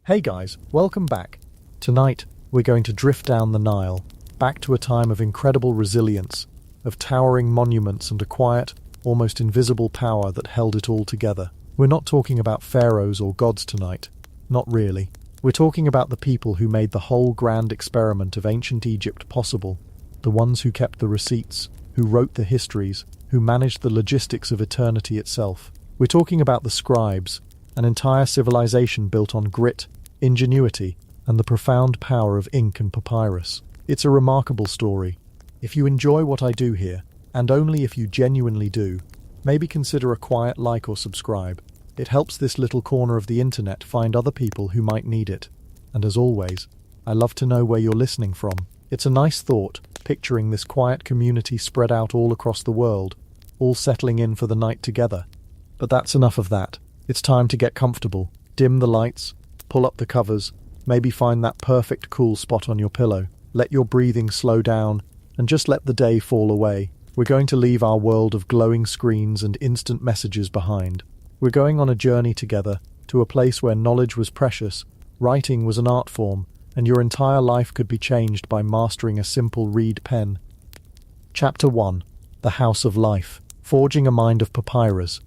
Hey guys, welcome back. Tonight, we're going to drift down the Nile, back to a time of incredible resilience, of towering monuments and a quiet, almost invisible power that held it all together. We're not talking about pharaohs or gods tonight. Not really. We're talking about the people who made the whole grand experiment of ancient Egypt possible. The ones who kept the receipts, who wrote the histories, who managed the logistics of eternity itself. We're talking about the Scribes, an entire civilization built on grit, ingenuity, and the profound power of ink and papyrus. It's a remarkable story. If you enjoy what I do here, and only if you genuinely do, maybe consider a quiet like or subscribe. It helps this little corner of the internet find other people who might need it. And as always, I love to know where you're listening from. It's a nice thought, picturing this quiet community spread out all across the world, all settling in for the night together. But that's enough of that. It's time to get comfortable. Dim the lights, pull up the covers, maybe find that perfect cool spot on your pillow. Let your breathing slow down, and just let the day fall away. We're going to leave our world of glowing screens and instant messages behind. We're going on a journey together to a place where knowledge was precious, writing was an art form, and your entire life could be changed by mastering a simple reed pen. Chapter 1. The House of Life. Forging a Mind of Papyrus.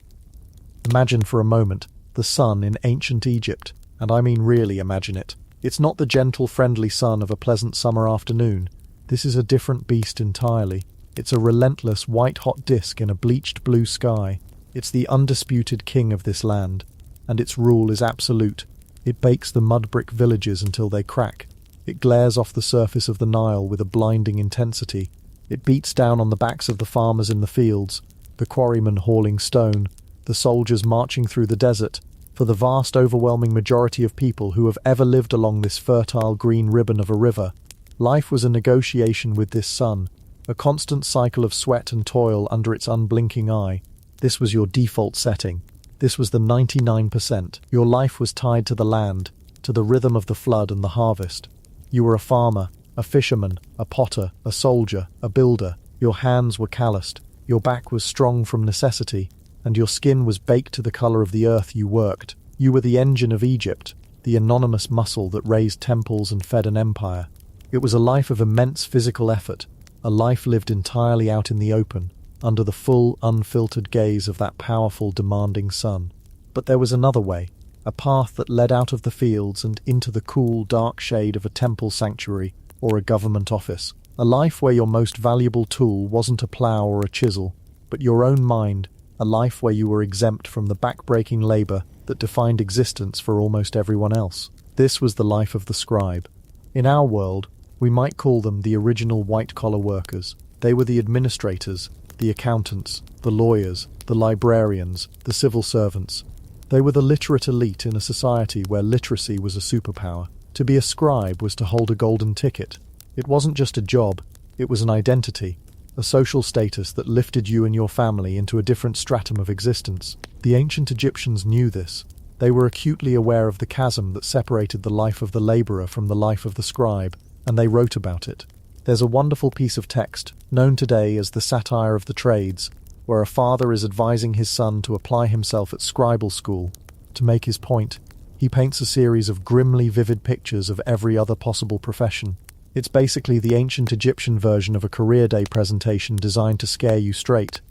Imagine for a moment the sun in ancient Egypt, and I mean really imagine it. It's not the gentle, friendly sun of a pleasant summer afternoon. This is a different beast entirely. It's a relentless, white-hot disk in a bleached blue sky. It's the undisputed king of this land, and its rule is absolute. It bakes the mud-brick villages until they crack. It glares off the surface of the Nile with a blinding intensity. It beats down on the backs of the farmers in the fields, the quarrymen hauling stone, the soldiers marching through the desert. For the vast, overwhelming majority of people who have ever lived along this fertile green ribbon of a river, life was a negotiation with this sun, a constant cycle of sweat and toil under its unblinking eye. This was your default setting. This was the 99%. Your life was tied to the land, to the rhythm of the flood and the harvest. You were a farmer, a fisherman, a potter, a soldier, a builder. Your hands were calloused, your back was strong from necessity, and your skin was baked to the color of the earth you worked. You were the engine of Egypt, the anonymous muscle that raised temples and fed an empire. It was a life of immense physical effort, a life lived entirely out in the open, under the full, unfiltered gaze of that powerful, demanding sun. But there was another way, a path that led out of the fields and into the cool, dark shade of a temple sanctuary or a government office. A life where your most valuable tool wasn't a plough or a chisel, but your own mind. A life where you were exempt from the back-breaking labor that defined existence for almost everyone else. This was the life of the scribe. In our world, we might call them the original white-collar workers. They were the administrators, the accountants, the lawyers, the librarians, the civil servants. They were the literate elite in a society where literacy was a superpower. To be a scribe was to hold a golden ticket. It wasn't just a job, it was an identity. A social status that lifted you and your family into a different stratum of existence. The ancient Egyptians knew this. They were acutely aware of the chasm that separated the life of the laborer from the life of the scribe, and they wrote about it. There's a wonderful piece of text, known today as the Satire of the Trades, where a father is advising his son to apply himself at scribal school. To make his point, he paints a series of grimly vivid pictures of every other possible profession. It's basically the ancient Egyptian version of a career day presentation designed to scare you straight.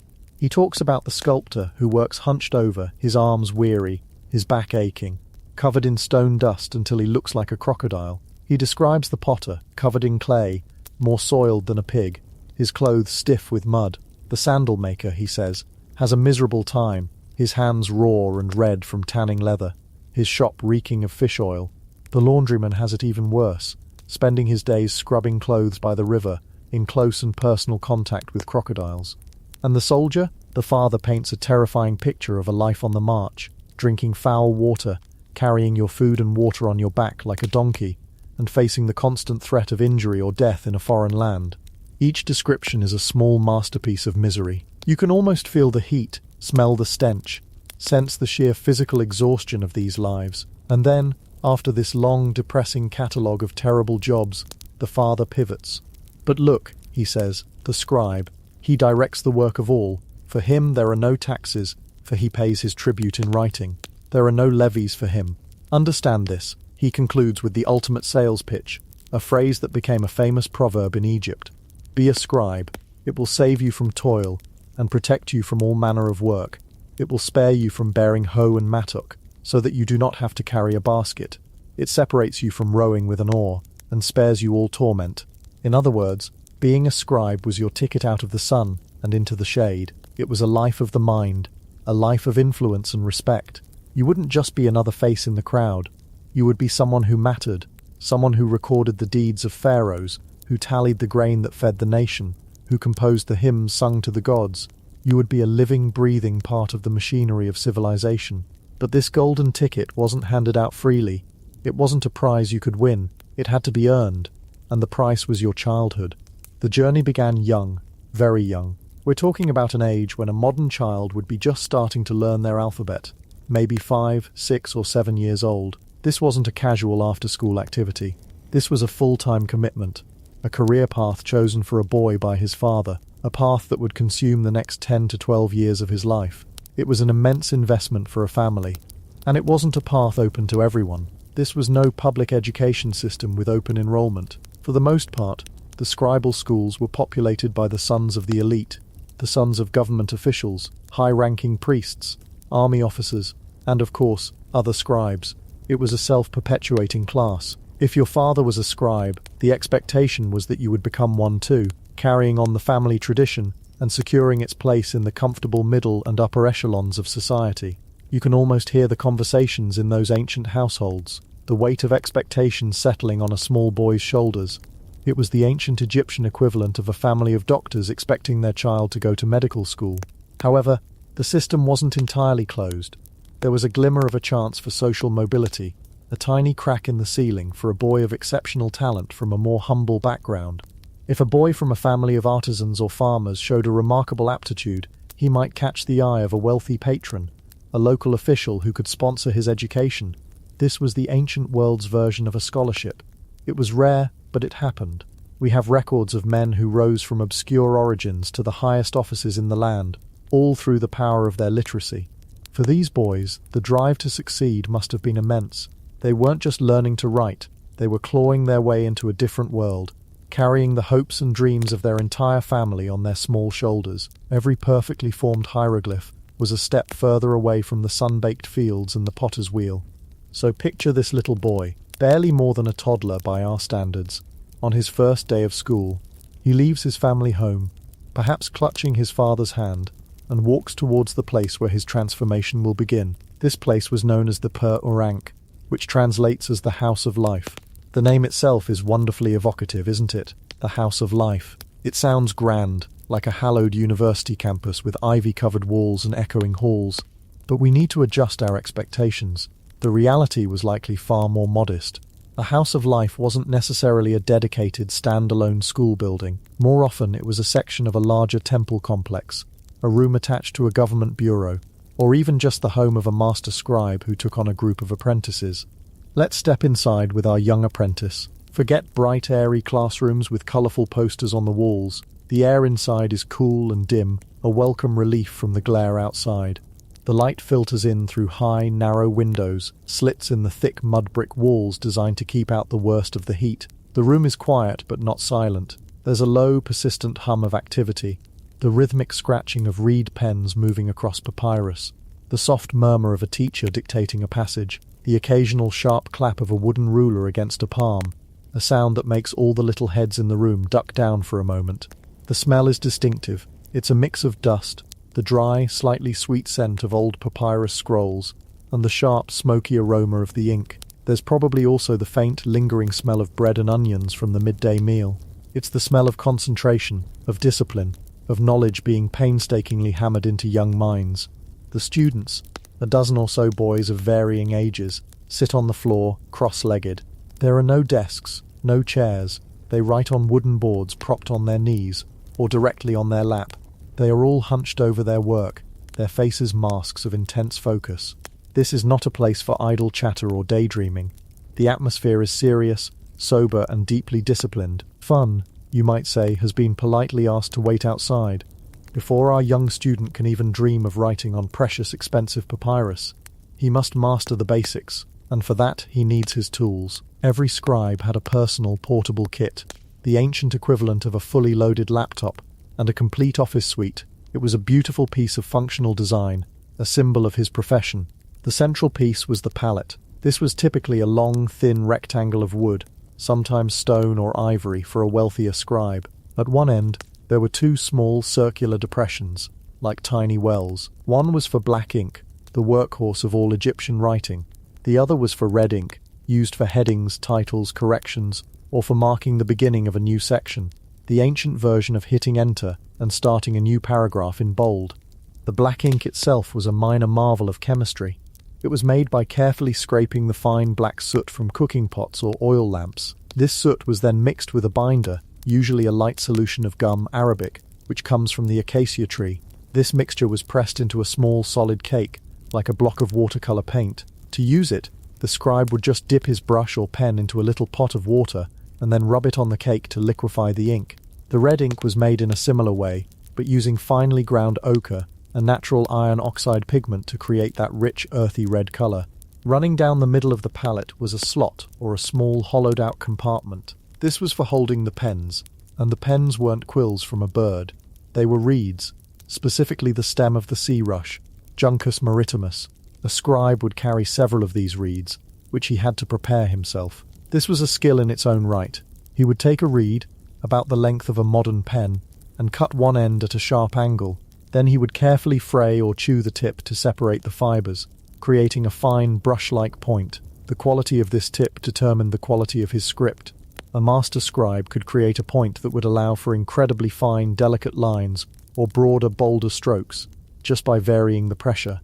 He talks about the sculptor who works hunched over, his arms weary, his back aching, covered in stone dust until he looks like a crocodile. He describes the potter, covered in clay, more soiled than a pig, his clothes stiff with mud. The sandal maker, he says, has a miserable time, his hands raw and red from tanning leather, his shop reeking of fish oil. The laundryman has it even worse, spending his days scrubbing clothes by the river, in close and personal contact with crocodiles. And the soldier? The father paints a terrifying picture of a life on the march, drinking foul water, carrying your food and water on your back like a donkey, and facing the constant threat of injury or death in a foreign land. Each description is a small masterpiece of misery. You can almost feel the heat, smell the stench, sense the sheer physical exhaustion of these lives. And then, after this long, depressing catalogue of terrible jobs, the father pivots. But look, he says, the scribe, he directs the work of all. For him there are no taxes, for he pays his tribute in writing. There are no levies for him. Understand this. He concludes with the ultimate sales pitch, a phrase that became a famous proverb in Egypt. Be a scribe. It will save you from toil and protect you from all manner of work. It will spare you from bearing hoe and mattock, so that you do not have to carry a basket. It separates you from rowing with an oar and spares you all torment. In other words, being a scribe was your ticket out of the sun and into the shade. It was a life of the mind, a life of influence and respect. You wouldn't just be another face in the crowd. You would be someone who mattered, someone who recorded the deeds of pharaohs, who tallied the grain that fed the nation, who composed the hymns sung to the gods. You would be a living, breathing part of the machinery of civilization. But this golden ticket wasn't handed out freely. It wasn't a prize you could win. It had to be earned, and the price was your childhood. The journey began young, very young. We're talking about an age when a modern child would be just starting to learn their alphabet, maybe 5, 6, or 7 years old. This wasn't a casual after-school activity. This was a full-time commitment, a career path chosen for a boy by his father, a path that would consume the next 10 to 12 years of his life. It was an immense investment for a family, and it wasn't a path open to everyone. This was no public education system with open enrollment. For the most part, the scribal schools were populated by the sons of the elite, the sons of government officials, high-ranking priests, army officers, and of course, other scribes. It was a self-perpetuating class. If your father was a scribe, the expectation was that you would become one too, carrying on the family tradition and securing its place in the comfortable middle and upper echelons of society. You can almost hear the conversations in those ancient households, the weight of expectation settling on a small boy's shoulders. It was the ancient Egyptian equivalent of a family of doctors expecting their child to go to medical school. However, the system wasn't entirely closed. There was a glimmer of a chance for social mobility, a tiny crack in the ceiling for a boy of exceptional talent from a more humble background. If a boy from a family of artisans or farmers showed a remarkable aptitude, he might catch the eye of a wealthy patron, a local official who could sponsor his education. This was the ancient world's version of a scholarship. It was rare, but it happened. We have records of men who rose from obscure origins to the highest offices in the land, all through the power of their literacy. For these boys, the drive to succeed must have been immense. They weren't just learning to write, they were clawing their way into a different world, carrying the hopes and dreams of their entire family on their small shoulders. Every perfectly formed hieroglyph was a step further away from the sun-baked fields and the potter's wheel. So picture this little boy, barely more than a toddler by our standards, on his first day of school. He leaves his family home, perhaps clutching his father's hand, and walks towards the place where his transformation will begin. This place was known as the Per-Urank, which translates as the House of Life. The name itself is wonderfully evocative, isn't it? The House of Life. It sounds grand, like a hallowed university campus with ivy-covered walls and echoing halls. But we need to adjust our expectations. The reality was likely far more modest. The House of Life wasn't necessarily a dedicated, standalone school building. More often, it was a section of a larger temple complex, a room attached to a government bureau, or even just the home of a master scribe who took on a group of apprentices. Let's step inside with our young apprentice. Forget bright, airy classrooms with colourful posters on the walls. The air inside is cool and dim, a welcome relief from the glare outside. The light filters in through high, narrow windows, slits in the thick mud brick walls designed to keep out the worst of the heat. The room is quiet but not silent. There's a low, persistent hum of activity, the rhythmic scratching of reed pens moving across papyrus, the soft murmur of a teacher dictating a passage, the occasional sharp clap of a wooden ruler against a palm, a sound that makes all the little heads in the room duck down for a moment. The smell is distinctive. It's a mix of dust, the dry, slightly sweet scent of old papyrus scrolls, and the sharp, smoky aroma of the ink. There's probably also the faint, lingering smell of bread and onions from the midday meal. It's the smell of concentration, of discipline, of knowledge being painstakingly hammered into young minds. The students, a dozen or so boys of varying ages, sit on the floor, cross-legged. There are no desks, no chairs. They write on wooden boards propped on their knees, or directly on their lap. They are all hunched over their work, their faces masks of intense focus. This is not a place for idle chatter or daydreaming. The atmosphere is serious, sober, and deeply disciplined. Fun, you might say, has been politely asked to wait outside. Before our young student can even dream of writing on precious, expensive papyrus, he must master the basics, and for that he needs his tools. Every scribe had a personal portable kit, the ancient equivalent of a fully loaded laptop, and a complete office suite. It was a beautiful piece of functional design, a symbol of his profession. The central piece was the palette. This was typically a long, thin rectangle of wood, sometimes stone or ivory for a wealthier scribe. At one end, there were two small circular depressions, like tiny wells. One was for black ink, the workhorse of all Egyptian writing. The other was for red ink, used for headings, titles, corrections, or for marking the beginning of a new section. The ancient version of hitting enter and starting a new paragraph in bold. The black ink itself was a minor marvel of chemistry. It was made by carefully scraping the fine black soot from cooking pots or oil lamps. This soot was then mixed with a binder, usually a light solution of gum arabic, which comes from the acacia tree. This mixture was pressed into a small solid cake, like a block of watercolor paint. To use it, the scribe would just dip his brush or pen into a little pot of water and then rub it on the cake to liquefy the ink. The red ink was made in a similar way, but using finely ground ochre, a natural iron oxide pigment, to create that rich, earthy red color. Running down the middle of the palette was a slot, or a small hollowed-out compartment. This was for holding the pens, and the pens weren't quills from a bird. They were reeds, specifically the stem of the sea rush, Juncus maritimus. A scribe would carry several of these reeds, which he had to prepare himself. This was a skill in its own right. He would take a reed, about the length of a modern pen, and cut one end at a sharp angle. Then he would carefully fray or chew the tip to separate the fibers, creating a fine brush-like point. The quality of this tip determined the quality of his script. A master scribe could create a point that would allow for incredibly fine, delicate lines or broader, bolder strokes, just by varying the pressure.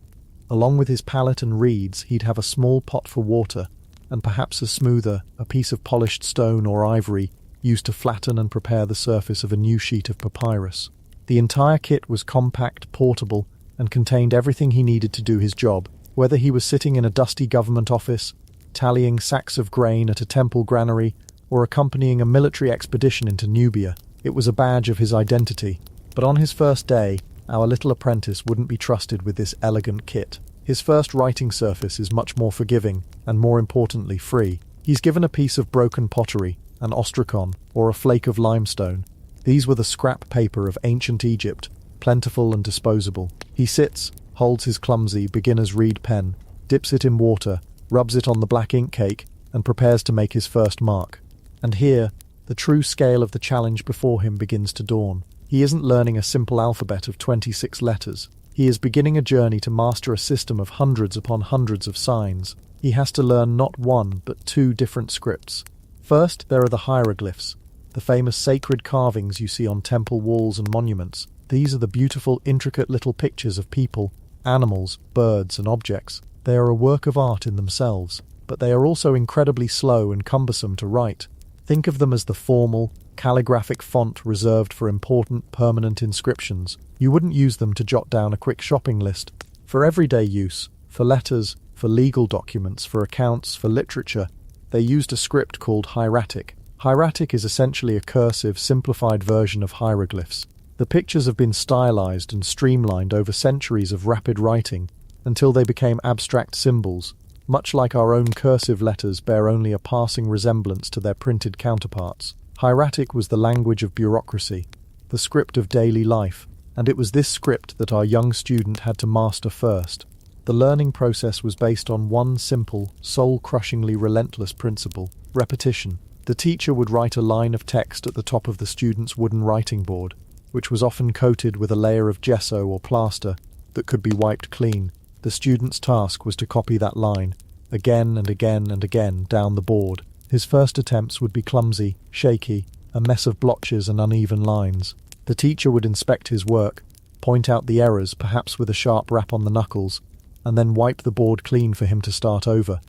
Along with his palette and reeds, he'd have a small pot for water, and perhaps a piece of polished stone or ivory used to flatten and prepare the surface of a new sheet of papyrus. The entire kit was compact, portable, and contained everything he needed to do his job, whether he was sitting in a dusty government office, tallying sacks of grain at a temple granary, or accompanying a military expedition into Nubia. It was a badge of his identity. But on his first day, our little apprentice wouldn't be trusted with this elegant kit. His first writing surface is much more forgiving, and more importantly, free. He's given a piece of broken pottery, an ostracon, or a flake of limestone. These were the scrap paper of ancient Egypt, plentiful and disposable. He sits, holds his clumsy beginner's reed pen, dips it in water, rubs it on the black ink cake, and prepares to make his first mark. And here, the true scale of the challenge before him begins to dawn. He isn't learning a simple alphabet of 26 letters. He is beginning a journey to master a system of hundreds upon hundreds of signs. He has to learn not one, but two different scripts. First, there are the hieroglyphs, the famous sacred carvings you see on temple walls and monuments. These are the beautiful, intricate little pictures of people, animals, birds, and objects. They are a work of art in themselves, but they are also incredibly slow and cumbersome to write. Think of them as the formal, calligraphic font reserved for important, permanent inscriptions. You wouldn't use them to jot down a quick shopping list. For everyday use, for letters, for legal documents, for accounts, for literature, they used a script called hieratic. Hieratic is essentially a cursive, simplified version of hieroglyphs. The pictures have been stylized and streamlined over centuries of rapid writing until they became abstract symbols. Much like our own cursive letters bear only a passing resemblance to their printed counterparts. Hieratic was the language of bureaucracy, the script of daily life, and it was this script that our young student had to master first. The learning process was based on one simple, soul-crushingly relentless principle: repetition. The teacher would write a line of text at the top of the student's wooden writing board, which was often coated with a layer of gesso or plaster that could be wiped clean. The student's task was to copy that line, again and again and again, down the board. His first attempts would be clumsy, shaky, a mess of blotches and uneven lines. The teacher would inspect his work, point out the errors, perhaps with a sharp rap on the knuckles, and then wipe the board clean for him to start over.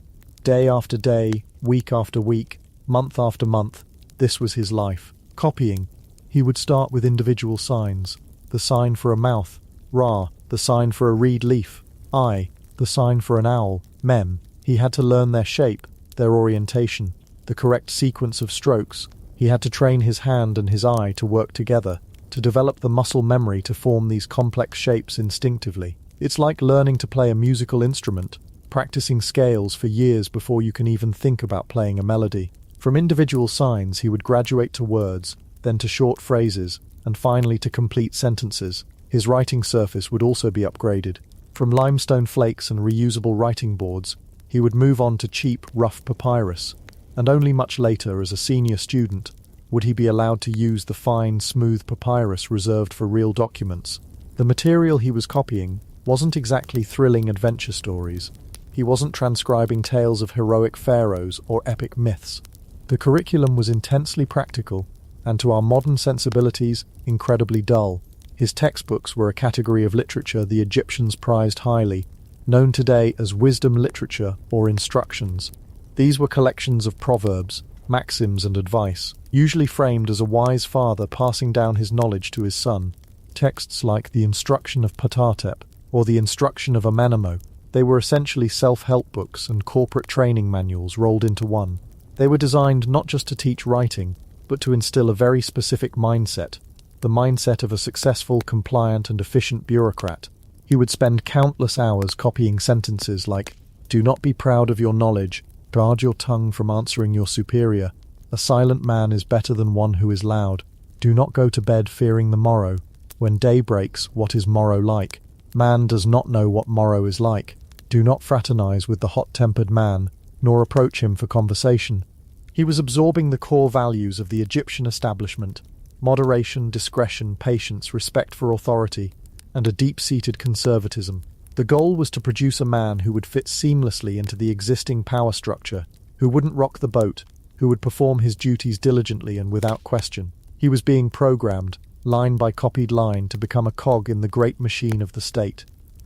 Day after day, week after week, month after month, this was his life. Copying. He would start with individual signs. The sign for a mouth, Ra. The sign for a reed leaf, I. The sign for an owl, Mem. He had to learn their shape, their orientation, the correct sequence of strokes. He had to train his hand and his eye to work together, to develop the muscle memory to form these complex shapes instinctively. It's like learning to play a musical instrument. practicing scales for years before you can even think about playing a melody. From individual signs, he would graduate to words, then to short phrases, and finally to complete sentences. His writing surface would also be upgraded. From limestone flakes and reusable writing boards, he would move on to cheap, rough papyrus, and only much later, as a senior student, would he be allowed to use the fine, smooth papyrus reserved for real documents. The material he was copying wasn't exactly thrilling adventure stories. He wasn't transcribing tales of heroic pharaohs or epic myths. The curriculum was intensely practical, and to our modern sensibilities, incredibly dull. His textbooks were a category of literature the Egyptians prized highly, known today as wisdom literature or instructions. These were collections of proverbs, maxims and advice, usually framed as a wise father passing down his knowledge to his son. Texts like the Instruction of Patatep or the Instruction of Amenemo, they were essentially self-help books and corporate training manuals rolled into one. They were designed not just to teach writing, but to instill a very specific mindset, the mindset of a successful, compliant and efficient bureaucrat. He would spend countless hours copying sentences like, "Do not be proud of your knowledge, guard your tongue from answering your superior, a silent man is better than one who is loud, do not go to bed fearing the morrow, when day breaks, what is morrow like? Man does not know what morrow is like, do not fraternize with the hot-tempered man, nor approach him for conversation." He was absorbing the core values of the Egyptian establishment: moderation, discretion, patience, respect for authority, and a deep-seated conservatism. The goal was to produce a man who would fit seamlessly into the existing power structure, who wouldn't rock the boat, who would perform his duties diligently and without question. He was being programmed, line by copied line, to become a cog in the great machine of the state.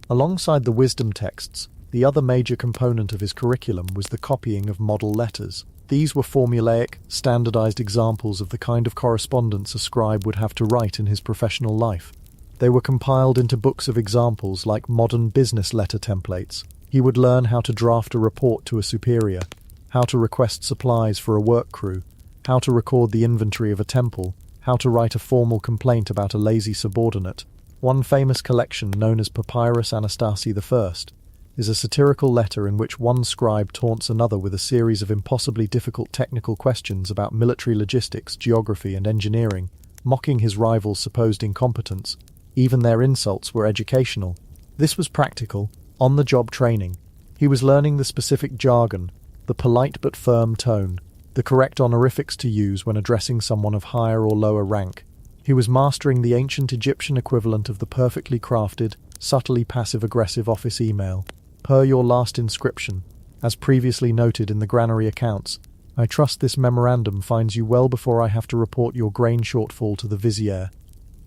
Alongside the wisdom texts, the other major component of his curriculum was the copying of model letters. These were formulaic, standardized examples of the kind of correspondence a scribe would have to write in his professional life. They were compiled into books of examples like modern business letter templates. He would learn how to draft a report to a superior, how to request supplies for a work crew, how to record the inventory of a temple, how to write a formal complaint about a lazy subordinate. One famous collection, known as Papyrus Anastasi I, is a satirical letter in which one scribe taunts another with a series of impossibly difficult technical questions about military logistics, geography, and engineering, mocking his rival's supposed incompetence. Even their insults were educational. This was practical, on-the-job training. He was learning the specific jargon, the polite but firm tone, the correct honorifics to use when addressing someone of higher or lower rank. He was mastering the ancient Egyptian equivalent of the perfectly crafted, subtly passive-aggressive office email. Per your last inscription, as previously noted in the granary accounts, I trust this memorandum finds you well before I have to report your grain shortfall to the vizier.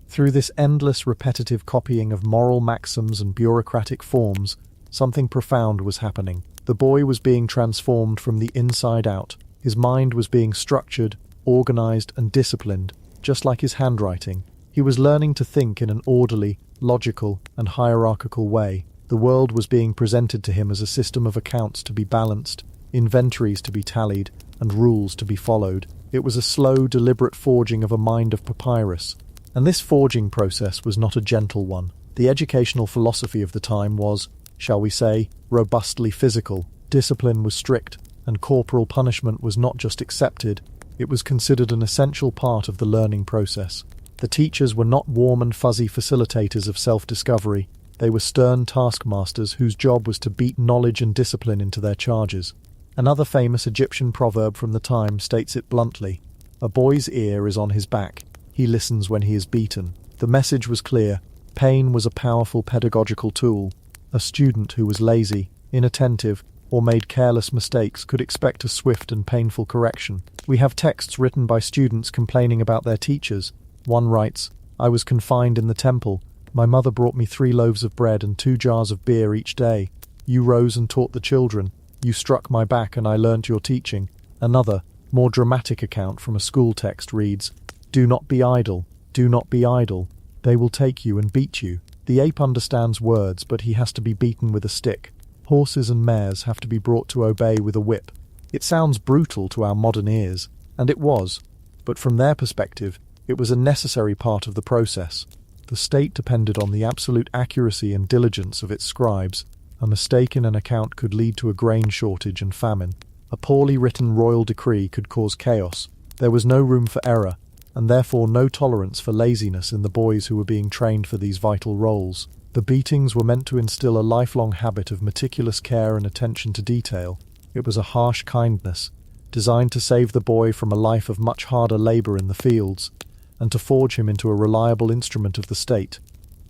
Through this endless repetitive copying of moral maxims and bureaucratic forms, something profound was happening. The boy was being transformed from the inside out. His mind was being structured, organized, and disciplined, just like his handwriting. He was learning to think in an orderly, logical, and hierarchical way. The world was being presented to him as a system of accounts to be balanced, inventories to be tallied, and rules to be followed. It was a slow, deliberate forging of a mind of papyrus. And this forging process was not a gentle one. The educational philosophy of the time was, shall we say, robustly physical. Discipline was strict, and corporal punishment was not just accepted, it was considered an essential part of the learning process. The teachers were not warm and fuzzy facilitators of self-discovery. They were stern taskmasters whose job was to beat knowledge and discipline into their charges. Another famous Egyptian proverb from the time states it bluntly: "A boy's ear is on his back. He listens when he is beaten." The message was clear. Pain was a powerful pedagogical tool. A student who was lazy, inattentive, or made careless mistakes could expect a swift and painful correction. We have texts written by students complaining about their teachers. One writes, "I was confined in the temple. My mother brought me 3 loaves of bread and 2 jars of beer each day. You rose and taught the children. You struck my back and I learnt your teaching." Another, more dramatic account from a school text reads, "Do not be idle. Do not be idle. They will take you and beat you." The ape understands words, but he has to be beaten with a stick. Horses and mares have to be brought to obey with a whip. It sounds brutal to our modern ears, and it was, but from their perspective, it was a necessary part of the process. The state depended on the absolute accuracy and diligence of its scribes. A mistake in an account could lead to a grain shortage and famine. A poorly written royal decree could cause chaos. There was no room for error, and therefore no tolerance for laziness in the boys who were being trained for these vital roles. The beatings were meant to instill a lifelong habit of meticulous care and attention to detail. It was a harsh kindness, designed to save the boy from a life of much harder labor in the fields, and to forge him into a reliable instrument of the state.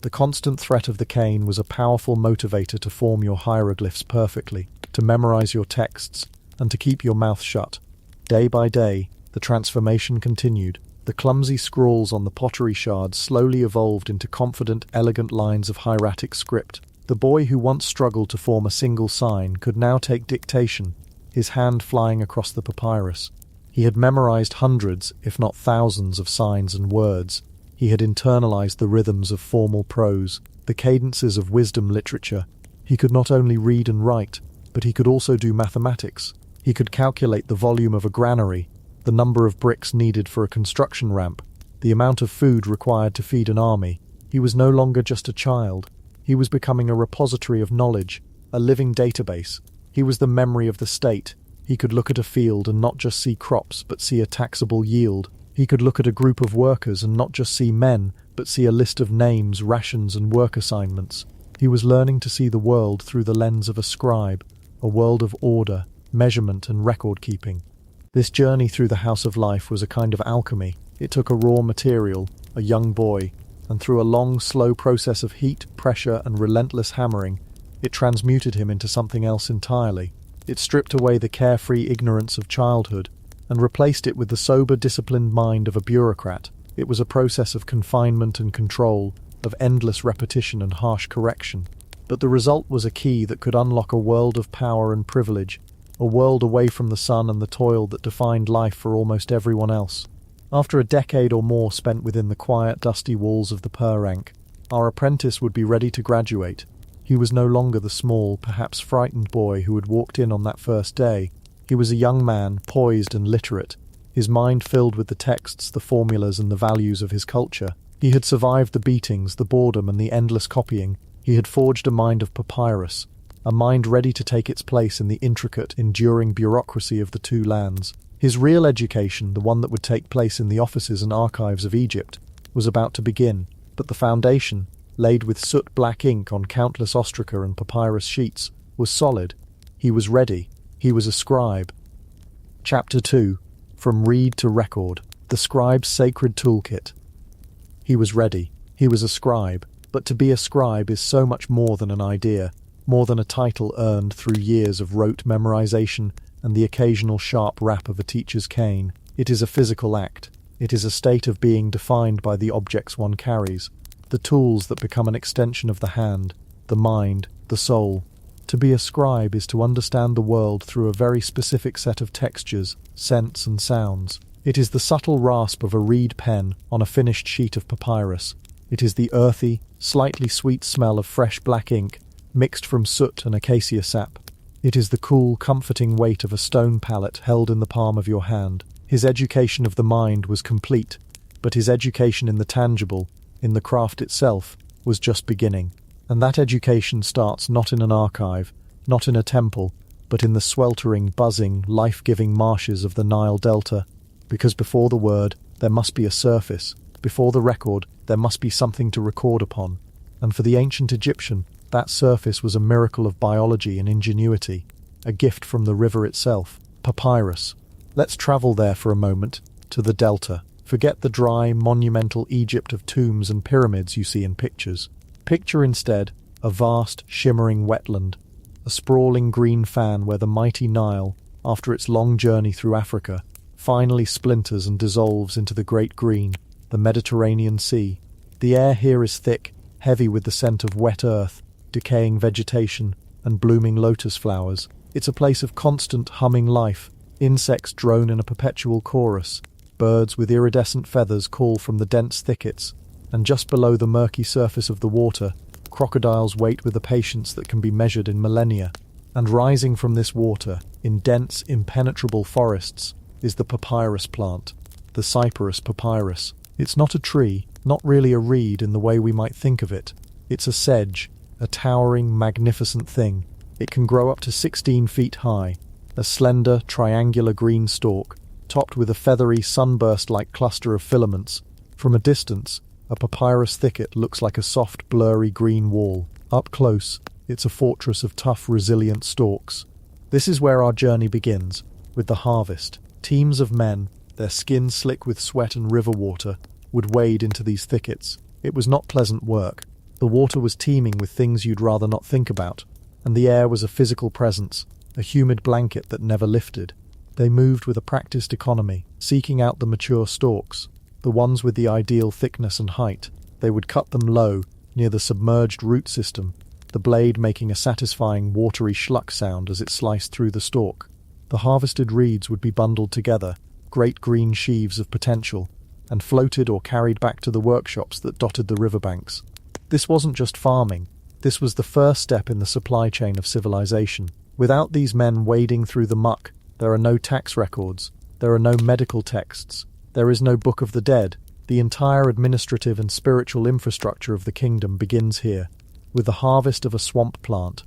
The constant threat of the cane was a powerful motivator to form your hieroglyphs perfectly, to memorize your texts, and to keep your mouth shut. Day by day, the transformation continued. The clumsy scrawls on the pottery shards slowly evolved into confident, elegant lines of hieratic script. The boy who once struggled to form a single sign could now take dictation, his hand flying across the papyrus. He had memorized hundreds, if not thousands, of signs and words. He had internalized the rhythms of formal prose, the cadences of wisdom literature. He could not only read and write, but he could also do mathematics. He could calculate the volume of a granary, the number of bricks needed for a construction ramp, the amount of food required to feed an army. He was no longer just a child. He was becoming a repository of knowledge, a living database. He was the memory of the state. He could look at a field and not just see crops, but see a taxable yield. He could look at a group of workers and not just see men, but see a list of names, rations, and work assignments. He was learning to see the world through the lens of a scribe, a world of order, measurement, and record-keeping. This journey through the House of Life was a kind of alchemy. It took a raw material, a young boy, and through a long, slow process of heat, pressure, and relentless hammering, it transmuted him into something else entirely. It stripped away the carefree ignorance of childhood and replaced it with the sober, disciplined mind of a bureaucrat. It was a process of confinement and control, of endless repetition and harsh correction. But the result was a key that could unlock a world of power and privilege, a world away from the sun and the toil that defined life for almost everyone else. After a decade or more spent within the quiet, dusty walls of the rank, our apprentice would be ready to graduate. He was no longer the small, perhaps frightened boy who had walked in on that first day. He was a young man, poised and literate, his mind filled with the texts, the formulas, and the values of his culture. He had survived the beatings, the boredom, and the endless copying. He had forged a mind of papyrus, a mind ready to take its place in the intricate, enduring bureaucracy of the two lands. His real education, the one that would take place in the offices and archives of Egypt, was about to begin, but the foundation, laid with soot-black ink on countless ostraca and papyrus sheets, was solid. He was ready. He was a scribe. Chapter 2. From Reed to Record. The Scribe's Sacred Toolkit. He was ready. He was a scribe. But to be a scribe is so much more than an idea, more than a title earned through years of rote memorization and the occasional sharp rap of a teacher's cane. It is a physical act. It is a state of being defined by the objects one carries, the tools that become an extension of the hand, the mind, the soul. To be a scribe is to understand the world through a very specific set of textures, scents, and sounds. It is the subtle rasp of a reed pen on a finished sheet of papyrus. It is the earthy, slightly sweet smell of fresh black ink, mixed from soot and acacia sap. It is the cool, comforting weight of a stone palette held in the palm of your hand. His education of the mind was complete, but his education in the tangible, in the craft itself, was just beginning. And that education starts not in an archive, not in a temple, but in the sweltering, buzzing, life-giving marshes of the Nile Delta. Because before the word, there must be a surface. Before the record, there must be something to record upon. And for the ancient Egyptian, that surface was a miracle of biology and ingenuity, a gift from the river itself, papyrus. Let's travel there for a moment, to the Delta. Forget the dry, monumental Egypt of tombs and pyramids you see in pictures. Picture instead a vast, shimmering wetland, a sprawling green fan where the mighty Nile, after its long journey through Africa, finally splinters and dissolves into the great green, the Mediterranean Sea. The air here is thick, heavy with the scent of wet earth, decaying vegetation, and blooming lotus flowers. It's a place of constant humming life. Insects drone in a perpetual chorus. Birds with iridescent feathers call from the dense thickets, and just below the murky surface of the water, crocodiles wait with a patience that can be measured in millennia. And rising from this water, in dense, impenetrable forests, is the papyrus plant, the Cyperus papyrus. It's not a tree, not really a reed in the way we might think of it. It's a sedge, a towering, magnificent thing. It can grow up to 16 feet high, a slender, triangular green stalk, topped with a feathery, sunburst-like cluster of filaments. From a distance, a papyrus thicket looks like a soft, blurry green wall. Up close, it's a fortress of tough, resilient stalks. This is where our journey begins, with the harvest. Teams of men, their skin slick with sweat and river water, would wade into these thickets. It was not pleasant work. The water was teeming with things you'd rather not think about, and the air was a physical presence, a humid blanket that never lifted. They moved with a practiced economy, seeking out the mature stalks, the ones with the ideal thickness and height. They would cut them low, near the submerged root system, the blade making a satisfying watery schluck sound as it sliced through the stalk. The harvested reeds would be bundled together, great green sheaves of potential, and floated or carried back to the workshops that dotted the riverbanks. This wasn't just farming. This was the first step in the supply chain of civilization. Without these men wading through the muck, there are no tax records, there are no medical texts, there is no Book of the Dead. The entire administrative and spiritual infrastructure of the kingdom begins here, with the harvest of a swamp plant.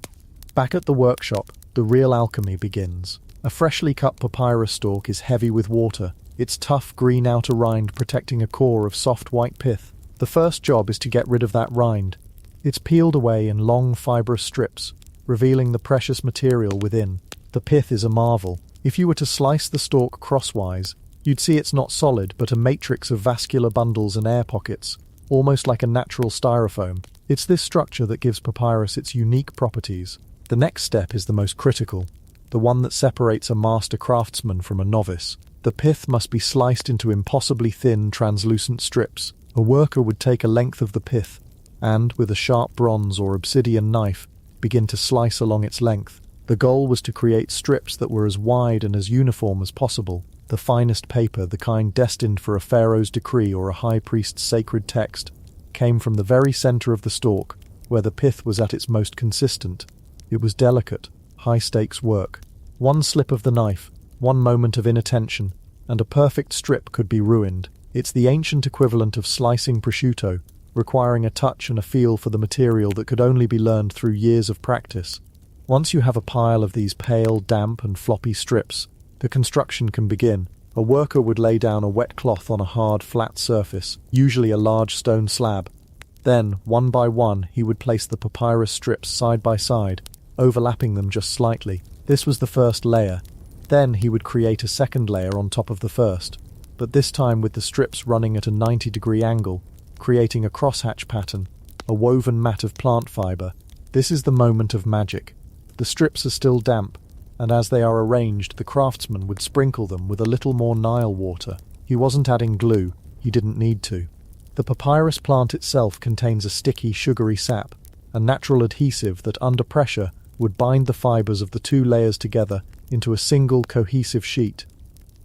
Back at the workshop, the real alchemy begins. A freshly cut papyrus stalk is heavy with water, its tough green outer rind protecting a core of soft white pith. The first job is to get rid of that rind. It's peeled away in long fibrous strips, revealing the precious material within. The pith is a marvel. If you were to slice the stalk crosswise, you'd see it's not solid but a matrix of vascular bundles and air pockets, almost like a natural styrofoam. It's this structure that gives papyrus its unique properties. The next step is the most critical, the one that separates a master craftsman from a novice. The pith must be sliced into impossibly thin, translucent strips. A worker would take a length of the pith and, with a sharp bronze or obsidian knife, begin to slice along its length. The goal was to create strips that were as wide and as uniform as possible. The finest paper, the kind destined for a pharaoh's decree or a high priest's sacred text, came from the very center of the stalk, where the pith was at its most consistent. It was delicate, high-stakes work. One slip of the knife, one moment of inattention, and a perfect strip could be ruined. It's the ancient equivalent of slicing prosciutto, requiring a touch and a feel for the material that could only be learned through years of practice. Once you have a pile of these pale, damp and floppy strips, the construction can begin. A worker would lay down a wet cloth on a hard, flat surface, usually a large stone slab. Then, one by one, he would place the papyrus strips side by side, overlapping them just slightly. This was the first layer. Then he would create a second layer on top of the first, but this time with the strips running at a 90-degree angle, creating a crosshatch pattern, a woven mat of plant fiber. This is the moment of magic. The strips are still damp, and as they are arranged, the craftsman would sprinkle them with a little more Nile water. He wasn't adding glue, he didn't need to. The papyrus plant itself contains a sticky, sugary sap, a natural adhesive that under pressure would bind the fibers of the two layers together into a single cohesive sheet.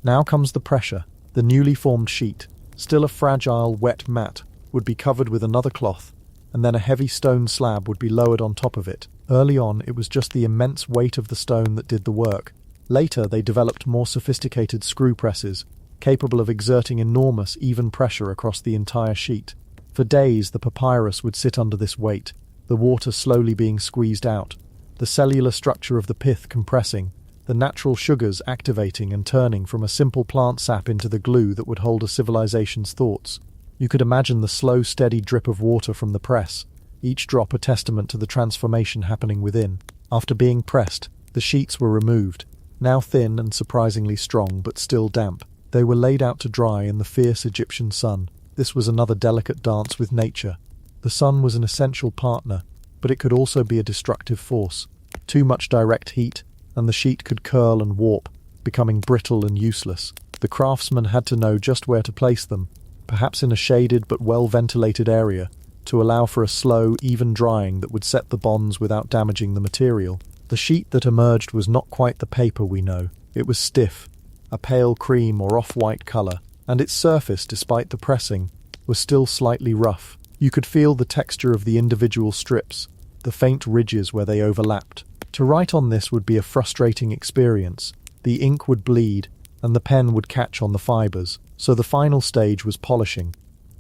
Now comes the pressure. The newly formed sheet, still a fragile, wet mat, would be covered with another cloth, and then a heavy stone slab would be lowered on top of it. Early on, it was just the immense weight of the stone that did the work. Later, they developed more sophisticated screw presses, capable of exerting enormous, even pressure across the entire sheet. For days, the papyrus would sit under this weight, the water slowly being squeezed out, the cellular structure of the pith compressing, the natural sugars activating and turning from a simple plant sap into the glue that would hold a civilization's thoughts. You could imagine the slow, steady drip of water from the press, each drop a testament to the transformation happening within. After being pressed, the sheets were removed, now thin and surprisingly strong but still damp. They were laid out to dry in the fierce Egyptian sun. This was another delicate dance with nature. The sun was an essential partner, but it could also be a destructive force. Too much direct heat, and the sheet could curl and warp, becoming brittle and useless. The craftsman had to know just where to place them, perhaps in a shaded but well-ventilated area, to allow for a slow, even drying that would set the bonds without damaging the material. The sheet that emerged was not quite the paper we know. It was stiff, a pale cream or off-white colour, and its surface, despite the pressing, was still slightly rough. You could feel the texture of the individual strips, the faint ridges where they overlapped. To write on this would be a frustrating experience. The ink would bleed, and the pen would catch on the fibres, so the final stage was polishing.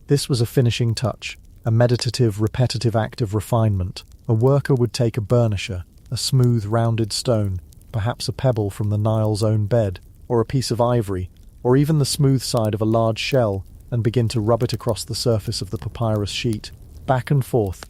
This was a finishing touch, a meditative, repetitive act of refinement. A worker would take a burnisher, a smooth, rounded stone, perhaps a pebble from the Nile's own bed, or a piece of ivory, or even the smooth side of a large shell, and begin to rub it across the surface of the papyrus sheet. Back and forth,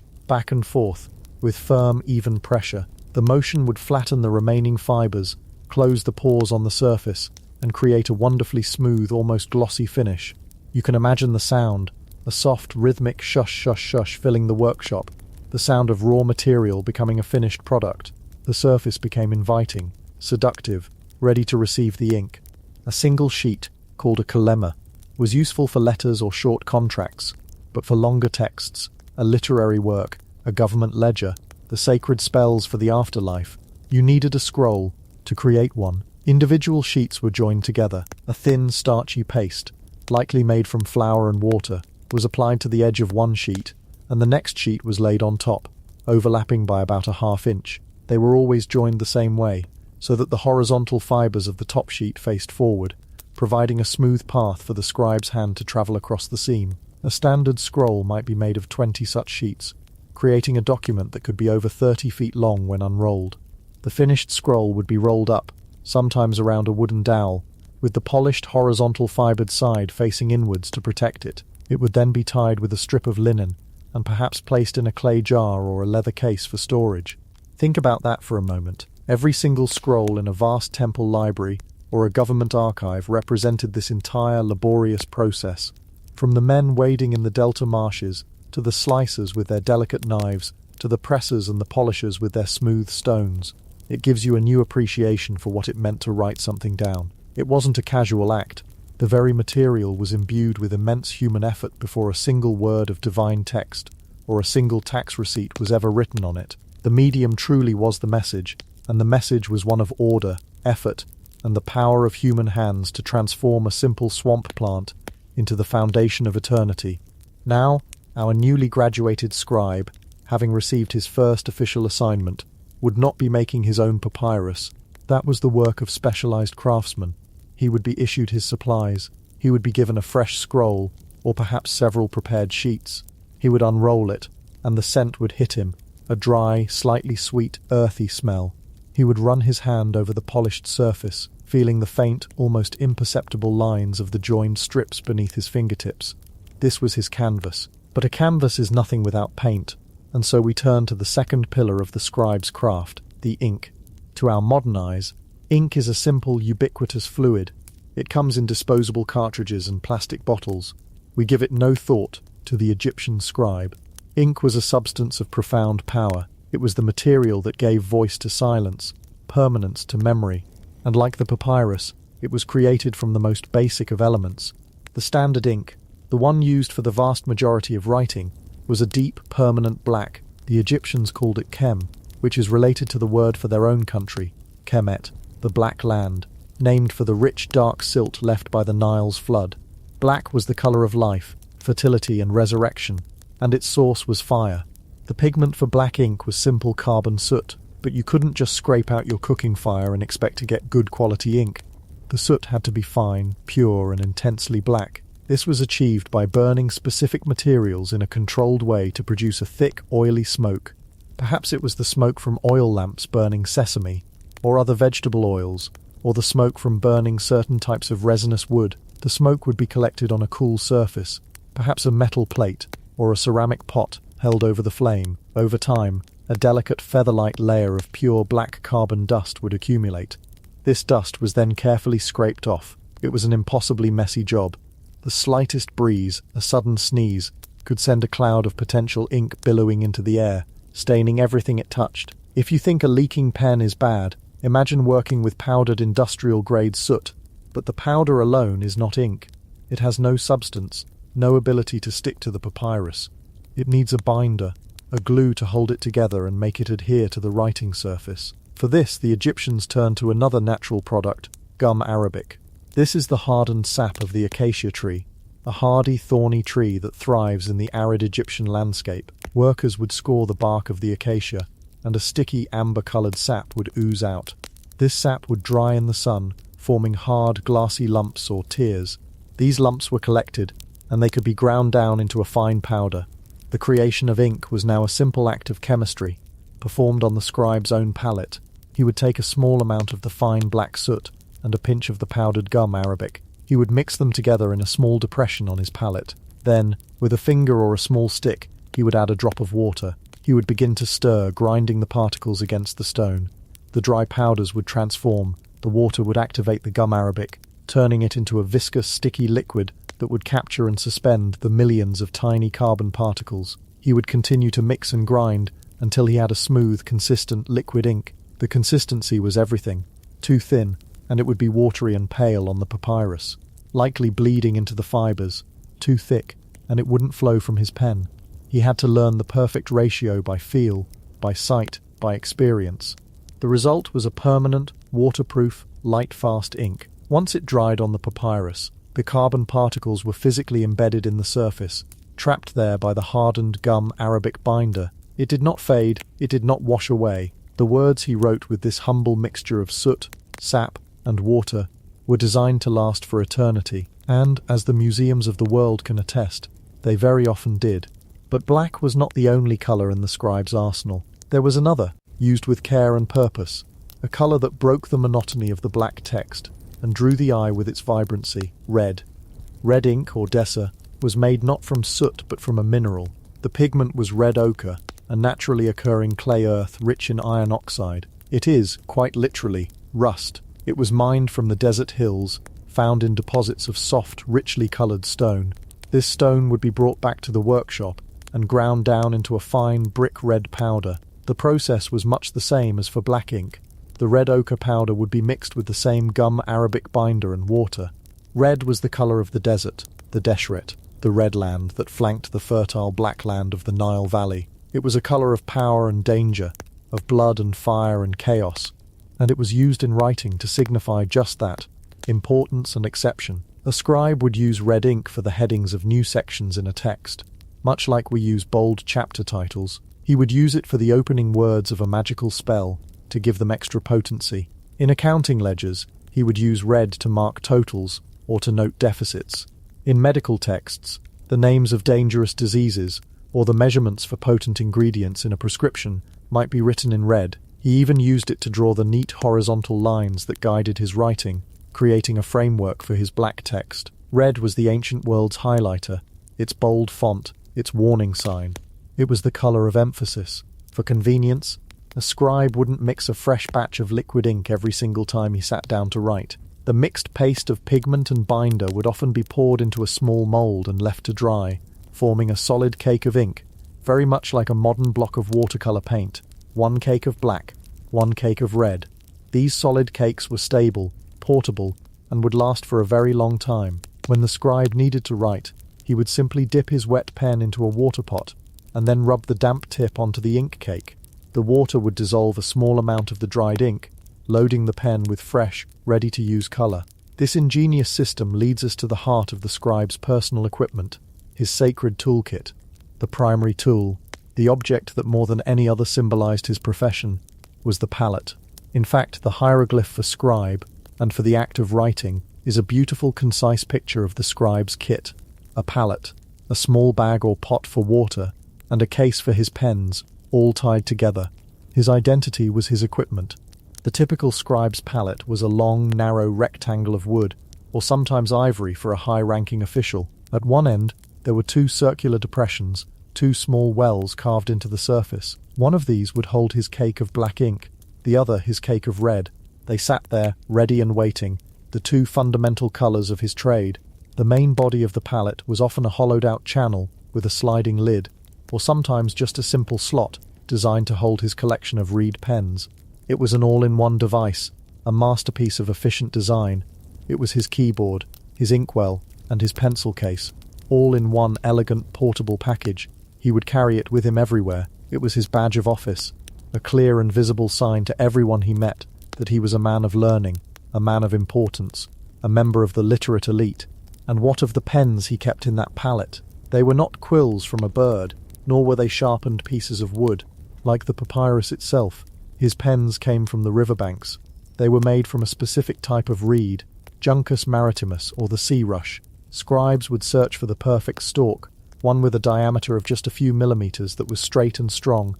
with firm, even pressure. The motion would flatten the remaining fibers, close the pores on the surface, and create a wonderfully smooth, almost glossy finish. You can imagine the sound, a soft, rhythmic shush filling the workshop, the sound of raw material becoming a finished product. The surface became inviting, seductive, ready to receive the ink. A single sheet, called a kalema, was useful for letters or short contracts, but for longer texts, a literary work, a government ledger, the sacred spells for the afterlife, you needed a scroll. To create one, individual sheets were joined together. A thin, starchy paste, likely made from flour and water, was applied to the edge of one sheet, and the next sheet was laid on top, overlapping by about a half-inch. They were always joined the same way, so that the horizontal fibers of the top sheet faced forward, providing a smooth path for the scribe's hand to travel across the seam. A standard scroll might be made of 20 such sheets, creating a document that could be over 30 feet long when unrolled. The finished scroll would be rolled up, sometimes around a wooden dowel, with the polished horizontal fibered side facing inwards to protect it. It would then be tied with a strip of linen, and perhaps placed in a clay jar or a leather case for storage. Think about that for a moment. Every single scroll in a vast temple library or a government archive represented this entire laborious process. From the men wading in the delta marshes, to the slicers with their delicate knives, to the pressers and the polishers with their smooth stones. It gives you a new appreciation for what it meant to write something down. It wasn't a casual act. The very material was imbued with immense human effort before a single word of divine text or a single tax receipt was ever written on it. The medium truly was the message, and the message was one of order, effort, and the power of human hands to transform a simple swamp plant into the foundation of eternity. Now, our newly graduated scribe, having received his first official assignment, would not be making his own papyrus. That was the work of specialized craftsmen. He would be issued his supplies. He would be given a fresh scroll, or perhaps several prepared sheets. He would unroll it, and the scent would hit him, a dry, slightly sweet, earthy smell. He would run his hand over the polished surface, feeling the faint, almost imperceptible lines of the joined strips beneath his fingertips. This was his canvas. But a canvas is nothing without paint, and so we turn to the second pillar of the scribe's craft, the ink. To our modern eyes, ink is a simple, ubiquitous fluid. It comes in disposable cartridges and plastic bottles. We give it no thought. To the Egyptian scribe, ink was a substance of profound power. It was the material that gave voice to silence, permanence to memory, and like the papyrus, it was created from the most basic of elements. The standard ink, the one used for the vast majority of writing, was a deep, permanent black. The Egyptians called it kem, which is related to the word for their own country, Kemet, the Black Land, named for the rich, dark silt left by the Nile's flood. Black was the color of life, fertility and resurrection, and its source was fire. The pigment for black ink was simple carbon soot, but you couldn't just scrape out your cooking fire and expect to get good quality ink. The soot had to be fine, pure and intensely black. This was achieved by burning specific materials in a controlled way to produce a thick, oily smoke. Perhaps it was the smoke from oil lamps burning sesame, or other vegetable oils, or the smoke from burning certain types of resinous wood. The smoke would be collected on a cool surface, perhaps a metal plate, or a ceramic pot held over the flame. Over time, a delicate feather-like layer of pure black carbon dust would accumulate. This dust was then carefully scraped off. It was an impossibly messy job. The slightest breeze, a sudden sneeze, could send a cloud of potential ink billowing into the air, staining everything it touched. If you think a leaking pen is bad, imagine working with powdered industrial-grade soot. But the powder alone is not ink. It has no substance, no ability to stick to the papyrus. It needs a binder, a glue to hold it together and make it adhere to the writing surface. For this, the Egyptians turned to another natural product, gum arabic. This is the hardened sap of the acacia tree, a hardy, thorny tree that thrives in the arid Egyptian landscape. Workers would score the bark of the acacia, and a sticky, amber-coloured sap would ooze out. This sap would dry in the sun, forming hard, glassy lumps or tears. These lumps were collected, and they could be ground down into a fine powder. The creation of ink was now a simple act of chemistry. performed on the scribe's own palette. He would take a small amount of the fine black soot and a pinch of the powdered gum arabic. He would mix them together in a small depression on his palette. Then, with a finger or a small stick, he would add a drop of water. He would begin to stir, grinding the particles against the stone. The dry powders would transform. The water would activate the gum arabic, turning it into a viscous, sticky liquid that would capture and suspend the millions of tiny carbon particles. He would continue to mix and grind until he had a smooth, consistent liquid ink. The consistency was everything. Too thin, and it would be watery and pale on the papyrus, likely bleeding into the fibers. Too thick, and it wouldn't flow from his pen. He had to learn the perfect ratio by feel, by sight, by experience. The result was a permanent, waterproof, light-fast ink. Once it dried on the papyrus, the carbon particles were physically embedded in the surface, trapped there by the hardened gum Arabic binder. It did not fade, it did not wash away. The words he wrote with this humble mixture of soot, sap, and water were designed to last for eternity, and, as the museums of the world can attest, they very often did. But black was not the only colour in the scribe's arsenal. There was another, used with care and purpose, a colour that broke the monotony of the black text and drew the eye with its vibrancy: red. Red ink, or dessa, was made not from soot but from a mineral. The pigment was red ochre, a naturally occurring clay earth rich in iron oxide. It is, quite literally, rust. It was mined from the desert hills, found in deposits of soft, richly coloured stone. This stone would be brought back to the workshop and ground down into a fine brick-red powder. The process was much the same as for black ink. The red ochre powder would be mixed with the same gum Arabic binder and water. Red was the colour of the desert, the Deshret, the red land that flanked the fertile black land of the Nile Valley. It was a colour of power and danger, of blood and fire and chaos, and it was used in writing to signify just that, importance and exception. A scribe would use red ink for the headings of new sections in a text. Much like we use bold chapter titles, he would use it for the opening words of a magical spell to give them extra potency. In accounting ledgers, he would use red to mark totals or to note deficits. In medical texts, the names of dangerous diseases or the measurements for potent ingredients in a prescription might be written in red. He even used it to draw the neat horizontal lines that guided his writing, creating a framework for his black text. Red was the ancient world's highlighter, its bold font, its warning sign. It was the colour of emphasis. For convenience, a scribe wouldn't mix a fresh batch of liquid ink every single time he sat down to write. The mixed paste of pigment and binder would often be poured into a small mould and left to dry, forming a solid cake of ink, very much like a modern block of watercolour paint. One cake of black, one cake of red. These solid cakes were stable, portable, and would last for a very long time. When the scribe needed to write, he would simply dip his wet pen into a water pot and then rub the damp tip onto the ink cake. The water would dissolve a small amount of the dried ink, loading the pen with fresh, ready-to-use colour. This ingenious system leads us to the heart of the scribe's personal equipment, his sacred toolkit. The primary tool, the object that more than any other symbolised his profession, was the palette. In fact, the hieroglyph for scribe, and for the act of writing, is a beautiful, concise picture of the scribe's kit. A palette, a small bag or pot for water, and a case for his pens, all tied together. His identity was his equipment. The typical scribe's palette was a long, narrow rectangle of wood, or sometimes ivory for a high-ranking official. At one end, there were two circular depressions, two small wells carved into the surface. One of these would hold his cake of black ink, the other his cake of red. They sat there, ready and waiting, the two fundamental colours of his trade. The main body of the palette was often a hollowed-out channel with a sliding lid, or sometimes just a simple slot designed to hold his collection of reed pens. It was an all-in-one device, a masterpiece of efficient design. It was his keyboard, his inkwell, and his pencil case, all in one elegant, portable package. He would carry it with him everywhere. It was his badge of office, a clear and visible sign to everyone he met that he was a man of learning, a man of importance, a member of the literate elite. And what of the pens he kept in that palette? They were not quills from a bird, nor were they sharpened pieces of wood. Like the papyrus itself, his pens came from the riverbanks. They were made from a specific type of reed, Juncus maritimus, or the sea rush. Scribes would search for the perfect stalk, one with a diameter of just a few millimeters that was straight and strong.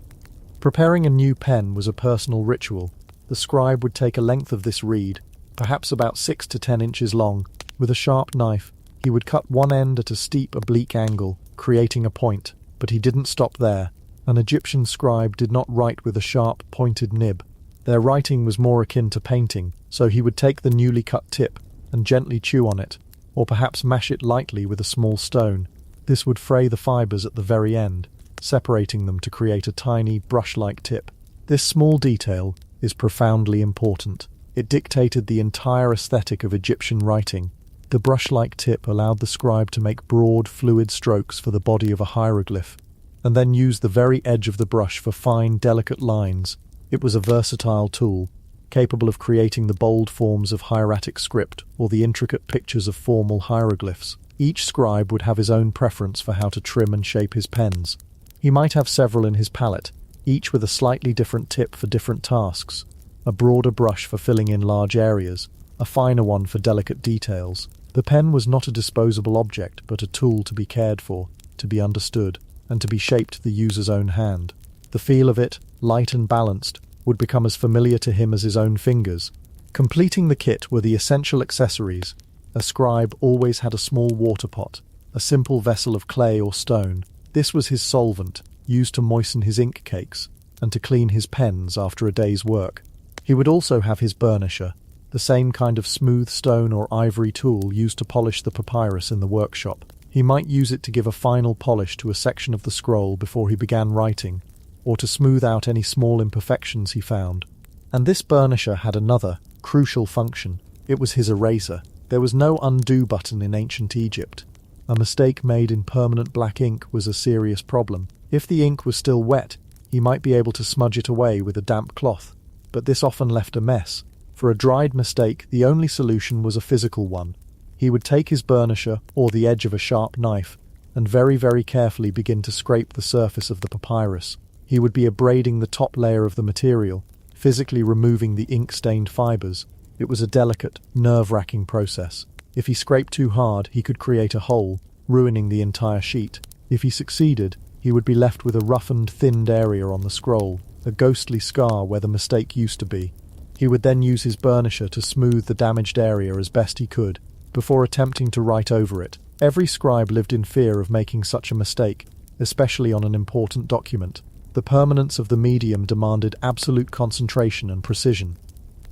Preparing a new pen was a personal ritual. The scribe would take a length of this reed, perhaps about 6 to 10 inches long. With a sharp knife, he would cut one end at a steep oblique angle, creating a point. But he didn't stop there. An Egyptian scribe did not write with a sharp, pointed nib. Their writing was more akin to painting, so he would take the newly cut tip and gently chew on it, or perhaps mash it lightly with a small stone. This would fray the fibers at the very end, separating them to create a tiny, brush-like tip. This small detail is profoundly important. It dictated the entire aesthetic of Egyptian writing. The brush-like tip allowed the scribe to make broad, fluid strokes for the body of a hieroglyph, and then use the very edge of the brush for fine, delicate lines. It was a versatile tool, capable of creating the bold forms of hieratic script or the intricate pictures of formal hieroglyphs. Each scribe would have his own preference for how to trim and shape his pens. He might have several in his palette, each with a slightly different tip for different tasks, a broader brush for filling in large areas, a finer one for delicate details. The pen was not a disposable object, but a tool to be cared for, to be understood, and to be shaped to the user's own hand. The feel of it, light and balanced, would become as familiar to him as his own fingers. Completing the kit were the essential accessories. A scribe always had a small water pot, a simple vessel of clay or stone. This was his solvent, used to moisten his ink cakes, and to clean his pens after a day's work. He would also have his burnisher, the same kind of smooth stone or ivory tool used to polish the papyrus in the workshop. He might use it to give a final polish to a section of the scroll before he began writing, or to smooth out any small imperfections he found. And this burnisher had another, crucial function. It was his eraser. There was no undo button in ancient Egypt. A mistake made in permanent black ink was a serious problem. If the ink was still wet, he might be able to smudge it away with a damp cloth, but this often left a mess. For a dried mistake, the only solution was a physical one. He would take his burnisher, or the edge of a sharp knife, and very, very carefully begin to scrape the surface of the papyrus. He would be abrading the top layer of the material, physically removing the ink-stained fibers. It was a delicate, nerve-wracking process. If he scraped too hard, he could create a hole, ruining the entire sheet. If he succeeded, he would be left with a roughened, thinned area on the scroll, a ghostly scar where the mistake used to be. He would then use his burnisher to smooth the damaged area as best he could, before attempting to write over it. Every scribe lived in fear of making such a mistake, especially on an important document. The permanence of the medium demanded absolute concentration and precision.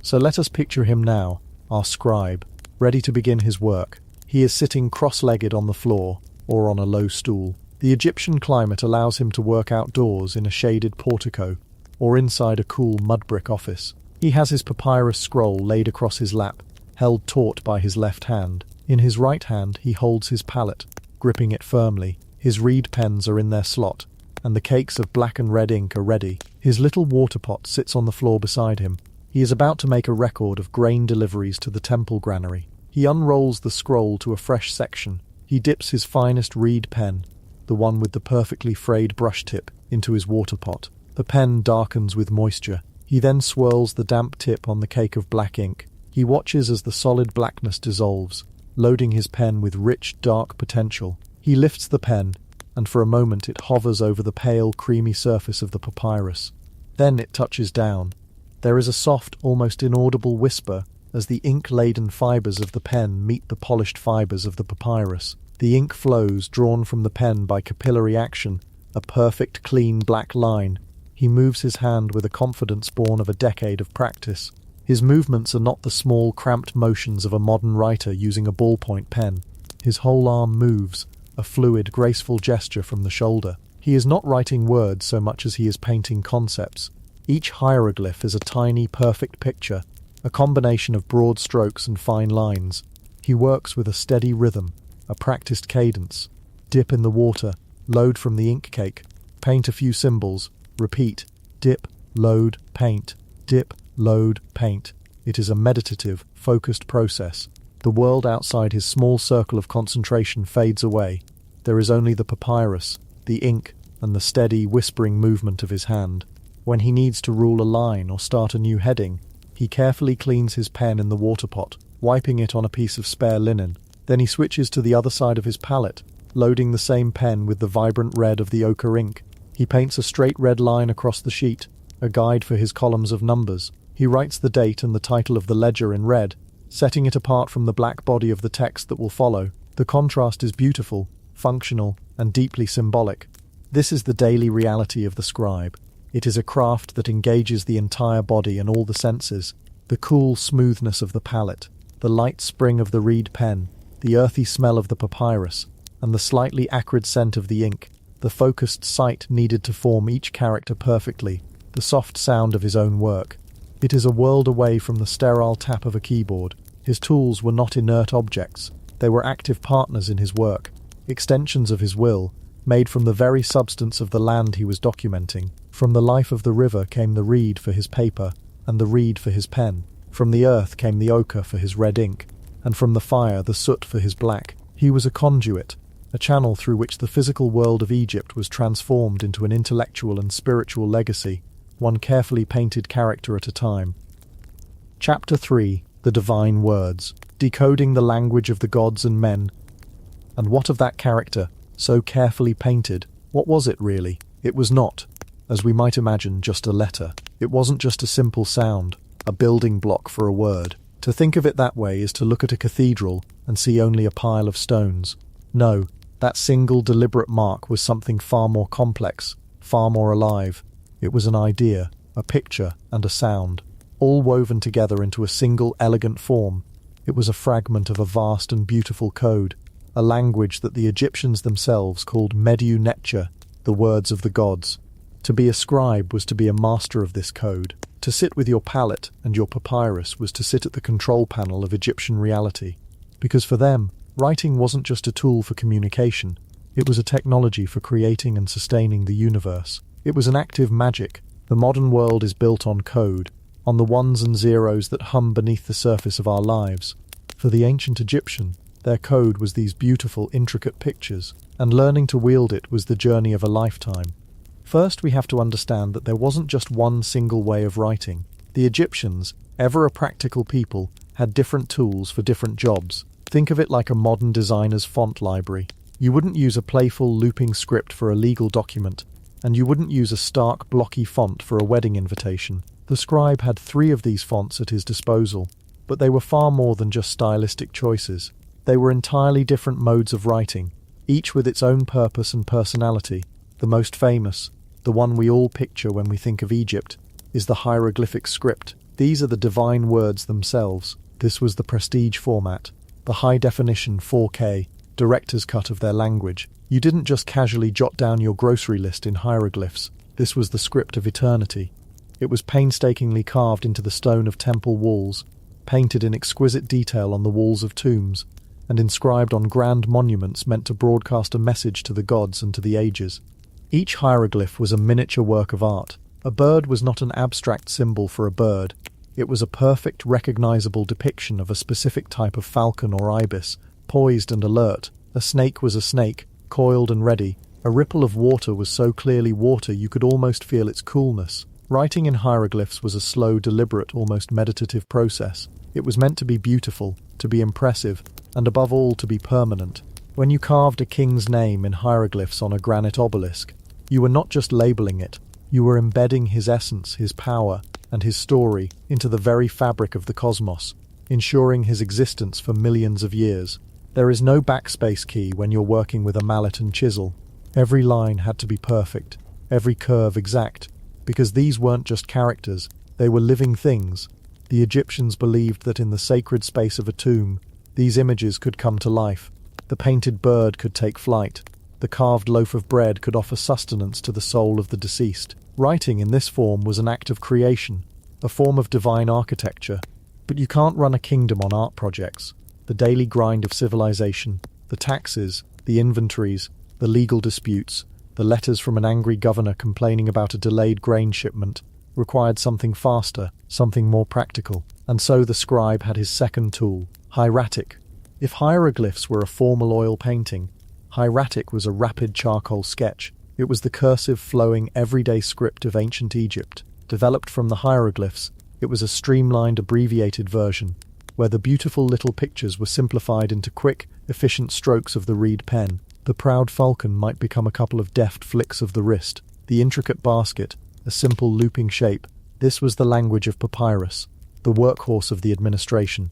So let us picture him now, our scribe, ready to begin his work. He is sitting cross-legged on the floor, or on a low stool. The Egyptian climate allows him to work outdoors in a shaded portico, or inside a cool mud brick office. He has his papyrus scroll laid across his lap, held taut by his left hand. In his right hand he holds his palette, gripping it firmly. His reed pens are in their slot, and the cakes of black and red ink are ready. His little water pot sits on the floor beside him. He is about to make a record of grain deliveries to the temple granary. He unrolls the scroll to a fresh section. He dips his finest reed pen, the one with the perfectly frayed brush tip, into his water pot. The pen darkens with moisture. He then swirls the damp tip on the cake of black ink. He watches as the solid blackness dissolves, loading his pen with rich, dark potential. He lifts the pen, and for a moment it hovers over the pale, creamy surface of the papyrus. Then it touches down. There is a soft, almost inaudible whisper as the ink-laden fibers of the pen meet the polished fibers of the papyrus. The ink flows, drawn from the pen by capillary action, a perfect, clean black line. He moves his hand with a confidence born of a decade of practice. His movements are not the small, cramped motions of a modern writer using a ballpoint pen. His whole arm moves, a fluid, graceful gesture from the shoulder. He is not writing words so much as he is painting concepts. Each hieroglyph is a tiny, perfect picture, a combination of broad strokes and fine lines. He works with a steady rhythm, a practiced cadence. Dip in the water, load from the ink cake, paint a few symbols, repeat, dip, load, paint, dip, load, paint. It is a meditative, focused process. The world outside his small circle of concentration fades away. There is only the papyrus, the ink, and the steady, whispering movement of his hand. When he needs to rule a line or start a new heading, he carefully cleans his pen in the water pot, wiping it on a piece of spare linen. Then he switches to the other side of his palette, loading the same pen with the vibrant red of the ochre ink. He paints a straight red line across the sheet, a guide for his columns of numbers. He writes the date and the title of the ledger in red, setting it apart from the black body of the text that will follow. The contrast is beautiful, functional, and deeply symbolic. This is the daily reality of the scribe. It is a craft that engages the entire body and all the senses. The cool smoothness of the palette, the light spring of the reed pen, the earthy smell of the papyrus, and the slightly acrid scent of the ink, the focused sight needed to form each character perfectly, the soft sound of his own work. It is a world away from the sterile tap of a keyboard. His tools were not inert objects. They were active partners in his work, extensions of his will, made from the very substance of the land he was documenting. From the life of the river came the reed for his paper, and the reed for his pen. From the earth came the ochre for his red ink, and from the fire the soot for his black. He was a conduit, a channel through which the physical world of Egypt was transformed into an intellectual and spiritual legacy, one carefully painted character at a time. Chapter 3. The Divine Words. Decoding the language of the gods and men. And what of that character, so carefully painted? What was it really? It was not, as we might imagine, just a letter. It wasn't just a simple sound, a building block for a word. To think of it that way is to look at a cathedral and see only a pile of stones. No, that single deliberate mark was something far more complex, far more alive. It was an idea, a picture, and a sound, all woven together into a single elegant form. It was a fragment of a vast and beautiful code, a language that the Egyptians themselves called Mediu Netcha, the words of the gods. To be a scribe was to be a master of this code. To sit with your palette and your papyrus was to sit at the control panel of Egyptian reality. Because for them, writing wasn't just a tool for communication, it was a technology for creating and sustaining the universe. It was an active magic. The modern world is built on code, on the ones and zeros that hum beneath the surface of our lives. For the ancient Egyptian, their code was these beautiful, intricate pictures, and learning to wield it was the journey of a lifetime. First, we have to understand that there wasn't just one single way of writing. The Egyptians, ever a practical people, had different tools for different jobs. Think of it like a modern designer's font library. You wouldn't use a playful, looping script for a legal document, and you wouldn't use a stark, blocky font for a wedding invitation. The scribe had 3 of these fonts at his disposal, but they were far more than just stylistic choices. They were entirely different modes of writing, each with its own purpose and personality. The most famous, the one we all picture when we think of Egypt, is the hieroglyphic script. These are the divine words themselves. This was the prestige format, the high-definition 4K, director's cut of their language. You didn't just casually jot down your grocery list in hieroglyphs. This was the script of eternity. It was painstakingly carved into the stone of temple walls, painted in exquisite detail on the walls of tombs, and inscribed on grand monuments meant to broadcast a message to the gods and to the ages. Each hieroglyph was a miniature work of art. A bird was not an abstract symbol for a bird. It was a perfect, recognizable depiction of a specific type of falcon or ibis, poised and alert. A snake was a snake, coiled and ready. A ripple of water was so clearly water you could almost feel its coolness. Writing in hieroglyphs was a slow, deliberate, almost meditative process. It was meant to be beautiful, to be impressive, and above all to be permanent. When you carved a king's name in hieroglyphs on a granite obelisk, you were not just labeling it, you were embedding his essence, his power, and his story into the very fabric of the cosmos, ensuring his existence for millions of years. There is no backspace key when you're working with a mallet and chisel. Every line had to be perfect, every curve exact, because these weren't just characters, they were living things. The Egyptians believed that in the sacred space of a tomb, these images could come to life. The painted bird could take flight. The carved loaf of bread could offer sustenance to the soul of the deceased. Writing in this form was an act of creation, a form of divine architecture. But you can't run a kingdom on art projects. The daily grind of civilization, the taxes, the inventories, the legal disputes, the letters from an angry governor complaining about a delayed grain shipment, required something faster, something more practical. And so the scribe had his second tool, hieratic. If hieroglyphs were a formal oil painting, hieratic was a rapid charcoal sketch. It was the cursive, flowing, everyday script of ancient Egypt. Developed from the hieroglyphs, it was a streamlined, abbreviated version, where the beautiful little pictures were simplified into quick, efficient strokes of the reed pen. The proud falcon might become a couple of deft flicks of the wrist. the intricate basket, a simple looping shape. This was the language of Papyrus, the workhorse of the administration.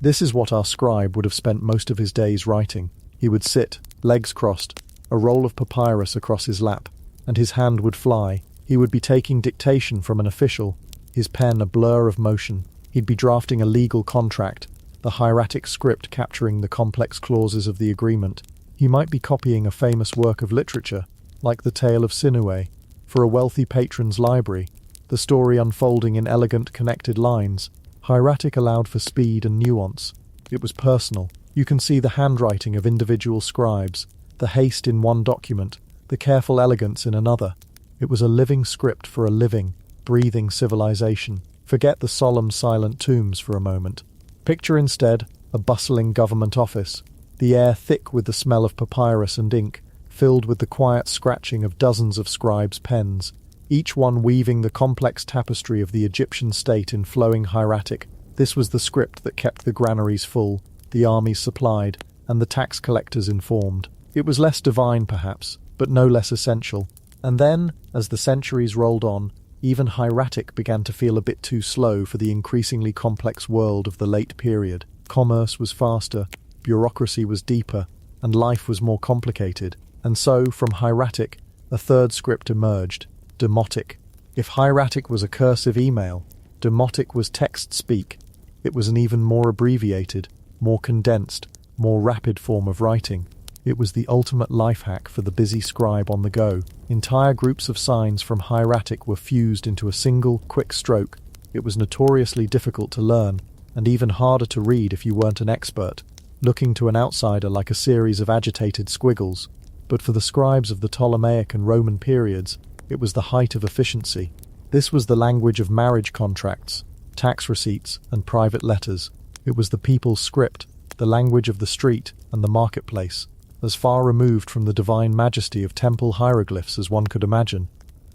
This is what our scribe would have spent most of his days writing. He would sit, legs crossed, a roll of papyrus across his lap, and his hand would fly. He would be taking dictation from an official, his pen a blur of motion. He'd be drafting a legal contract, the hieratic script capturing the complex clauses of the agreement. He might be copying a famous work of literature, like the Tale of Sinuhe, for a wealthy patron's library, the story unfolding in elegant connected lines. Hieratic allowed for speed and nuance. It was personal. You can see the handwriting of individual scribes, the haste in one document, the careful elegance in another. It was a living script for a living, breathing civilization. Forget the solemn, silent tombs for a moment. Picture instead a bustling government office, the air thick with the smell of papyrus and ink, filled with the quiet scratching of dozens of scribes' pens, each one weaving the complex tapestry of the Egyptian state in flowing hieratic. This was the script that kept the granaries full, the armies supplied, and the tax collectors informed. It was less divine, perhaps, but no less essential. And then, as the centuries rolled on, even hieratic began to feel a bit too slow for the increasingly complex world of the late period. Commerce was faster, bureaucracy was deeper, and life was more complicated. And so, from hieratic, a third script emerged, demotic. If hieratic was a cursive email, demotic was text-speak. It was an even more abbreviated, more condensed, more rapid form of writing. It was the ultimate life hack for the busy scribe on the go. Entire groups of signs from hieratic were fused into a single, quick stroke. It was notoriously difficult to learn, and even harder to read if you weren't an expert, looking to an outsider like a series of agitated squiggles. But for the scribes of the Ptolemaic and Roman periods, it was the height of efficiency. This was the language of marriage contracts, tax receipts, and private letters. It was the people's script, the language of the street and the marketplace, as far removed from the divine majesty of temple hieroglyphs as one could imagine.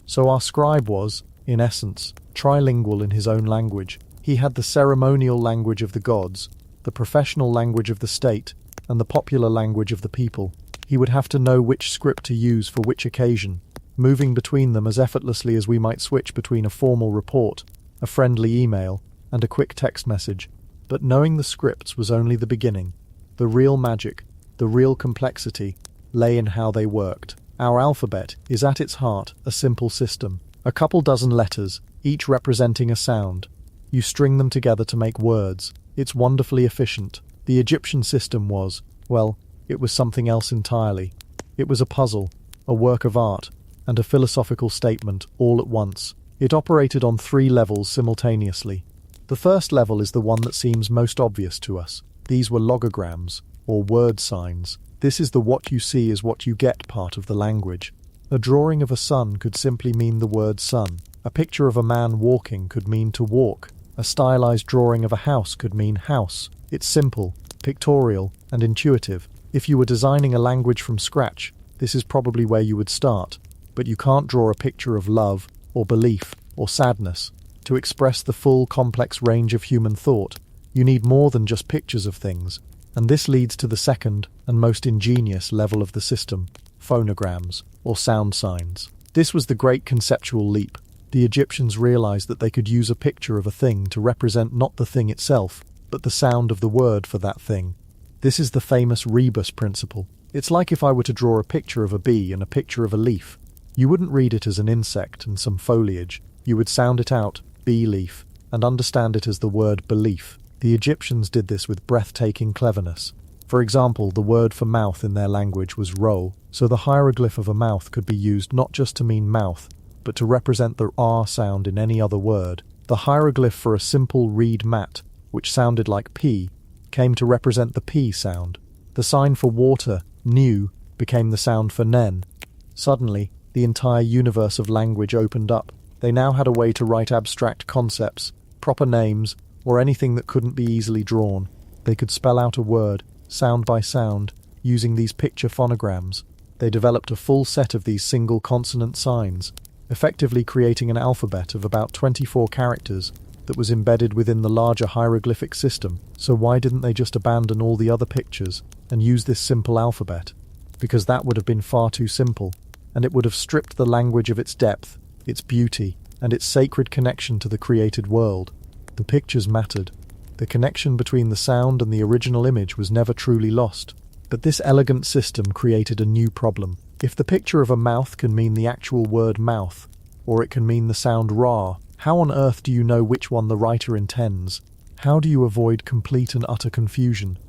So our scribe was, in essence, trilingual in his own language. He had the ceremonial language of the gods, the professional language of the state, and the popular language of the people. He would have to know which script to use for which occasion, moving between them as effortlessly as we might switch between a formal report, a friendly email, and a quick text message. But knowing the scripts was only the beginning. The real magic, the real complexity, lay in how they worked. Our alphabet is at its heart a simple system. A couple dozen letters, each representing a sound. You string them together to make words. It's wonderfully efficient. The Egyptian system was, well, it was something else entirely. It was a puzzle, a work of art, and a philosophical statement all at once. It operated on 3 levels simultaneously. The first level is the one that seems most obvious to us. These were logograms, or word signs. This is the what you see is what you get part of the language. A drawing of a sun could simply mean the word sun. A picture of a man walking could mean to walk. A stylized drawing of a house could mean house. It's simple, pictorial, and intuitive. If you were designing a language from scratch, this is probably where you would start. But you can't draw a picture of love, or belief, or sadness. To express the full, complex range of human thought, you need more than just pictures of things. And this leads to the second and most ingenious level of the system, phonograms, or sound signs. This was the great conceptual leap. The Egyptians realized that they could use a picture of a thing to represent not the thing itself, but the sound of the word for that thing. This is the famous rebus principle. It's like if I were to draw a picture of a bee and a picture of a leaf. You wouldn't read it as an insect and some foliage. You would sound it out, bee leaf, and understand it as the word belief. The Egyptians did this with breathtaking cleverness. For example, the word for mouth in their language was ro, so the hieroglyph of a mouth could be used not just to mean mouth, but to represent the r sound in any other word. The hieroglyph for a simple reed mat, which sounded like p, came to represent the p sound. The sign for water, nu, became the sound for nen. Suddenly, the entire universe of language opened up. They now had a way to write abstract concepts, proper names, or anything that couldn't be easily drawn. They could spell out a word, sound by sound, using these picture phonograms. They developed a full set of these single consonant signs, effectively creating an alphabet of about 24 characters that was embedded within the larger hieroglyphic system. So why didn't they just abandon all the other pictures and use this simple alphabet? Because that would have been far too simple. and it would have stripped the language of its depth, its beauty, and its sacred connection to the created world. The pictures mattered. The connection between the sound and the original image was never truly lost. But this elegant system created a new problem. If the picture of a mouth can mean the actual word mouth, or it can mean the sound ra, how on earth do you know which one the writer intends? How do you avoid complete and utter confusion?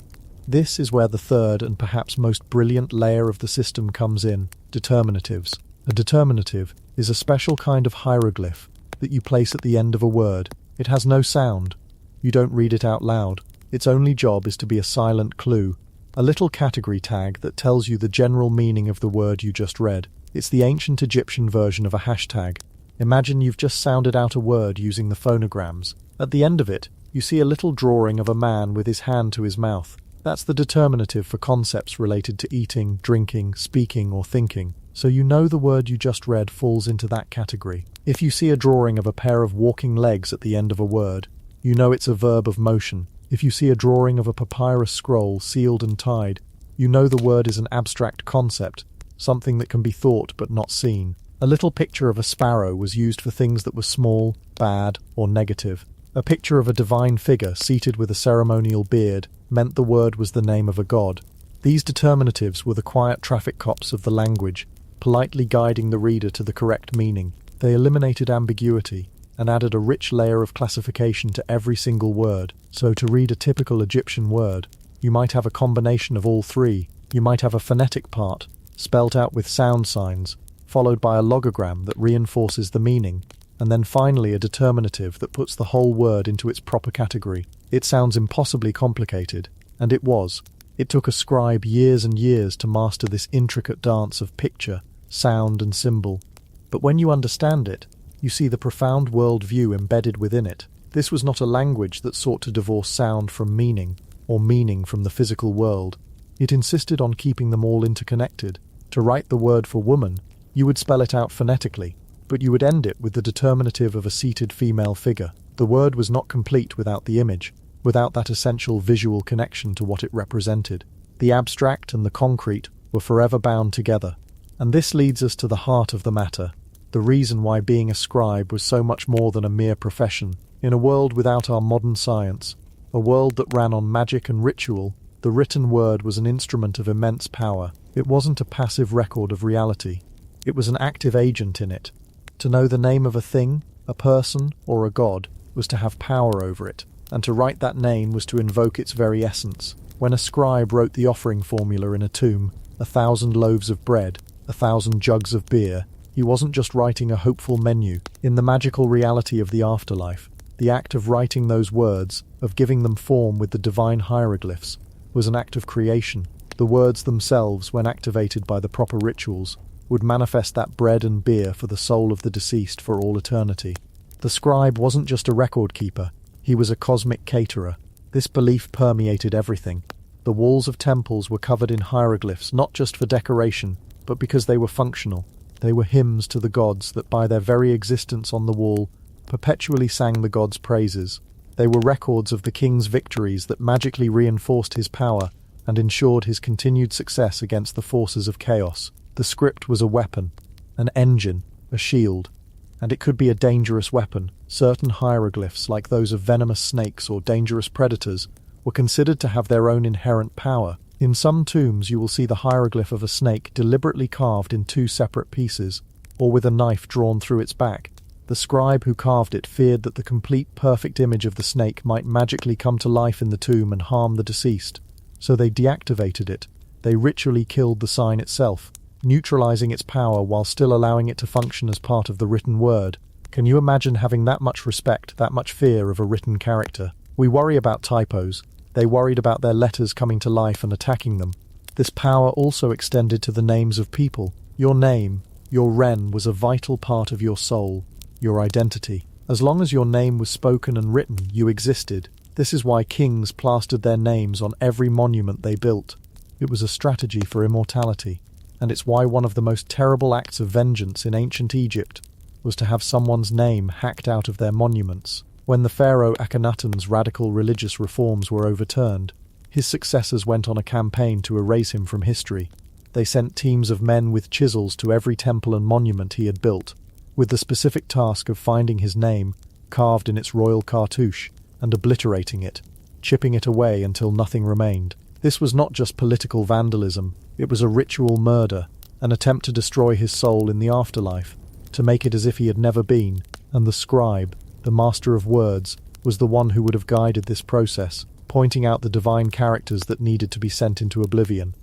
This is where the third and perhaps most brilliant layer of the system comes in: determinatives. A determinative is a special kind of hieroglyph that you place at the end of a word. It has no sound. You don't read it out loud. Its only job is to be a silent clue, a little category tag that tells you the general meaning of the word you just read. It's the ancient Egyptian version of a hashtag. Imagine you've just sounded out a word using the phonograms. At the end of it, you see a little drawing of a man with his hand to his mouth. That's the determinative for concepts related to eating, drinking, speaking, or thinking. So you know the word you just read falls into that category. If you see a drawing of a pair of walking legs at the end of a word, you know it's a verb of motion. If you see a drawing of a papyrus scroll sealed and tied, you know the word is an abstract concept, something that can be thought but not seen. A little picture of a sparrow was used for things that were small, bad, or negative. A picture of a divine figure seated with a ceremonial beard meant the word was the name of a god. These determinatives were the quiet traffic cops of the language, politely guiding the reader to the correct meaning. They eliminated ambiguity and added a rich layer of classification to every single word. So to read a typical Egyptian word, you might have a combination of all three. You might have a phonetic part, spelt out with sound signs, followed by a logogram that reinforces the meaning, and then finally a determinative that puts the whole word into its proper category. It sounds impossibly complicated, and it was. It took a scribe years and years to master this intricate dance of picture, sound, and symbol. But when you understand it, you see the profound worldview embedded within it. This was not a language that sought to divorce sound from meaning, or meaning from the physical world. It insisted on keeping them all interconnected. To write the word for woman, you would spell it out phonetically, but you would end it with the determinative of a seated female figure. The word was not complete without the image, without that essential visual connection to what it represented. The abstract and the concrete were forever bound together. And this leads us to the heart of the matter, the reason why being a scribe was so much more than a mere profession. In a world without our modern science, a world that ran on magic and ritual, the written word was an instrument of immense power. It wasn't a passive record of reality. It was an active agent in it. To know the name of a thing, a person, or a god was to have power over it, and to write that name was to invoke its very essence. When a scribe wrote the offering formula in a tomb, 1,000 loaves of bread, 1,000 jugs of beer, he wasn't just writing a hopeful menu. In the magical reality of the afterlife, the act of writing those words, of giving them form with the divine hieroglyphs, was an act of creation. The words themselves, when activated by the proper rituals, would manifest that bread and beer for the soul of the deceased for all eternity. The scribe wasn't just a record keeper, he was a cosmic caterer. This belief permeated everything. The walls of temples were covered in hieroglyphs not just for decoration, but because they were functional. They were hymns to the gods that by their very existence on the wall perpetually sang the gods' praises. They were records of the king's victories that magically reinforced his power and ensured his continued success against the forces of chaos. The script was a weapon, an engine, a shield, and it could be a dangerous weapon. Certain hieroglyphs, like those of venomous snakes or dangerous predators, were considered to have their own inherent power. In some tombs you will see the hieroglyph of a snake deliberately carved in two separate pieces, or with a knife drawn through its back. The scribe who carved it feared that the complete, perfect image of the snake might magically come to life in the tomb and harm the deceased. So they deactivated it. They ritually killed the sign itself, neutralizing its power while still allowing it to function as part of the written word. Can you imagine having that much respect, that much fear of a written character? We worry about typos. They worried about their letters coming to life and attacking them. This power also extended to the names of people. Your name, your Ren, was a vital part of your soul, your identity. As long as your name was spoken and written, you existed. This is why kings plastered their names on every monument they built. It was a strategy for immortality, and it's why one of the most terrible acts of vengeance in ancient Egypt was to have someone's name hacked out of their monuments. When the pharaoh Akhenaten's radical religious reforms were overturned, his successors went on a campaign to erase him from history. They sent teams of men with chisels to every temple and monument he had built, with the specific task of finding his name carved in its royal cartouche and obliterating it, chipping it away until nothing remained. This was not just political vandalism, it was a ritual murder, an attempt to destroy his soul in the afterlife, to make it as if he had never been, and the scribe, the master of words, was the one who would have guided this process, pointing out the divine characters that needed to be sent into oblivion.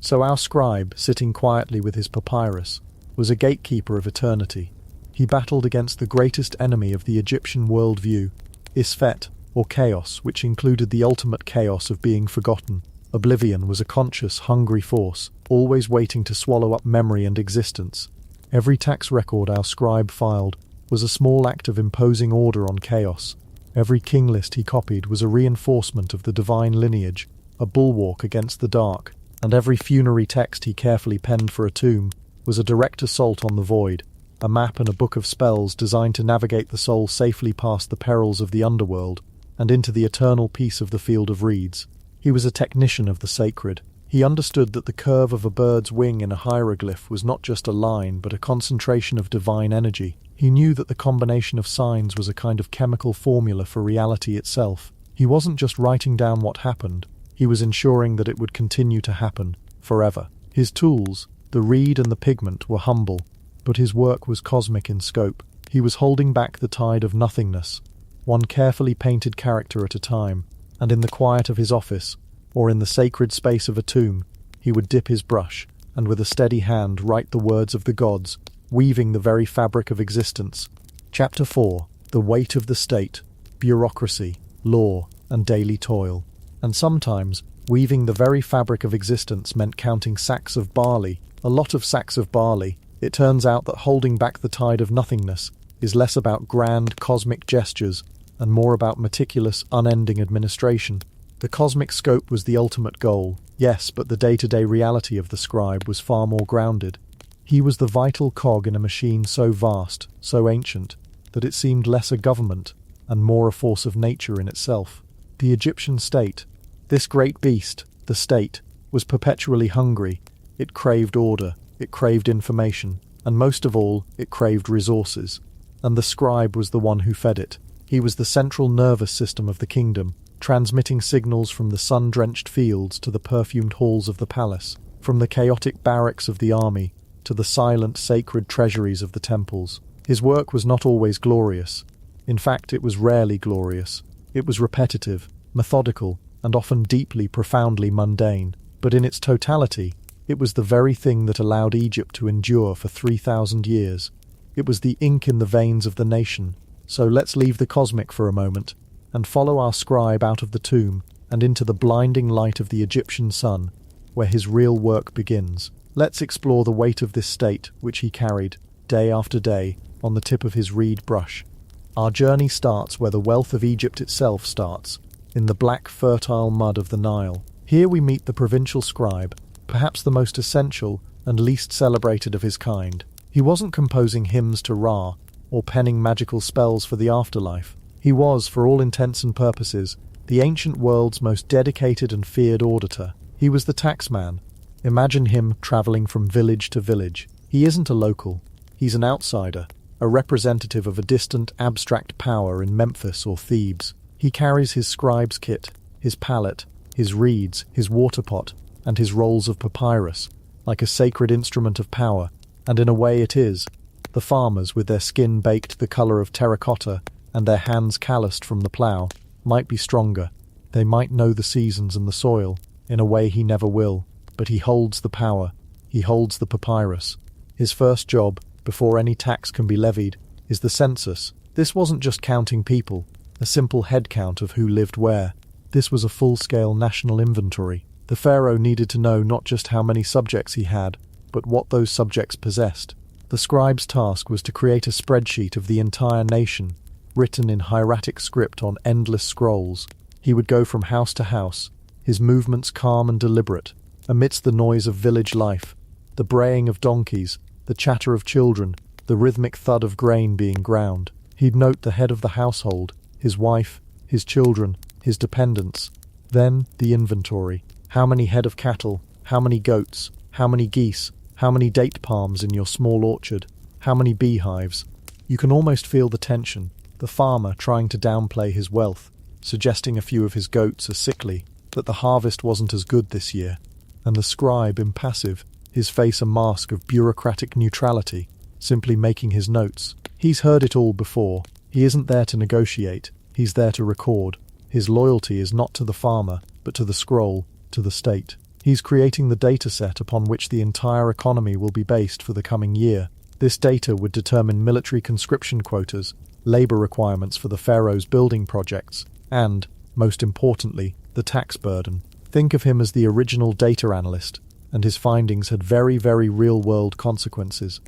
So our scribe, sitting quietly with his papyrus, was a gatekeeper of eternity. He battled against the greatest enemy of the Egyptian worldview, Isfet, or chaos, which included the ultimate chaos of being forgotten. Oblivion was a conscious, hungry force, always waiting to swallow up memory and existence. Every tax record our scribe filed was a small act of imposing order on chaos. Every king list he copied was a reinforcement of the divine lineage, a bulwark against the dark, and every funerary text he carefully penned for a tomb was a direct assault on the void, a map and a book of spells designed to navigate the soul safely past the perils of the underworld and into the eternal peace of the field of reeds. He was a technician of the sacred. He understood that the curve of a bird's wing in a hieroglyph was not just a line but a concentration of divine energy. He knew that the combination of signs was a kind of chemical formula for reality itself. He wasn't just writing down what happened, he was ensuring that it would continue to happen, forever. His tools, the reed and the pigment, were humble, but his work was cosmic in scope. He was holding back the tide of nothingness, one carefully painted character at a time, and in the quiet of his office, or in the sacred space of a tomb, he would dip his brush, and with a steady hand write the words of the gods, weaving the very fabric of existence. Chapter 4. The Weight of the State, Bureaucracy, Law, and Daily Toil. And sometimes, weaving the very fabric of existence meant counting sacks of barley, a lot of sacks of barley. It turns out that holding back the tide of nothingness is less about grand cosmic gestures and more about meticulous, unending administration. The cosmic scope was the ultimate goal, yes, but the day-to-day reality of the scribe was far more grounded. He was the vital cog in a machine so vast, so ancient, that it seemed less a government and more a force of nature in itself. The Egyptian state, this great beast, the state, was perpetually hungry. It craved order, it craved information, and most of all, it craved resources. And the scribe was the one who fed it. He was the central nervous system of the kingdom, transmitting signals from the sun-drenched fields to the perfumed halls of the palace, from the chaotic barracks of the army to the silent, sacred treasuries of the temples. His work was not always glorious. In fact, it was rarely glorious. It was repetitive, methodical, and often deeply, profoundly mundane. But in its totality, it was the very thing that allowed Egypt to endure for 3,000 years. It was the ink in the veins of the nation. So let's leave the cosmic for a moment and follow our scribe out of the tomb and into the blinding light of the Egyptian sun, where his real work begins. Let's explore the weight of this state which he carried, day after day, on the tip of his reed brush. Our journey starts where the wealth of Egypt itself starts, in the black, fertile mud of the Nile. Here we meet the provincial scribe, perhaps the most essential and least celebrated of his kind. He wasn't composing hymns to Ra, or penning magical spells for the afterlife. He was, for all intents and purposes, the ancient world's most dedicated and feared auditor. He was the taxman. Imagine him travelling from village to village. He isn't a local. He's an outsider, a representative of a distant, abstract power in Memphis or Thebes. He carries his scribe's kit, his palette, his reeds, his water pot, and his rolls of papyrus, like a sacred instrument of power, and in a way it is. The farmers, with their skin baked the colour of terracotta and their hands calloused from the plough, might be stronger. They might know the seasons and the soil, in a way he never will, but he holds the power. He holds the papyrus. His first job, before any tax can be levied, is the census. This wasn't just counting people, a simple head count of who lived where. This was a full-scale national inventory. The pharaoh needed to know not just how many subjects he had, but what those subjects possessed. The scribe's task was to create a spreadsheet of the entire nation, written in hieratic script on endless scrolls. He would go from house to house, his movements calm and deliberate, amidst the noise of village life, the braying of donkeys, the chatter of children, the rhythmic thud of grain being ground. He'd note the head of the household, his wife, his children, his dependents. Then the inventory. How many head of cattle, how many goats, How many geese? How many date palms in your small orchard? How many beehives? You can almost feel the tension, the farmer trying to downplay his wealth, suggesting a few of his goats are sickly, that the harvest wasn't as good this year, and the scribe impassive, his face a mask of bureaucratic neutrality, simply making his notes. He's heard it all before. He isn't there to negotiate, he's there to record. His loyalty is not to the farmer, but to the scroll, to the state. He's creating the data set upon which the entire economy will be based for the coming year. This data would determine military conscription quotas, labor requirements for the pharaoh's building projects, and, most importantly, the tax burden. Think of him as the original data analyst, and his findings had very, very real-world consequences.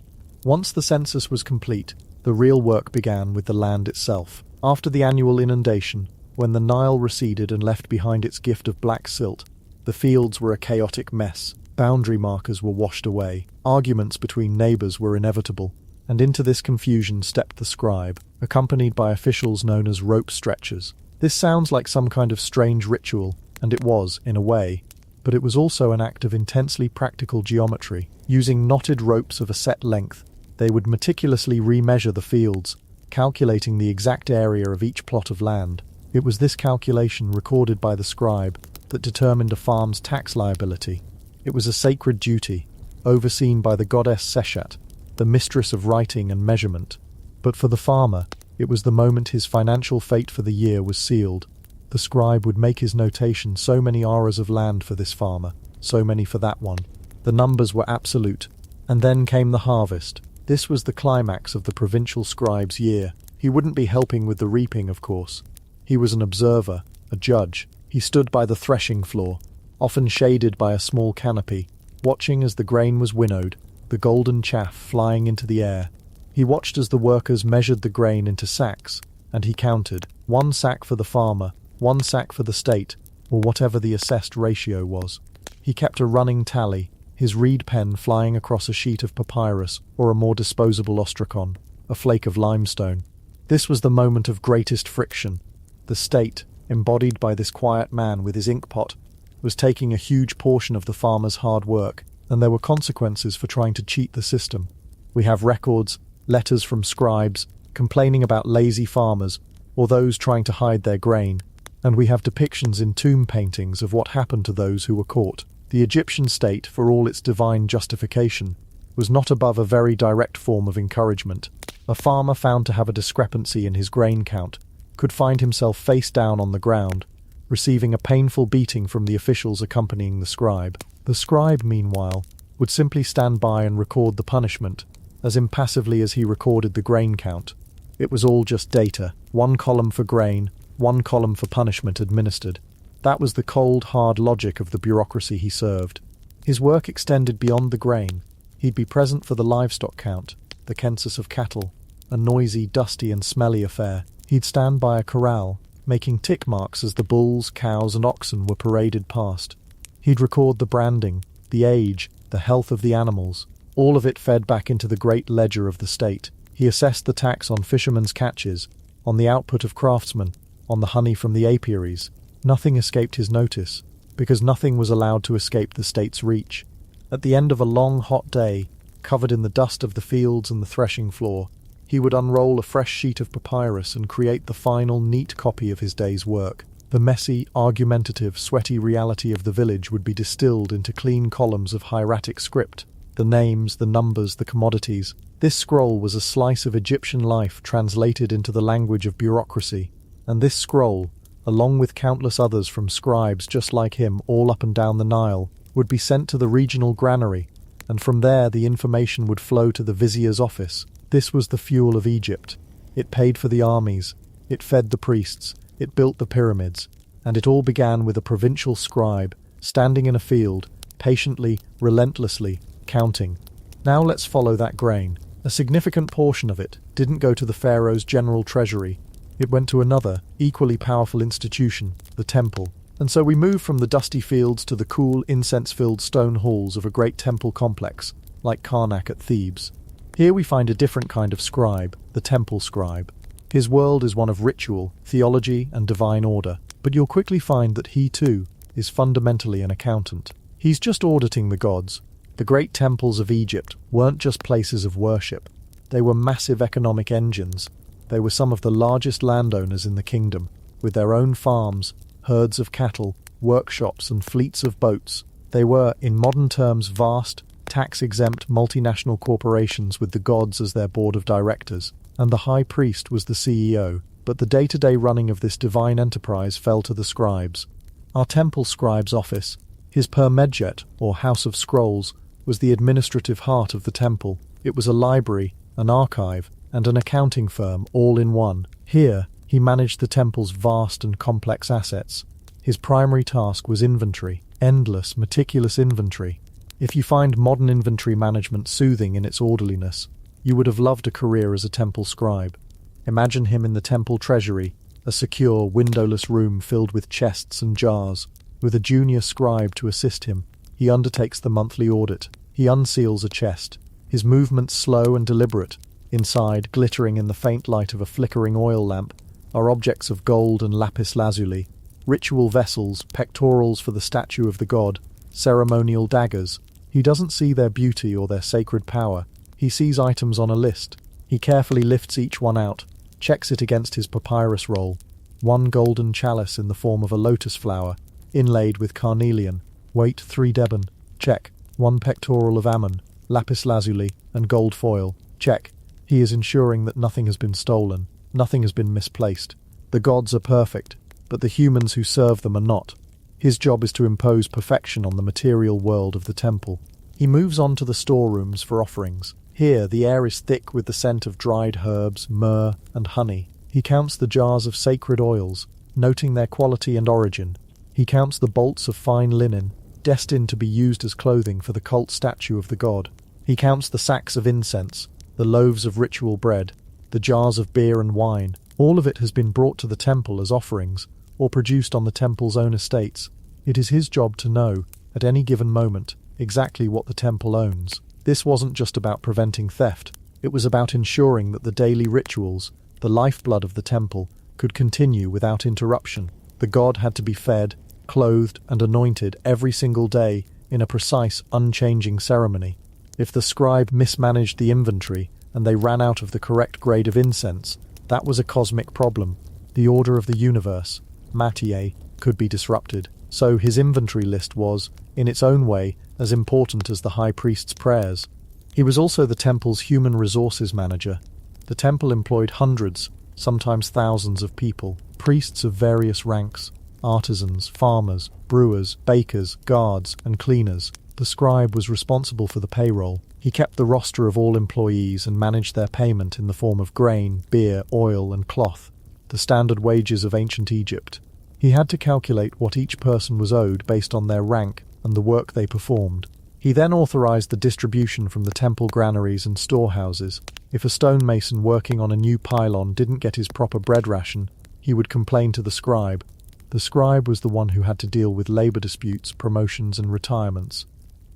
Once the census was complete, the real work began with the land itself. After the annual inundation, when the Nile receded and left behind its gift of black silt, the fields were a chaotic mess. Boundary markers were washed away, arguments between neighbours were inevitable, and into this confusion stepped the scribe, accompanied by officials known as rope stretchers. This sounds like some kind of strange ritual, and it was, in a way, but it was also an act of intensely practical geometry. Using knotted ropes of a set length, they would meticulously remeasure the fields, calculating the exact area of each plot of land. It was this calculation recorded by the scribe that determined a farm's tax liability. It was a sacred duty, overseen by the goddess Seshat, the mistress of writing and measurement. But for the farmer, it was the moment his financial fate for the year was sealed. The scribe would make his notation: so many aras of land for this farmer, so many for that one. The numbers were absolute. And then came the harvest. This was the climax of the provincial scribe's year. He wouldn't be helping with the reaping, of course. He was an observer, a judge. He stood by the threshing floor, often shaded by a small canopy, watching as the grain was winnowed, the golden chaff flying into the air. He watched as the workers measured the grain into sacks, and he counted: 1 sack for the farmer, 1 sack for the state, or whatever the assessed ratio was. He kept a running tally, his reed pen flying across a sheet of papyrus or a more disposable ostrakon, a flake of limestone. This was the moment of greatest friction. The state, embodied by this quiet man with his inkpot, was taking a huge portion of the farmer's hard work, and there were consequences for trying to cheat the system. We have records, letters from scribes, complaining about lazy farmers, or those trying to hide their grain, and we have depictions in tomb paintings of what happened to those who were caught. The Egyptian state, for all its divine justification, was not above a very direct form of encouragement. A farmer found to have a discrepancy in his grain count could find himself face down on the ground, receiving a painful beating from the officials accompanying the scribe. The scribe, meanwhile, would simply stand by and record the punishment, as impassively as he recorded the grain count. It was all just data, 1 column for grain, 1 column for punishment administered. That was the cold, hard logic of the bureaucracy he served. His work extended beyond the grain. He'd be present for the livestock count, the census of cattle, a noisy, dusty and smelly affair. He'd stand by a corral, making tick marks as the bulls, cows and oxen were paraded past. He'd record the branding, the age, the health of the animals. All of it fed back into the great ledger of the state. He assessed the tax on fishermen's catches, on the output of craftsmen, on the honey from the apiaries. Nothing escaped his notice, because nothing was allowed to escape the state's reach. At the end of a long, hot day, covered in the dust of the fields and the threshing floor, he would unroll a fresh sheet of papyrus and create the final, neat copy of his day's work. The messy, argumentative, sweaty reality of the village would be distilled into clean columns of hieratic script. The names, the numbers, the commodities. This scroll was a slice of Egyptian life translated into the language of bureaucracy. And this scroll, along with countless others from scribes just like him all up and down the Nile, would be sent to the regional granary, and from there the information would flow to the vizier's office. This was the fuel of Egypt. It paid for the armies, it fed the priests, it built the pyramids, and it all began with a provincial scribe, standing in a field, patiently, relentlessly, counting. Now let's follow that grain. A significant portion of it didn't go to the pharaoh's general treasury. It went to another, equally powerful institution, the temple. And so we move from the dusty fields to the cool, incense-filled stone halls of a great temple complex, like Karnak at Thebes. Here we find a different kind of scribe, the temple scribe. His world is one of ritual, theology, and divine order, but you'll quickly find that he, too, is fundamentally an accountant. He's just auditing the gods, The great temples of Egypt weren't just places of worship. They were massive economic engines. They were some of the largest landowners in the kingdom, with their own farms, herds of cattle, workshops and fleets of boats. They were, in modern terms, vast, tax-exempt multinational corporations with the gods as their board of directors, and the high priest was the CEO. But the day-to-day running of this divine enterprise fell to the scribes. Our temple scribe's office, his Permedjet, or House of Scrolls, was the administrative heart of the temple. It was a library, an archive, and an accounting firm all in one. Here, he managed the temple's vast and complex assets. His primary task was inventory, endless, meticulous inventory. If you find modern inventory management soothing in its orderliness, you would have loved a career as a temple scribe. Imagine him in the temple treasury, a secure, windowless room filled with chests and jars. With a junior scribe to assist him, he undertakes the monthly audit. He unseals a chest, his movements slow and deliberate. Inside, glittering in the faint light of a flickering oil lamp, are objects of gold and lapis lazuli, ritual vessels, pectorals for the statue of the god, ceremonial daggers. He doesn't see their beauty or their sacred power. He sees items on a list. He carefully lifts each one out, checks it against his papyrus roll. One golden chalice in the form of a lotus flower, inlaid with carnelian, weight 3 deben, check. One pectoral of Ammon, lapis lazuli, and gold foil, check. He is ensuring that nothing has been stolen, nothing has been misplaced. The gods are perfect, but the humans who serve them are not. His job is to impose perfection on the material world of the temple. He moves on to the storerooms for offerings. Here, the air is thick with the scent of dried herbs, myrrh, and honey. He counts the jars of sacred oils, noting their quality and origin. He counts the bolts of fine linen, destined to be used as clothing for the cult statue of the god. He counts the sacks of incense, the loaves of ritual bread, the jars of beer and wine. All of it has been brought to the temple as offerings, or produced on the temple's own estates. It is his job to know, at any given moment, exactly what the temple owns. This wasn't just about preventing theft, it was about ensuring that the daily rituals, the lifeblood of the temple, could continue without interruption. The god had to be fed, clothed, and anointed every single day in a precise, unchanging ceremony. If the scribe mismanaged the inventory and they ran out of the correct grade of incense, that was a cosmic problem. The order of the universe, Matier, could be disrupted. So his inventory list was, in its own way, as important as the high priest's prayers. He was also the temple's human resources manager. The temple employed hundreds, sometimes thousands of people, priests of various ranks, artisans, farmers, brewers, bakers, guards, and cleaners. The scribe was responsible for the payroll. He kept the roster of all employees and managed their payment in the form of grain, beer, oil, and cloth, the standard wages of ancient Egypt. He had to calculate what each person was owed based on their rank and the work they performed. He then authorized the distribution from the temple granaries and storehouses. If a stonemason working on a new pylon didn't get his proper bread ration, he would complain to the scribe. The scribe was the one who had to deal with labor disputes, promotions, and retirements.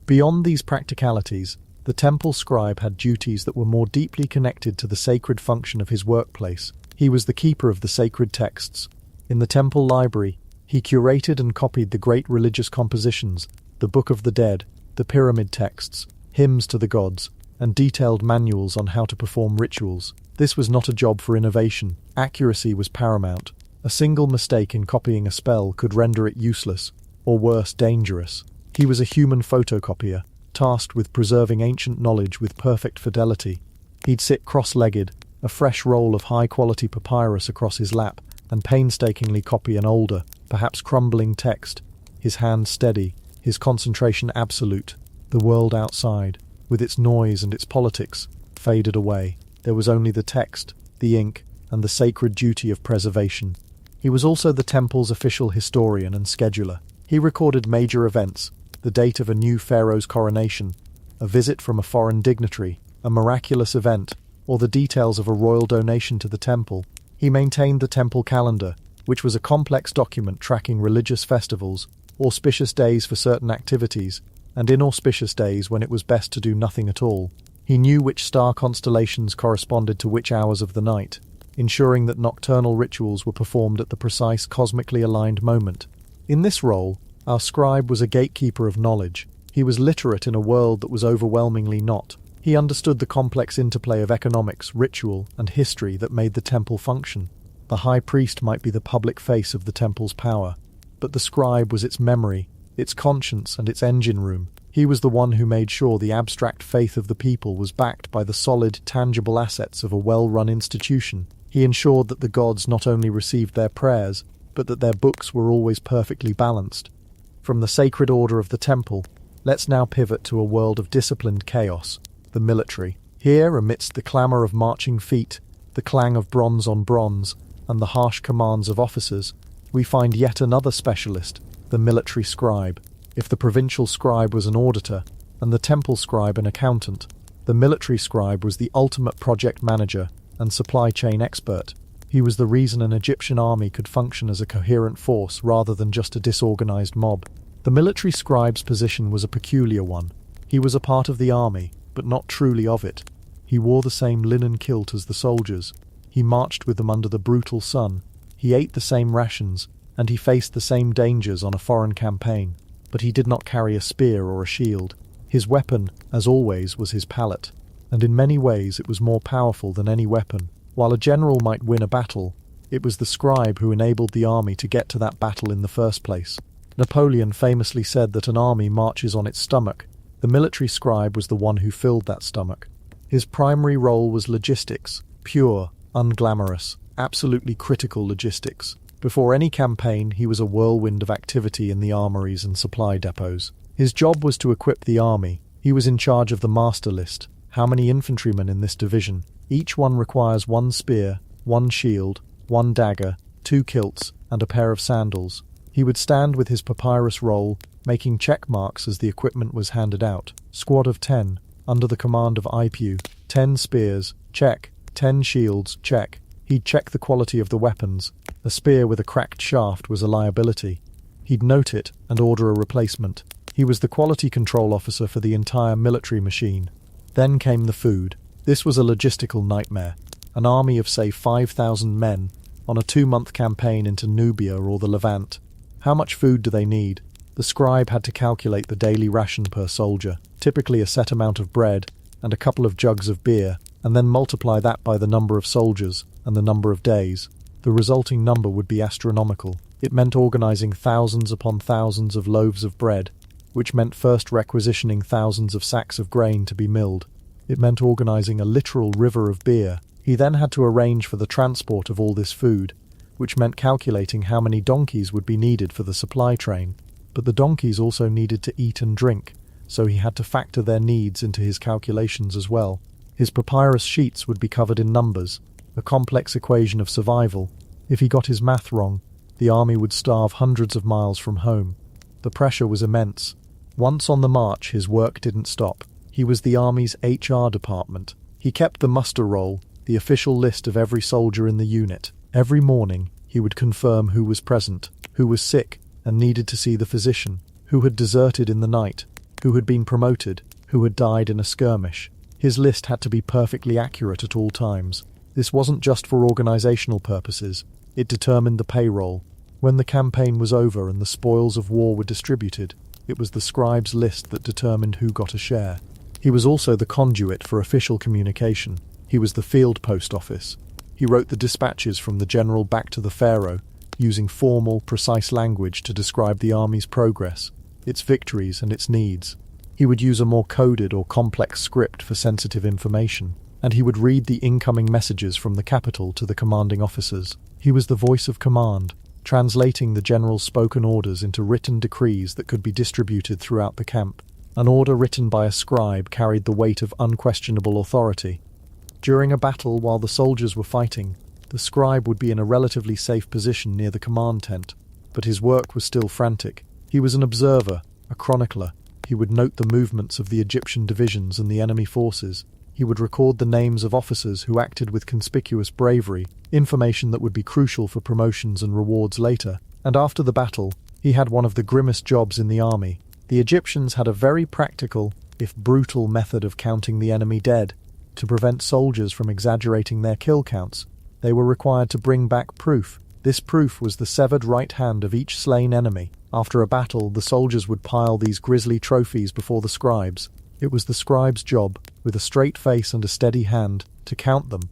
Beyond these practicalities, the temple scribe had duties that were more deeply connected to the sacred function of his workplace. He was the keeper of the sacred texts. In the temple library, he curated and copied the great religious compositions, the Book of the Dead, the pyramid texts, hymns to the gods, and detailed manuals on how to perform rituals. This was not a job for innovation. Accuracy was paramount. A single mistake in copying a spell could render it useless, or worse, dangerous. He was a human photocopier, tasked with preserving ancient knowledge with perfect fidelity. He'd sit cross-legged, a fresh roll of high-quality papyrus across his lap, and painstakingly copy an older, perhaps crumbling text, his hand steady, his concentration absolute. The world outside, with its noise and its politics, faded away. There was only the text, the ink, and the sacred duty of preservation. He was also the temple's official historian and scheduler. He recorded major events, the date of a new pharaoh's coronation, a visit from a foreign dignitary, a miraculous event, or the details of a royal donation to the temple. He maintained the temple calendar, which was a complex document tracking religious festivals, auspicious days for certain activities, and inauspicious days when it was best to do nothing at all. He knew which star constellations corresponded to which hours of the night, ensuring that nocturnal rituals were performed at the precise cosmically aligned moment. In this role, our scribe was a gatekeeper of knowledge. He was literate in a world that was overwhelmingly not. He understood the complex interplay of economics, ritual, and history that made the temple function. The high priest might be the public face of the temple's power, but the scribe was its memory, its conscience, and its engine room. He was the one who made sure the abstract faith of the people was backed by the solid, tangible assets of a well-run institution. He ensured that the gods not only received their prayers, but that their books were always perfectly balanced. From the sacred order of the temple, let's now pivot to a world of disciplined chaos, the military. Here, amidst the clamour of marching feet, the clang of bronze on bronze, and the harsh commands of officers, we find yet another specialist, the military scribe. If the provincial scribe was an auditor, and the temple scribe an accountant, the military scribe was the ultimate project manager and supply chain expert. He was the reason an Egyptian army could function as a coherent force rather than just a disorganized mob. The military scribe's position was a peculiar one. He was a part of the army, but not truly of it. He wore the same linen kilt as the soldiers. He marched with them under the brutal sun. He ate the same rations, and he faced the same dangers on a foreign campaign. But he did not carry a spear or a shield. His weapon, as always, was his palette, and in many ways it was more powerful than any weapon. While a general might win a battle, it was the scribe who enabled the army to get to that battle in the first place. Napoleon famously said that an army marches on its stomach. The military scribe was the one who filled that stomach. His primary role was logistics, pure, unglamorous, absolutely critical logistics. Before any campaign, he was a whirlwind of activity in the armories and supply depots. His job was to equip the army. He was in charge of the master list. How many infantrymen in this division? Each one requires 1 spear, 1 shield, 1 dagger, 2 kilts, and a pair of sandals. He would stand with his papyrus roll, making check marks as the equipment was handed out. Squad of 10, under the command of IPU. 10 spears, check. 10 shields, check. He'd check the quality of the weapons. A spear with a cracked shaft was a liability. He'd note it and order a replacement. He was the quality control officer for the entire military machine. Then came the food. This was a logistical nightmare. An army of, say, 5,000 men on a 2-month campaign into Nubia or the Levant. How much food do they need? The scribe had to calculate the daily ration per soldier, typically a set amount of bread and a couple of jugs of beer, and then multiply that by the number of soldiers and the number of days. The resulting number would be astronomical. It meant organizing thousands upon thousands of loaves of bread, which meant first requisitioning thousands of sacks of grain to be milled. It meant organizing a literal river of beer. He then had to arrange for the transport of all this food, which meant calculating how many donkeys would be needed for the supply train. But the donkeys also needed to eat and drink, so he had to factor their needs into his calculations as well. His papyrus sheets would be covered in numbers, a complex equation of survival. If he got his math wrong, the army would starve hundreds of miles from home. The pressure was immense. Once on the march, his work didn't stop. He was the army's HR department. He kept the muster roll, the official list of every soldier in the unit. Every morning, he would confirm who was present, who was sick and needed to see the physician, who had deserted in the night, who had been promoted, who had died in a skirmish. His list had to be perfectly accurate at all times. This wasn't just for organizational purposes. It determined the payroll. When the campaign was over and the spoils of war were distributed, it was the scribe's list that determined who got a share. He was also the conduit for official communication. He was the field post office. He wrote the dispatches from the general back to the pharaoh, using formal, precise language to describe the army's progress, its victories and its needs. He would use a more coded or complex script for sensitive information, and he would read the incoming messages from the capital to the commanding officers. He was the voice of command, translating the general's spoken orders into written decrees that could be distributed throughout the camp. An order written by a scribe carried the weight of unquestionable authority. During a battle while the soldiers were fighting, the scribe would be in a relatively safe position near the command tent, but his work was still frantic. He was an observer, a chronicler. He would note the movements of the Egyptian divisions and the enemy forces. He would record the names of officers who acted with conspicuous bravery, information that would be crucial for promotions and rewards later. And after the battle, he had one of the grimmest jobs in the army. The Egyptians had a very practical, if brutal, method of counting the enemy dead. To prevent soldiers from exaggerating their kill counts, they were required to bring back proof. This proof was the severed right hand of each slain enemy. After a battle, the soldiers would pile these grisly trophies before the scribes. It was the scribe's job, with a straight face and a steady hand, to count them.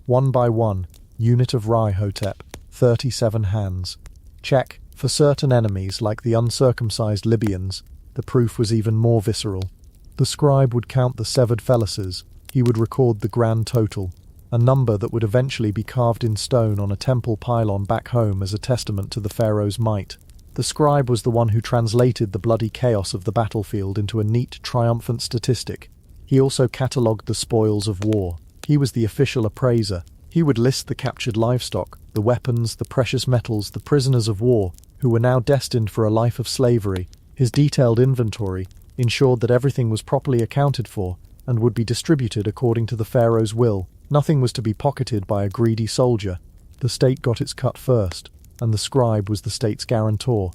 One by one, unit of Rye-Hotep, 37 hands. Check. For certain enemies, like the uncircumcised Libyans, the proof was even more visceral. The scribe would count the severed phalluses. He would record the grand total, a number that would eventually be carved in stone on a temple pylon back home as a testament to the pharaoh's might. The scribe was the one who translated the bloody chaos of the battlefield into a neat, triumphant statistic. He also catalogued the spoils of war. He was the official appraiser. He would list the captured livestock, the weapons, the precious metals, the prisoners of war, who were now destined for a life of slavery. His detailed inventory ensured that everything was properly accounted for and would be distributed according to the pharaoh's will. Nothing was to be pocketed by a greedy soldier. The state got its cut first, and the scribe was the state's guarantor.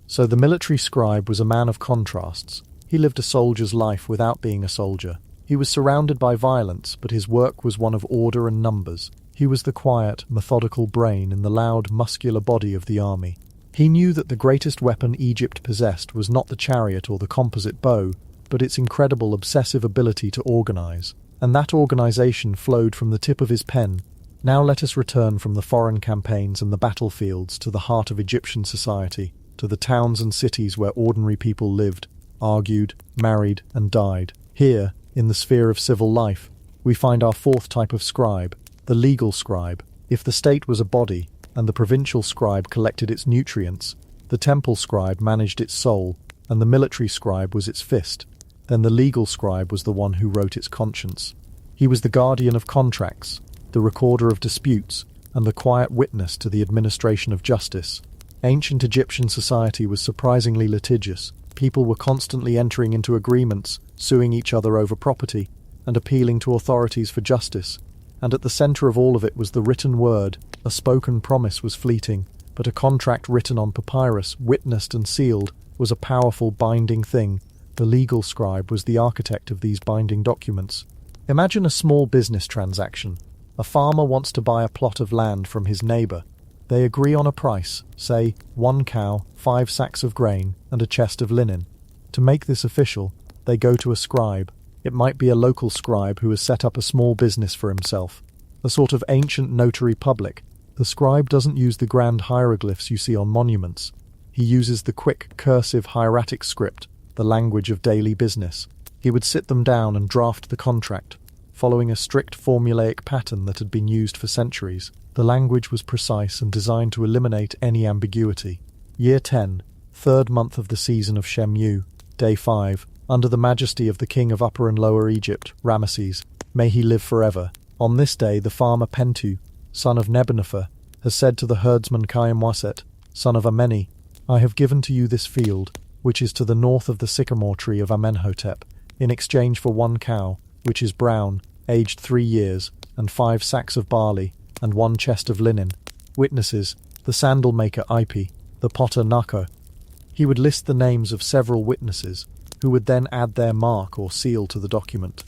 So the military scribe was a man of contrasts. He lived a soldier's life without being a soldier. He was surrounded by violence, but his work was one of order and numbers. He was the quiet, methodical brain in the loud, muscular body of the army. He knew that the greatest weapon Egypt possessed was not the chariot or the composite bow, but its incredible obsessive ability to organize. And that organization flowed from the tip of his pen. Now let us return from the foreign campaigns and the battlefields to the heart of Egyptian society, to the towns and cities where ordinary people lived, argued, married, and died. Here, in the sphere of civil life, we find our fourth type of scribe, the legal scribe. If the state was a body, and the provincial scribe collected its nutrients, the temple scribe managed its soul, and the military scribe was its fist, then the legal scribe was the one who wrote its conscience. He was the guardian of contracts, the recorder of disputes, and the quiet witness to the administration of justice. Ancient Egyptian society was surprisingly litigious. People were constantly entering into agreements, suing each other over property, and appealing to authorities for justice. And at the center of all of it was the written word. A spoken promise was fleeting, but a contract written on papyrus, witnessed and sealed, was a powerful binding thing. The legal scribe was the architect of these binding documents. Imagine a small business transaction. A farmer wants to buy a plot of land from his neighbor. They agree on a price, say 1 cow, 5 sacks of grain, and a chest of linen. To make this official, they go to a scribe. It might be a local scribe who has set up a small business for himself, a sort of ancient notary public. The scribe doesn't use the grand hieroglyphs you see on monuments. He uses the quick, cursive hieratic script, the language of daily business. He would sit them down and draft the contract, following a strict formulaic pattern that had been used for centuries. The language was precise and designed to eliminate any ambiguity. Year 10, 3rd month of the season of Shemu, Day 5, under the majesty of the king of Upper and Lower Egypt, Ramesses, may he live forever. On this day the farmer Pentu, son of Nebunefer, has said to the herdsman Kayamwaset, son of Ameni, I have given to you this field, which is to the north of the sycamore tree of Amenhotep, in exchange for 1 cow, which is brown, aged 3 years, and 5 sacks of barley, and 1 chest of linen. Witnesses, the sandal maker Ipi, the potter Nako. He would list the names of several witnesses, who would then add their mark or seal to the document.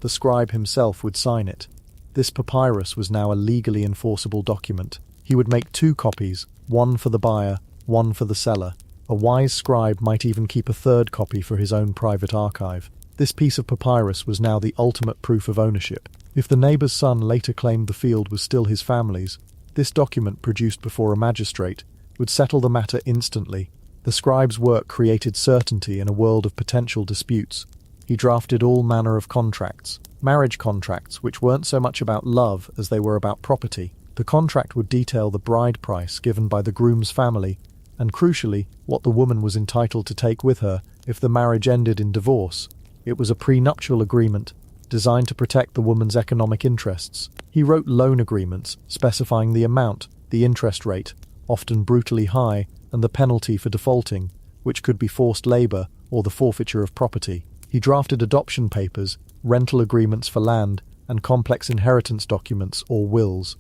The scribe himself would sign it. This papyrus was now a legally enforceable document. He would make 2 copies, one for the buyer, one for the seller. A wise scribe might even keep a 3rd copy for his own private archive. This piece of papyrus was now the ultimate proof of ownership. If the neighbour's son later claimed the field was still his family's, this document produced before a magistrate would settle the matter instantly. The scribe's work created certainty in a world of potential disputes. He drafted all manner of contracts, marriage contracts which weren't so much about love as they were about property. The contract would detail the bride price given by the groom's family, and crucially, what the woman was entitled to take with her if the marriage ended in divorce. It was a prenuptial agreement, designed to protect the woman's economic interests. He wrote loan agreements, specifying the amount, the interest rate, often brutally high, and the penalty for defaulting, which could be forced labour or the forfeiture of property. He drafted adoption papers, rental agreements for land, and complex inheritance documents or wills.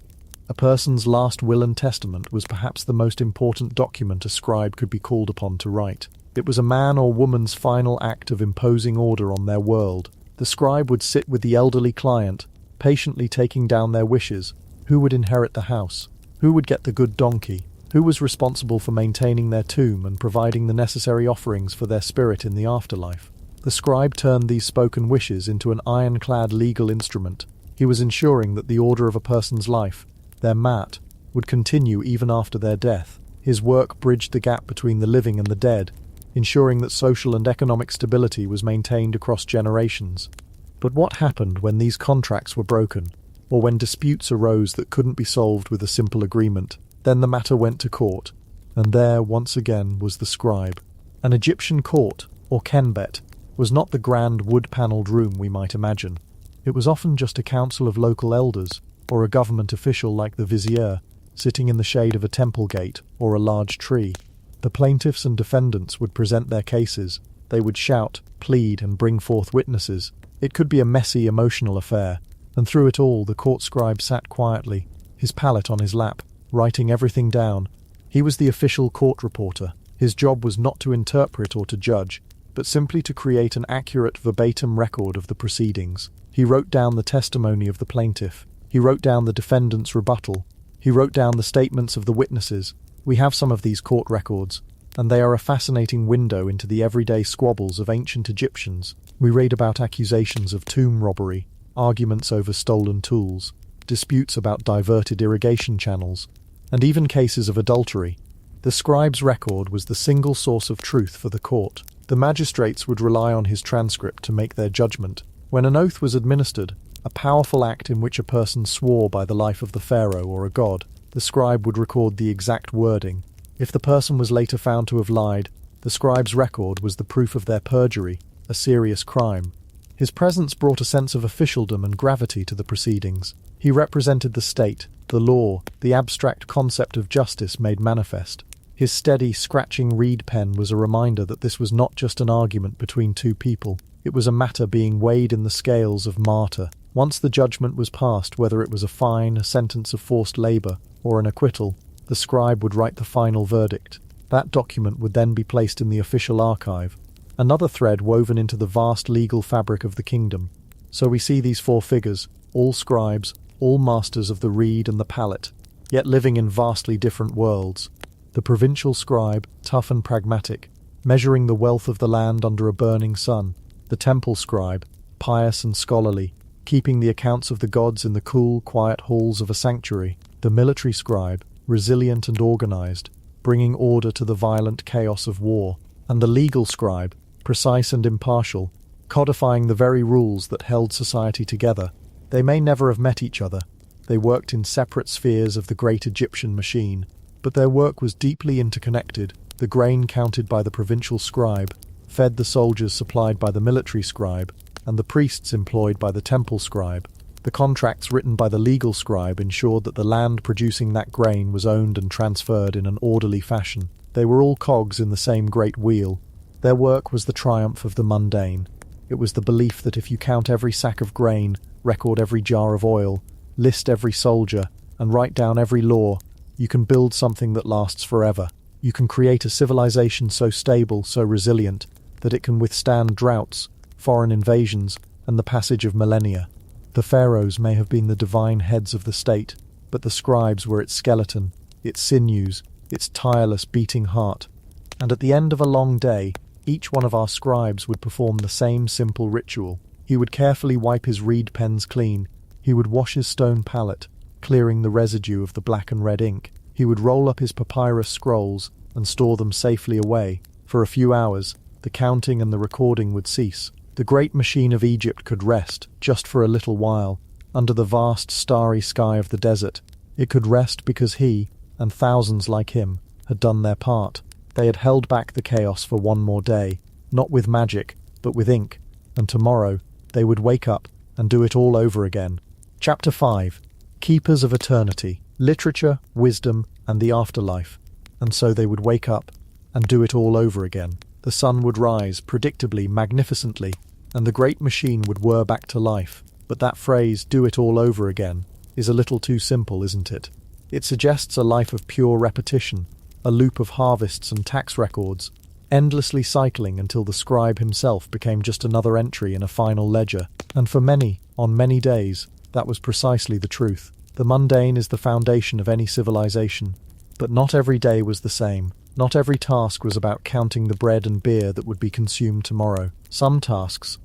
A person's last will and testament was perhaps the most important document a scribe could be called upon to write. It was a man or woman's final act of imposing order on their world. The scribe would sit with the elderly client, patiently taking down their wishes. Who would inherit the house? Who would get the good donkey? Who was responsible for maintaining their tomb and providing the necessary offerings for their spirit in the afterlife? The scribe turned these spoken wishes into an ironclad legal instrument. He was ensuring that the order of a person's life, their mat, would continue even after their death. His work bridged the gap between the living and the dead, ensuring that social and economic stability was maintained across generations. But what happened when these contracts were broken, or when disputes arose that couldn't be solved with a simple agreement? Then the matter went to court, and there, once again, was the scribe. An Egyptian court, or kenbet, was not the grand wood-panelled room we might imagine. It was often just a council of local elders, or a government official like the vizier, sitting in the shade of a temple gate or a large tree. The plaintiffs and defendants would present their cases. They would shout, plead, and bring forth witnesses. It could be a messy, emotional affair, and through it all the court scribe sat quietly, his palette on his lap, writing everything down. He was the official court reporter. His job was not to interpret or to judge, but simply to create an accurate verbatim record of the proceedings. He wrote down the testimony of the plaintiff. He wrote down the defendant's rebuttal. He wrote down the statements of the witnesses. We have some of these court records, and they are a fascinating window into the everyday squabbles of ancient Egyptians. We read about accusations of tomb robbery, arguments over stolen tools, disputes about diverted irrigation channels, and even cases of adultery. The scribe's record was the single source of truth for the court. The magistrates would rely on his transcript to make their judgment. When an oath was administered, a powerful act in which a person swore by the life of the pharaoh or a god, the scribe would record the exact wording. If the person was later found to have lied, the scribe's record was the proof of their perjury, a serious crime. His presence brought a sense of officialdom and gravity to the proceedings. He represented the state, the law, the abstract concept of justice made manifest. His steady, scratching reed pen was a reminder that this was not just an argument between two people. It was a matter being weighed in the scales of martyr. Once the judgment was passed, whether it was a fine, a sentence of forced labour, or an acquittal, the scribe would write the final verdict. That document would then be placed in the official archive, another thread woven into the vast legal fabric of the kingdom. So we see these four figures, all scribes, all masters of the reed and the palette, yet living in vastly different worlds. The provincial scribe, tough and pragmatic, measuring the wealth of the land under a burning sun. The temple scribe, pious and scholarly, keeping the accounts of the gods in the cool, quiet halls of a sanctuary. The military scribe, resilient and organized, bringing order to the violent chaos of war. And the legal scribe, precise and impartial, codifying the very rules that held society together. They may never have met each other. They worked in separate spheres of the great Egyptian machine, but their work was deeply interconnected. The grain counted by the provincial scribe fed the soldiers supplied by the military scribe, and the priests employed by the temple scribe. The contracts written by the legal scribe ensured that the land producing that grain was owned and transferred in an orderly fashion. They were all cogs in the same great wheel. Their work was the triumph of the mundane. It was the belief that if you count every sack of grain, record every jar of oil, list every soldier, and write down every law, you can build something that lasts forever. You can create a civilization so stable, so resilient, that it can withstand droughts, foreign invasions, and the passage of millennia. The pharaohs may have been the divine heads of the state, but the scribes were its skeleton, its sinews, its tireless beating heart. And at the end of a long day, each one of our scribes would perform the same simple ritual. He would carefully wipe his reed pens clean. He would wash his stone palette, clearing the residue of the black and red ink. He would roll up his papyrus scrolls and store them safely away. For a few hours, the counting and the recording would cease. The great machine of Egypt could rest, just for a little while, under the vast starry sky of the desert. It could rest because he, and thousands like him, had done their part. They had held back the chaos for one more day, not with magic, but with ink, and tomorrow they would wake up and do it all over again. Chapter 5. Keepers of Eternity, Literature, Wisdom, and the Afterlife. And so they would wake up and do it all over again. The sun would rise, predictably, magnificently, and the great machine would whir back to life. But that phrase, do it all over again, is a little too simple, isn't it? It suggests a life of pure repetition, a loop of harvests and tax records, endlessly cycling until the scribe himself became just another entry in a final ledger. And for many, on many days, that was precisely the truth. The mundane is the foundation of any civilization. But not every day was the same. Not every task was about counting the bread and beer that would be consumed tomorrow. Some tasks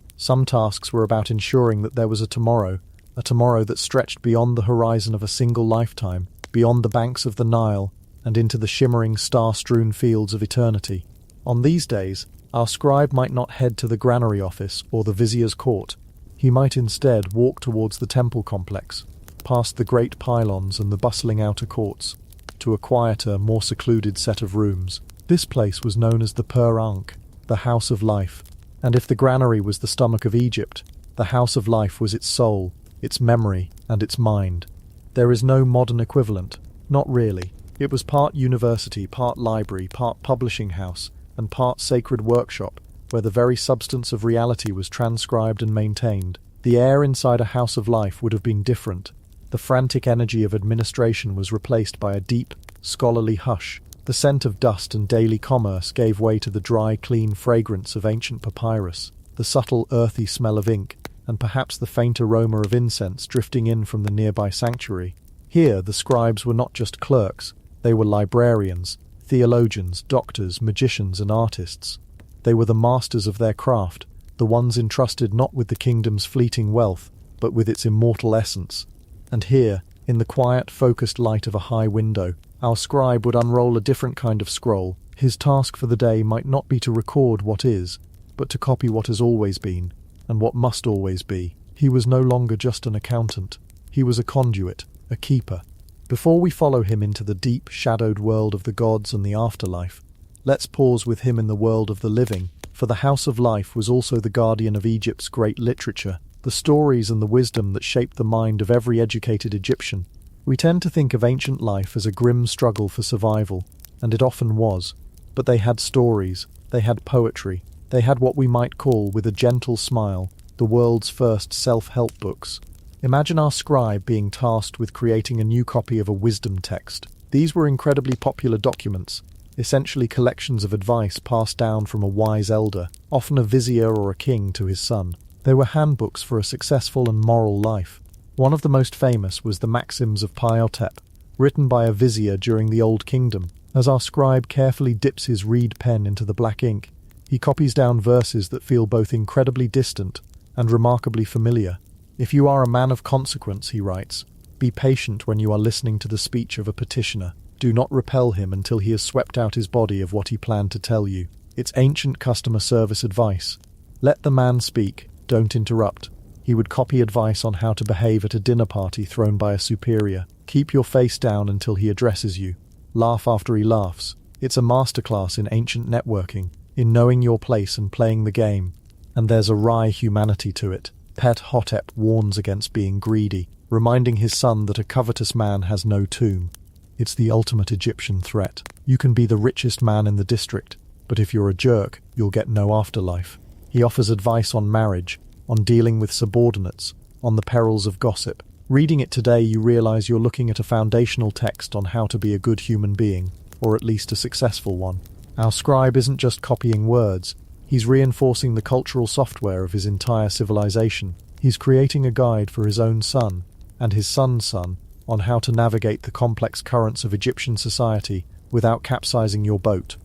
were about ensuring that there was a tomorrow that stretched beyond the horizon of a single lifetime, beyond the banks of the Nile, and into the shimmering, star-strewn fields of eternity. On these days, our scribe might not head to the granary office or the vizier's court. He might instead walk towards the temple complex, past the great pylons and the bustling outer courts, to a quieter, more secluded set of rooms. This place was known as the Per-Ankh, the House of Life, and if the granary was the stomach of Egypt, the House of Life was its soul, its memory, and its mind. There is no modern equivalent, not really. It was part university, part library, part publishing house, and part sacred workshop, where the very substance of reality was transcribed and maintained. The air inside a House of Life would have been different. The frantic energy of administration was replaced by a deep, scholarly hush. The scent of dust and daily commerce gave way to the dry, clean fragrance of ancient papyrus, the subtle, earthy smell of ink, and perhaps the faint aroma of incense drifting in from the nearby sanctuary. Here, the scribes were not just clerks, they were librarians, theologians, doctors, magicians, and artists. They were the masters of their craft, the ones entrusted not with the kingdom's fleeting wealth, but with its immortal essence. And here, in the quiet, focused light of a high window, our scribe would unroll a different kind of scroll. His task for the day might not be to record what is, but to copy what has always been, and what must always be. He was no longer just an accountant. He was a conduit, a keeper. Before we follow him into the deep, shadowed world of the gods and the afterlife, let's pause with him in the world of the living, for the House of Life was also the guardian of Egypt's great literature, the stories and the wisdom that shaped the mind of every educated Egyptian. We tend to think of ancient life as a grim struggle for survival, and it often was. But they had stories, they had poetry, they had what we might call, with a gentle smile, the world's first self-help books. Imagine our scribe being tasked with creating a new copy of a wisdom text. These were incredibly popular documents, essentially collections of advice passed down from a wise elder, often a vizier or a king, to his son. They were handbooks for a successful and moral life. One of the most famous was the Maxims of Paiotep, written by a vizier during the Old Kingdom. As our scribe carefully dips his reed pen into the black ink, he copies down verses that feel both incredibly distant and remarkably familiar. If you are a man of consequence, he writes, be patient when you are listening to the speech of a petitioner. Do not repel him until he has swept out his body of what he planned to tell you. It's ancient customer service advice. Let the man speak, don't interrupt. He would copy advice on how to behave at a dinner party thrown by a superior. Keep your face down until he addresses you. Laugh after he laughs. It's a masterclass in ancient networking, in knowing your place and playing the game. And there's a wry humanity to it. Pet Hotep warns against being greedy, reminding his son that a covetous man has no tomb. It's the ultimate Egyptian threat. You can be the richest man in the district, but if you're a jerk, you'll get no afterlife. He offers advice on marriage, on dealing with subordinates, on the perils of gossip. Reading it today, you realize you're looking at a foundational text on how to be a good human being, or at least a successful one. Our scribe isn't just copying words, he's reinforcing the cultural software of his entire civilization. He's creating a guide for his own son, and his son's son, on how to navigate the complex currents of Egyptian society without capsizing your boat.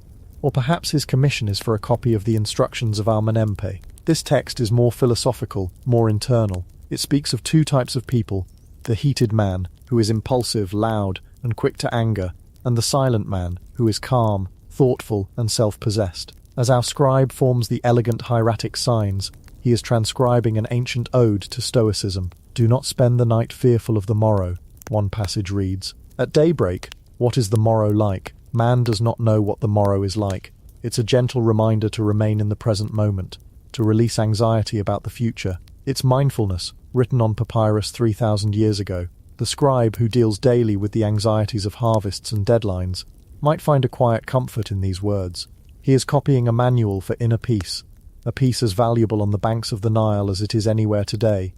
Or perhaps his commission is for a copy of the instructions of Amenempe. This text is more philosophical, more internal. It speaks of two types of people: the heated man, who is impulsive, loud, and quick to anger, and the silent man, who is calm, thoughtful, and self-possessed. As our scribe forms the elegant hieratic signs, he is transcribing an ancient ode to Stoicism. Do not spend the night fearful of the morrow, one passage reads. At daybreak, what is the morrow like? Man does not know what the morrow is like. It's a gentle reminder to remain in the present moment, to release anxiety about the future. It's mindfulness, written on papyrus 3,000 years ago. The scribe, who deals daily with the anxieties of harvests and deadlines, might find a quiet comfort in these words. He is copying a manual for inner peace, a peace as valuable on the banks of the Nile as it is anywhere today.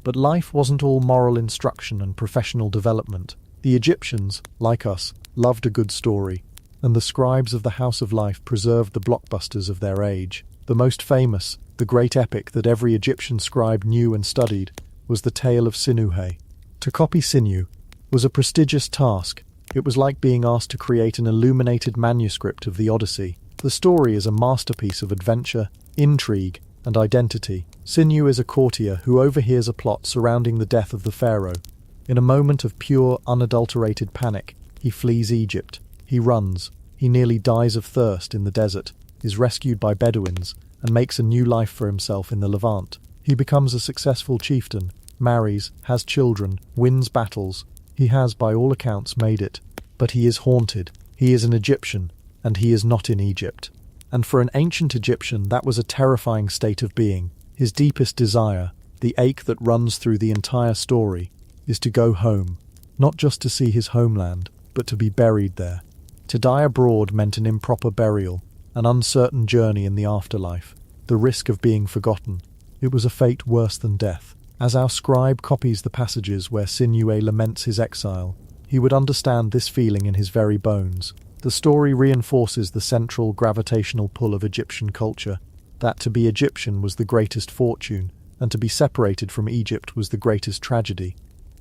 But life wasn't all moral instruction and professional development. The Egyptians, like us, loved a good story, and the scribes of the House of Life preserved the blockbusters of their age. The most famous, the great epic that every Egyptian scribe knew and studied, was the tale of Sinuhe. To copy Sinu was a prestigious task, It was like being asked to create an illuminated manuscript of the Odyssey. The story is a masterpiece of adventure, intrigue, and identity. Sinew is a courtier who overhears a plot surrounding the death of the pharaoh. In a moment of pure, unadulterated panic, he flees Egypt. He runs. He nearly dies of thirst in the desert, is rescued by Bedouins, and makes a new life for himself in the Levant. He becomes a successful chieftain, marries, has children, wins battles. He has, by all accounts, made it. But he is haunted. He is an Egyptian, and he is not in Egypt. And for an ancient Egyptian, that was a terrifying state of being. His deepest desire, the ache that runs through the entire story, is to go home, not just to see his homeland, but to be buried there. To die abroad meant an improper burial, an uncertain journey in the afterlife, the risk of being forgotten. It was a fate worse than death. As our scribe copies the passages where Sinew laments his exile, he would understand this feeling in his very bones. The story reinforces the central gravitational pull of Egyptian culture, that to be Egyptian was the greatest fortune, and to be separated from Egypt was the greatest tragedy.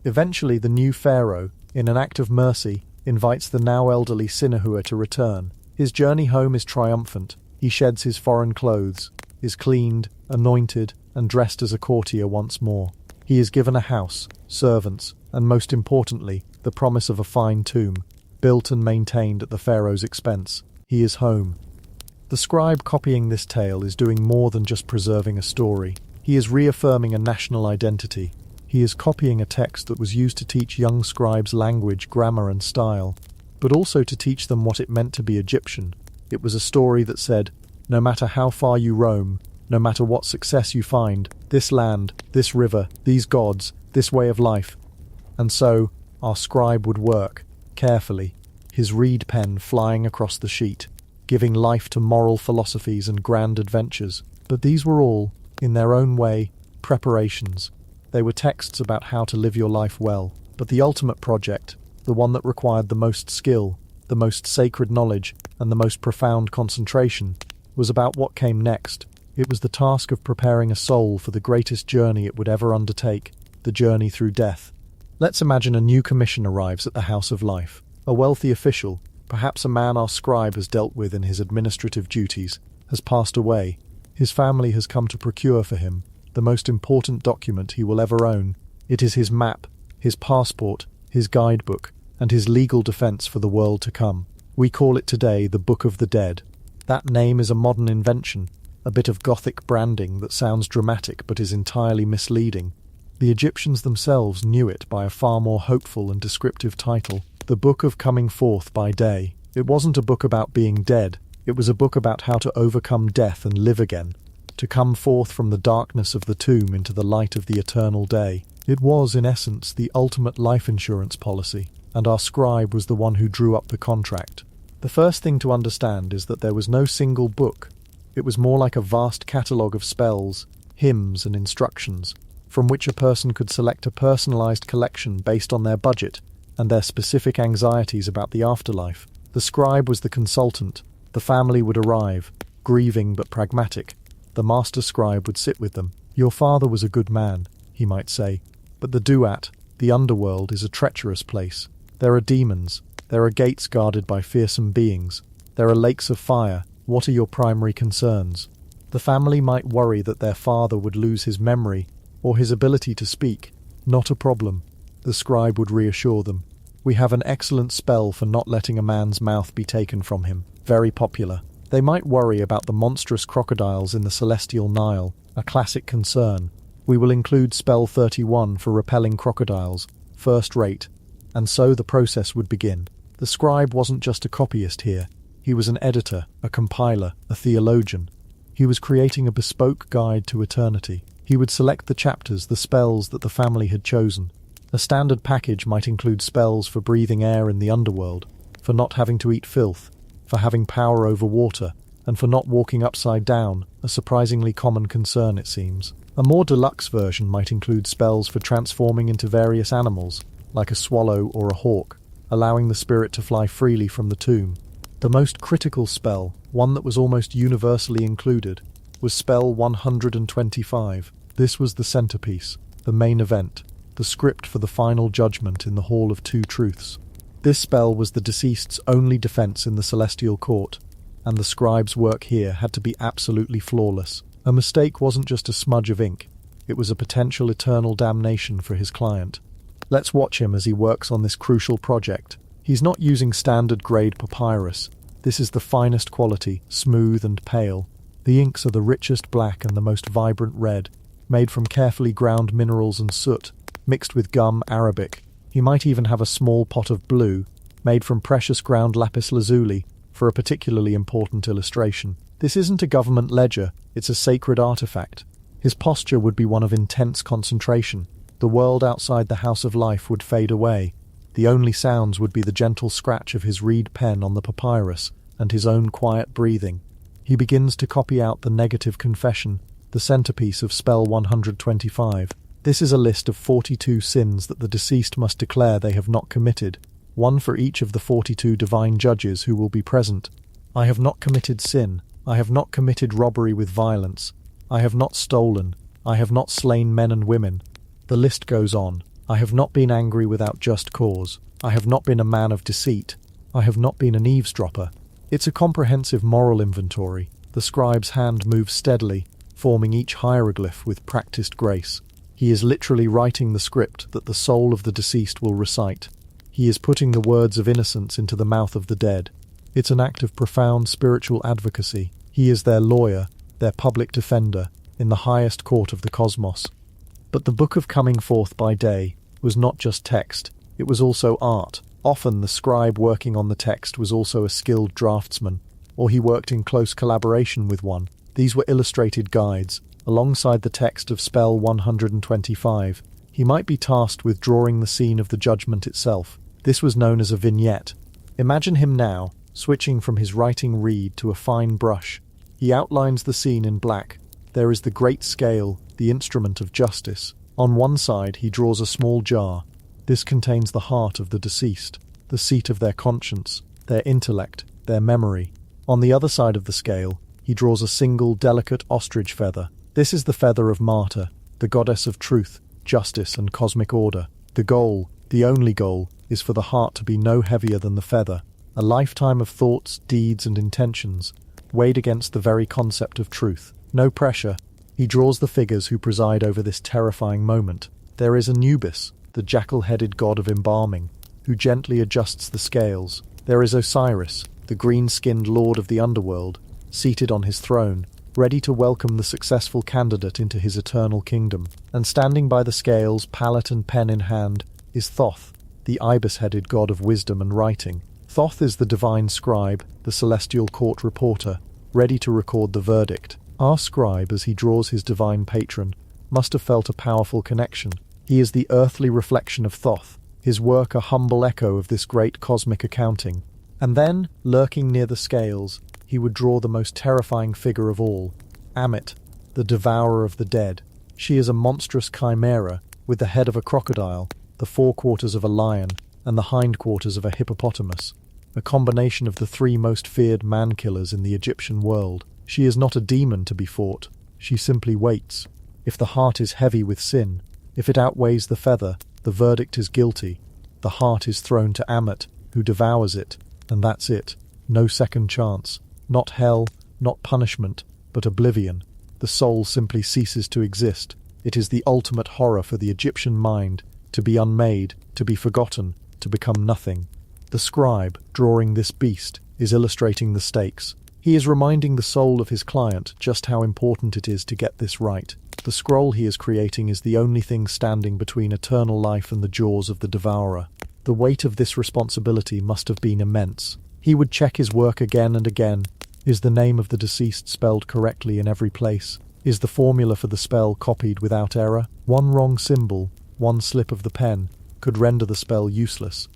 Eventually, the new pharaoh, in an act of mercy, invites the now elderly Sinew to return. His journey home is triumphant. He sheds his foreign clothes, is cleaned, anointed, and dressed as a courtier once more. He is given a house, servants, and most importantly, the promise of a fine tomb, built and maintained at the pharaoh's expense. He is home. The scribe copying this tale is doing more than just preserving a story. He is reaffirming a national identity. He is copying a text that was used to teach young scribes language, grammar, and style, but also to teach them what it meant to be Egyptian. It was a story that said, no matter how far you roam, no matter what success you find, this land, this river, these gods, this way of life. And so, our scribe would work, carefully, his reed pen flying across the sheet, giving life to moral philosophies and grand adventures. But these were all, in their own way, preparations. They were texts about how to live your life well. But the ultimate project, the one that required the most skill, the most sacred knowledge, and the most profound concentration, was about what came next. It was the task of preparing a soul for the greatest journey it would ever undertake, the journey through death. Let's imagine a new commission arrives at the House of Life. A wealthy official, perhaps a man our scribe has dealt with in his administrative duties, has passed away. His family has come to procure for him the most important document he will ever own. It is his map, his passport, his guidebook, and his legal defense for the world to come. We call it today the Book of the Dead. That name is a modern invention, a bit of Gothic branding that sounds dramatic but is entirely misleading. The Egyptians themselves knew it by a far more hopeful and descriptive title, The Book of Coming Forth by Day. It wasn't a book about being dead, it was a book about how to overcome death and live again, to come forth from the darkness of the tomb into the light of the eternal day. It was, in essence, the ultimate life insurance policy, and our scribe was the one who drew up the contract. The first thing to understand is that there was no single book. It was more like a vast catalogue of spells, hymns, and instructions, from which a person could select a personalized collection based on their budget and their specific anxieties about the afterlife. The scribe was the consultant. The family would arrive, grieving but pragmatic. The master scribe would sit with them. Your father was a good man, he might say, but the duat, the underworld, is a treacherous place. There are demons. There are gates guarded by fearsome beings. There are lakes of fire. What are your primary concerns? The family might worry that their father would lose his memory or his ability to speak. Not a problem. The scribe would reassure them. We have an excellent spell for not letting a man's mouth be taken from him. Very popular. They might worry about the monstrous crocodiles in the celestial Nile, a classic concern. We will include spell 31 for repelling crocodiles, first rate. And so the process would begin. The scribe wasn't just a copyist here. He was an editor, a compiler, a theologian. He was creating a bespoke guide to eternity. He would select the chapters, the spells that the family had chosen. A standard package might include spells for breathing air in the underworld, for not having to eat filth, for having power over water, and for not walking upside down, a surprisingly common concern it seems. A more deluxe version might include spells for transforming into various animals, like a swallow or a hawk, allowing the spirit to fly freely from the tomb. The most critical spell, one that was almost universally included, was spell 125. This was the centerpiece, the main event, the script for the final judgment in the Hall of Two Truths. This spell was the deceased's only defense in the celestial court, and the scribe's work here had to be absolutely flawless. A mistake wasn't just a smudge of ink, it was a potential eternal damnation for his client. Let's watch him as he works on this crucial project. He's not using standard grade papyrus. This is the finest quality, smooth and pale. The inks are the richest black and the most vibrant red, made from carefully ground minerals and soot, mixed with gum arabic. He might even have a small pot of blue, made from precious ground lapis lazuli, for a particularly important illustration. This isn't a government ledger, it's a sacred artifact. His posture would be one of intense concentration. The world outside the House of Life would fade away. The only sounds would be the gentle scratch of his reed pen on the papyrus and his own quiet breathing. He begins to copy out the negative confession, the centerpiece of spell 125. This is a list of 42 sins that the deceased must declare they have not committed, one for each of the 42 divine judges who will be present. I have not committed sin. I have not committed robbery with violence. I have not stolen. I have not slain men and women. The list goes on. I have not been angry without just cause. I have not been a man of deceit. I have not been an eavesdropper. It's a comprehensive moral inventory. The scribe's hand moves steadily, forming each hieroglyph with practiced grace. He is literally writing the script that the soul of the deceased will recite. He is putting the words of innocence into the mouth of the dead. It's an act of profound spiritual advocacy. He is their lawyer, their public defender, in the highest court of the cosmos. But the book of coming forth by day was not just text, it was also art. Often the scribe working on the text was also a skilled draftsman, or he worked in close collaboration with one. These were illustrated guides, alongside the text of spell 125. He might be tasked with drawing the scene of the judgment itself. This was known as a vignette. Imagine him now, switching from his writing reed to a fine brush. He outlines the scene in black. There is the great scale, the instrument of justice. On one side he draws a small jar. This contains the heart of the deceased, the seat of their conscience, their intellect, their memory. On the other side of the scale, he draws a single delicate ostrich feather. This is the feather of Martyr, the goddess of truth, justice and cosmic order. The goal, the only goal, is for the heart to be no heavier than the feather. A lifetime of thoughts, deeds and intentions, weighed against the very concept of truth. No pressure. He draws the figures who preside over this terrifying moment. There is Anubis, the jackal-headed god of embalming, who gently adjusts the scales. There is Osiris, the green-skinned lord of the underworld, seated on his throne, ready to welcome the successful candidate into his eternal kingdom. And standing by the scales, palette and pen in hand, is Thoth, the ibis-headed god of wisdom and writing. Thoth is the divine scribe, the celestial court reporter, ready to record the verdict. Our scribe, as he draws his divine patron, must have felt a powerful connection. He is the earthly reflection of Thoth, his work a humble echo of this great cosmic accounting. And then, lurking near the scales, he would draw the most terrifying figure of all, Amit, the devourer of the dead. She is a monstrous chimera, with the head of a crocodile, the forequarters of a lion, and the hindquarters of a hippopotamus, a combination of the three most feared man-killers in the Egyptian world. She is not a demon to be fought, she simply waits. If the heart is heavy with sin, if it outweighs the feather, the verdict is guilty. The heart is thrown to Amit, who devours it, and that's it. No second chance. Not hell, not punishment, but oblivion. The soul simply ceases to exist. It is the ultimate horror for the Egyptian mind, to be unmade, to be forgotten, to become nothing. The scribe, drawing this beast, is illustrating the stakes. He is reminding the soul of his client just how important it is to get this right. The scroll he is creating is the only thing standing between eternal life and the jaws of the devourer. The weight of this responsibility must have been immense. He would check his work again and again. Is the name of the deceased spelled correctly in every place? Is the formula for the spell copied without error? One wrong symbol, one slip of the pen, could render the spell useless.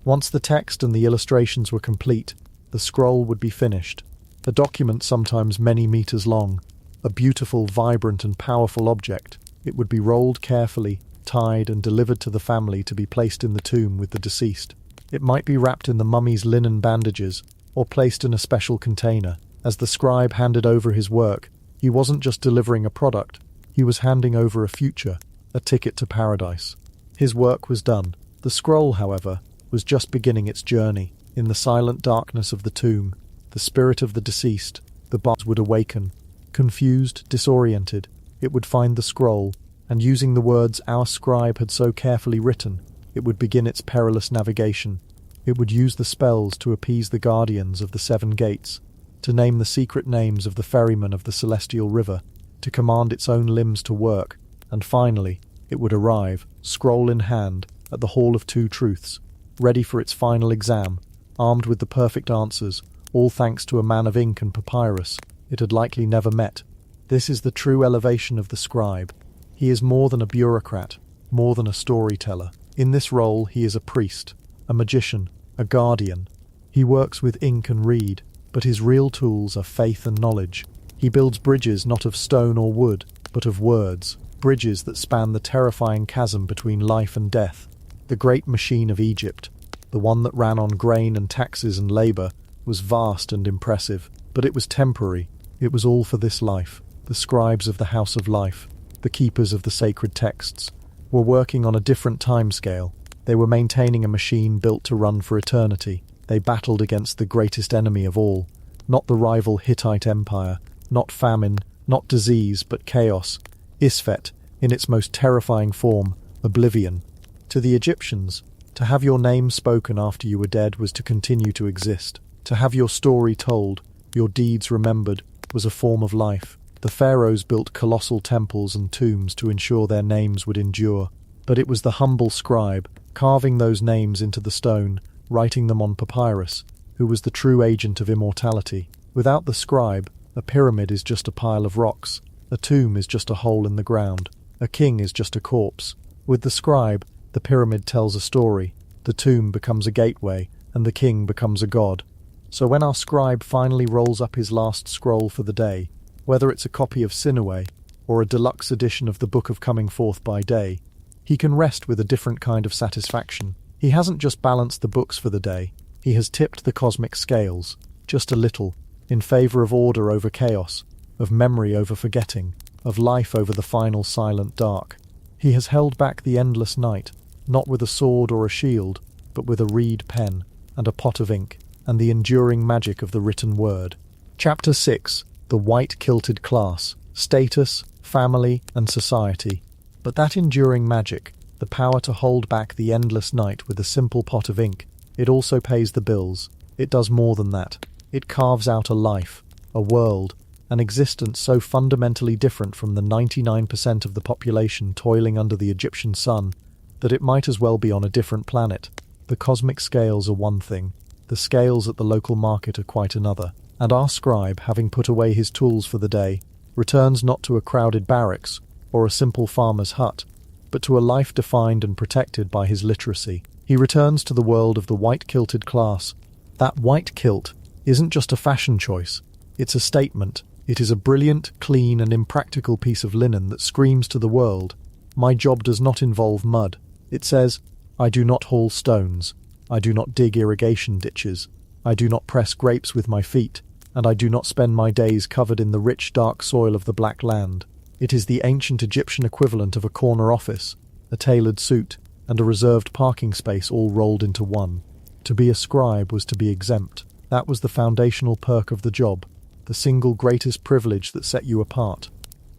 Once the text and the illustrations were complete, the scroll would be finished. A document sometimes many meters long, a beautiful, vibrant and powerful object. It would be rolled carefully, tied and delivered to the family to be placed in the tomb with the deceased. It might be wrapped in the mummy's linen bandages or placed in a special container. As the scribe handed over his work, he wasn't just delivering a product, he was handing over a future, a ticket to paradise. His work was done. The scroll, however, was just beginning its journey. In the silent darkness of the tomb, the spirit of the deceased, the bard would awaken. Confused, disoriented, it would find the scroll, and using the words our scribe had so carefully written, it would begin its perilous navigation. It would use the spells to appease the guardians of the seven gates, to name the secret names of the ferrymen of the celestial river, to command its own limbs to work, and finally, it would arrive, scroll in hand, at the Hall of Two Truths, ready for its final exam, armed with the perfect answers, all thanks to a man of ink and papyrus it had likely never met. This is the true elevation of the scribe. He is more than a bureaucrat, more than a storyteller. In this role, he is a priest, a magician, a guardian. He works with ink and reed, but his real tools are faith and knowledge. He builds bridges not of stone or wood, but of words, bridges that span the terrifying chasm between life and death. The great machine of Egypt, the one that ran on grain and taxes and labour, was vast and impressive, but it was temporary. It was all for this life. The scribes of the House of Life, the keepers of the sacred texts, were working on a different timescale. They were maintaining a machine built to run for eternity. They battled against the greatest enemy of all, not the rival Hittite Empire, not famine, not disease, but chaos, Isfet, in its most terrifying form, oblivion. To the Egyptians, to have your name spoken after you were dead was to continue to exist. To have your story told, your deeds remembered, was a form of life. The pharaohs built colossal temples and tombs to ensure their names would endure. But it was the humble scribe, carving those names into the stone, writing them on papyrus, who was the true agent of immortality. Without the scribe, a pyramid is just a pile of rocks. A tomb is just a hole in the ground. A king is just a corpse. With the scribe, the pyramid tells a story. The tomb becomes a gateway, and the king becomes a god. So when our scribe finally rolls up his last scroll for the day, whether it's a copy of Sinuhe or a deluxe edition of the Book of Coming Forth by Day, he can rest with a different kind of satisfaction. He hasn't just balanced the books for the day, he has tipped the cosmic scales, just a little, in favour of order over chaos, of memory over forgetting, of life over the final silent dark. He has held back the endless night, not with a sword or a shield, but with a reed pen and a pot of ink, and the enduring magic of the written word. Chapter 6. The White-Kilted Class. Status, Family, and Society. But that enduring magic, the power to hold back the endless night with a simple pot of ink, it also pays the bills. It does more than that. It carves out a life, a world, an existence so fundamentally different from the 99% of the population toiling under the Egyptian sun that it might as well be on a different planet. The cosmic scales are one thing, the scales at the local market are quite another, and our scribe, having put away his tools for the day, returns not to a crowded barracks or a simple farmer's hut, but to a life defined and protected by his literacy. He returns to the world of the white-kilted class. That white kilt isn't just a fashion choice, it's a statement. It is a brilliant, clean and impractical piece of linen that screams to the world, my job does not involve mud. It says, I do not haul stones, I do not dig irrigation ditches, I do not press grapes with my feet, and I do not spend my days covered in the rich, dark soil of the Black Land. It is the ancient Egyptian equivalent of a corner office, a tailored suit, and a reserved parking space all rolled into one. To be a scribe was to be exempt. That was the foundational perk of the job, the single greatest privilege that set you apart.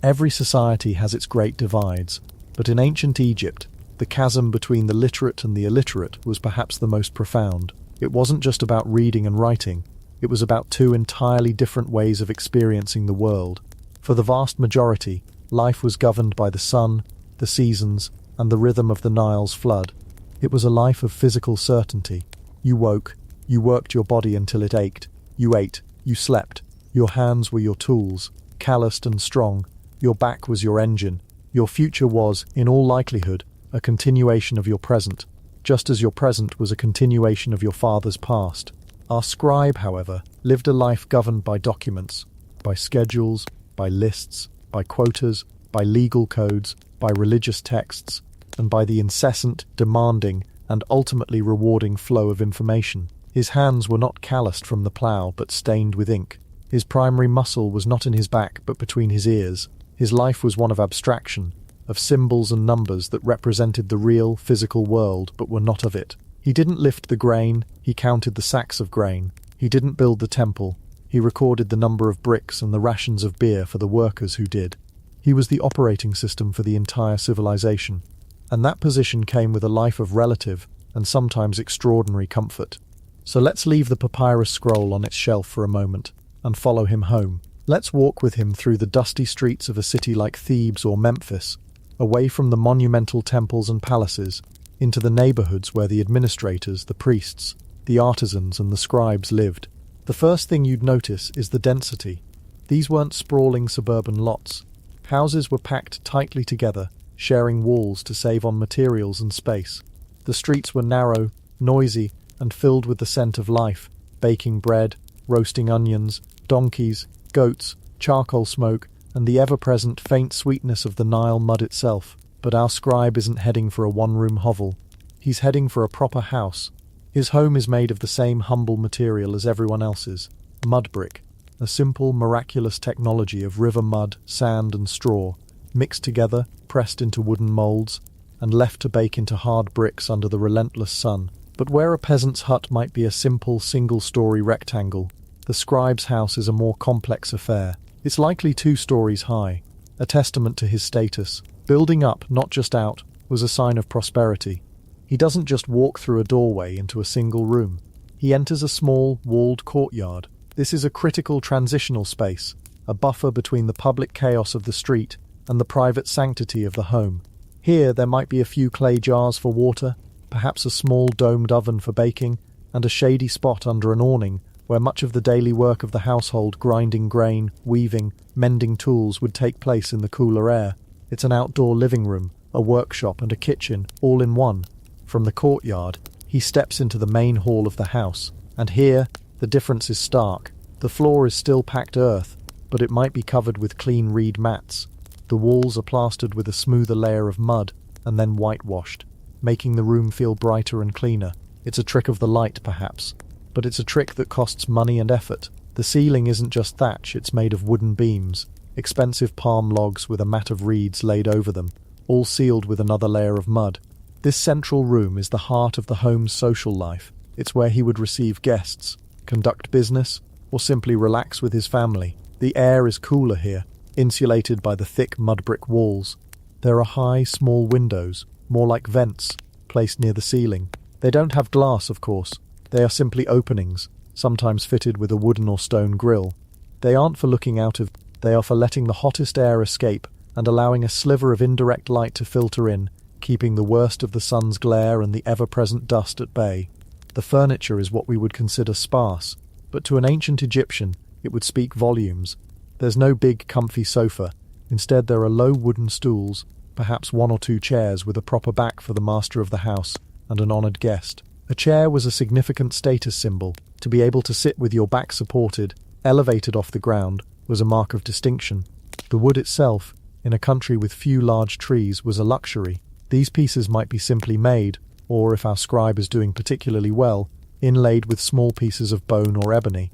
Every society has its great divides, but in ancient Egypt, the chasm between the literate and the illiterate was perhaps the most profound. It wasn't just about reading and writing, it was about two entirely different ways of experiencing the world. For the vast majority, life was governed by the sun, the seasons, and the rhythm of the Nile's flood. It was a life of physical certainty. You woke, you worked your body until it ached, you ate, you slept, your hands were your tools, calloused and strong, your back was your engine, your future was, in all likelihood, a continuation of your present, just as your present was a continuation of your father's past. Our scribe, however, lived a life governed by documents, by schedules, by lists, by quotas, by legal codes, by religious texts, and by the incessant, demanding, and ultimately rewarding flow of information. His hands were not calloused from the plough, but stained with ink. His primary muscle was not in his back, but between his ears. His life was one of abstraction, of symbols and numbers that represented the real, physical world, but were not of it. He didn't lift the grain, he counted the sacks of grain. He didn't build the temple, he recorded the number of bricks and the rations of beer for the workers who did. He was the operating system for the entire civilization. And that position came with a life of relative and sometimes extraordinary comfort. So let's leave the papyrus scroll on its shelf for a moment and follow him home. Let's walk with him through the dusty streets of a city like Thebes or Memphis, away from the monumental temples and palaces, into the neighborhoods where the administrators, the priests, the artisans and the scribes lived. The first thing you'd notice is the density. These weren't sprawling suburban lots. Houses were packed tightly together, sharing walls to save on materials and space. The streets were narrow, noisy, and filled with the scent of life: baking bread, roasting onions, donkeys, goats, charcoal smoke, and the ever-present faint sweetness of the Nile mud itself. But our scribe isn't heading for a one-room hovel. He's heading for a proper house. His home is made of the same humble material as everyone else's: mud brick, a simple, miraculous technology of river mud, sand, and straw, mixed together, pressed into wooden molds, and left to bake into hard bricks under the relentless sun. But where a peasant's hut might be a simple, single-story rectangle, the scribe's house is a more complex affair. It's likely 2 stories high, a testament to his status. Building up, not just out, was a sign of prosperity. He doesn't just walk through a doorway into a single room. He enters a small, walled courtyard. This is a critical transitional space, a buffer between the public chaos of the street and the private sanctity of the home. Here there might be a few clay jars for water, perhaps a small domed oven for baking, and a shady spot under an awning where much of the daily work of the household, grinding grain, weaving, mending tools, would take place in the cooler air. It's an outdoor living room, a workshop and a kitchen, all in one. From the courtyard, he steps into the main hall of the house, and here, the difference is stark. The floor is still packed earth, but it might be covered with clean reed mats. The walls are plastered with a smoother layer of mud, and then whitewashed, making the room feel brighter and cleaner. It's a trick of the light, perhaps, but it's a trick that costs money and effort. The ceiling isn't just thatch, it's made of wooden beams, expensive palm logs with a mat of reeds laid over them, all sealed with another layer of mud. This central room is the heart of the home's social life. It's where he would receive guests, conduct business, or simply relax with his family. The air is cooler here, insulated by the thick mud brick walls. There are high, small windows, more like vents, placed near the ceiling. They don't have glass, of course. They are simply openings, sometimes fitted with a wooden or stone grill. They aren't for looking out of, they are for letting the hottest air escape and allowing a sliver of indirect light to filter in, keeping the worst of the sun's glare and the ever-present dust at bay. The furniture is what we would consider sparse, but to an ancient Egyptian, it would speak volumes. There's no big, comfy sofa. Instead, there are low wooden stools, perhaps 1 or 2 chairs with a proper back for the master of the house and an honoured guest. A chair was a significant status symbol. To be able to sit with your back supported, elevated off the ground, was a mark of distinction. The wood itself, in a country with few large trees, was a luxury. These pieces might be simply made, or, if our scribe is doing particularly well, inlaid with small pieces of bone or ebony.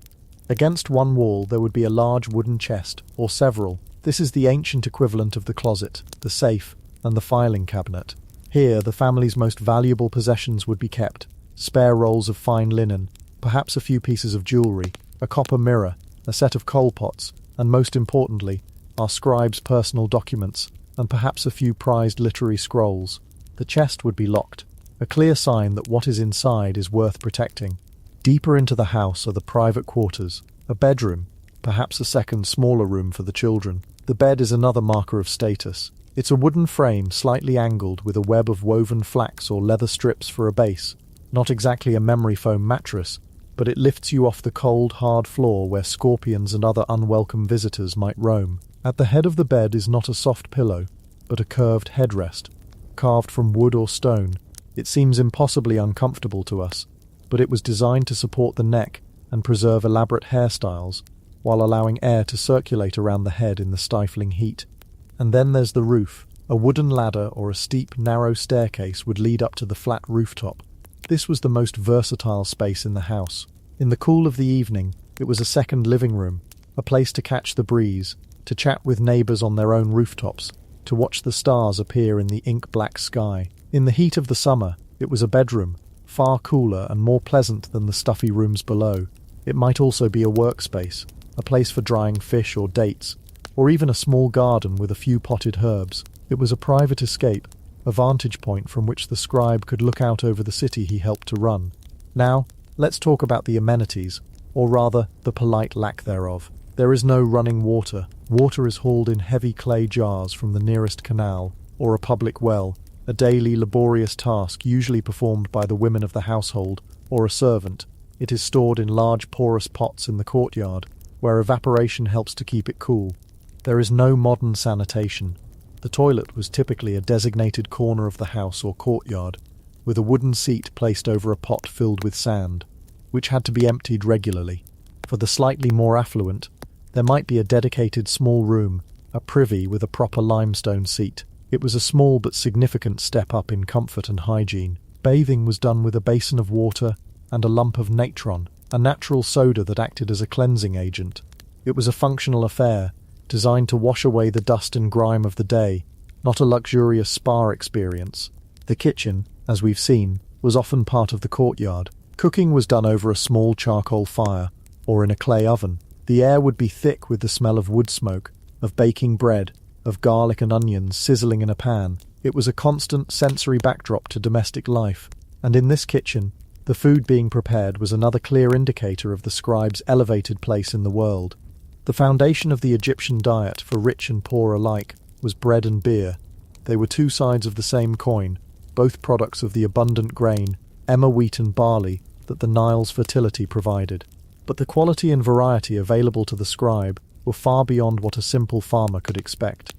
Against one wall there would be a large wooden chest, or several. This is the ancient equivalent of the closet, the safe, and the filing cabinet. Here the family's most valuable possessions would be kept: spare rolls of fine linen, perhaps a few pieces of jewellery, a copper mirror, a set of coal pots, and most importantly, our scribe's personal documents, and perhaps a few prized literary scrolls. The chest would be locked, a clear sign that what is inside is worth protecting. Deeper into the house are the private quarters, a bedroom, perhaps a second smaller room for the children. The bed is another marker of status. It's a wooden frame slightly angled with a web of woven flax or leather strips for a base. Not exactly a memory foam mattress, but it lifts you off the cold, hard floor where scorpions and other unwelcome visitors might roam. At the head of the bed is not a soft pillow, but a curved headrest, carved from wood or stone. It seems impossibly uncomfortable to us, but it was designed to support the neck and preserve elaborate hairstyles, while allowing air to circulate around the head in the stifling heat. And then there's the roof. A wooden ladder or a steep, narrow staircase would lead up to the flat rooftop. This was the most versatile space in the house. In the cool of the evening, it was a second living room, a place to catch the breeze, to chat with neighbours on their own rooftops, to watch the stars appear in the ink-black sky. In the heat of the summer, it was a bedroom, far cooler and more pleasant than the stuffy rooms below. It might also be a workspace, a place for drying fish or dates, or even a small garden with a few potted herbs. It was a private escape, a vantage point from which the scribe could look out over the city he helped to run. Now, let's talk about the amenities, or rather, the polite lack thereof. There is no running water. Water is hauled in heavy clay jars from the nearest canal, or a public well, a daily laborious task usually performed by the women of the household, or a servant. It is stored in large porous pots in the courtyard, where evaporation helps to keep it cool. There is no modern sanitation. The toilet was typically a designated corner of the house or courtyard, with a wooden seat placed over a pot filled with sand, which had to be emptied regularly. For the slightly more affluent, there might be a dedicated small room, a privy with a proper limestone seat. It was a small but significant step up in comfort and hygiene. Bathing was done with a basin of water and a lump of natron, a natural soda that acted as a cleansing agent. It was a functional affair, designed to wash away the dust and grime of the day, not a luxurious spa experience. The kitchen, as we've seen, was often part of the courtyard. Cooking was done over a small charcoal fire, or in a clay oven. The air would be thick with the smell of wood smoke, of baking bread, of garlic and onions sizzling in a pan. It was a constant sensory backdrop to domestic life, and in this kitchen, the food being prepared was another clear indicator of the scribe's elevated place in the world. The foundation of the Egyptian diet for rich and poor alike was bread and beer. They were two sides of the same coin, both products of the abundant grain, emmer wheat and barley, that the Nile's fertility provided. But the quality and variety available to the scribe were far beyond what a simple farmer could expect.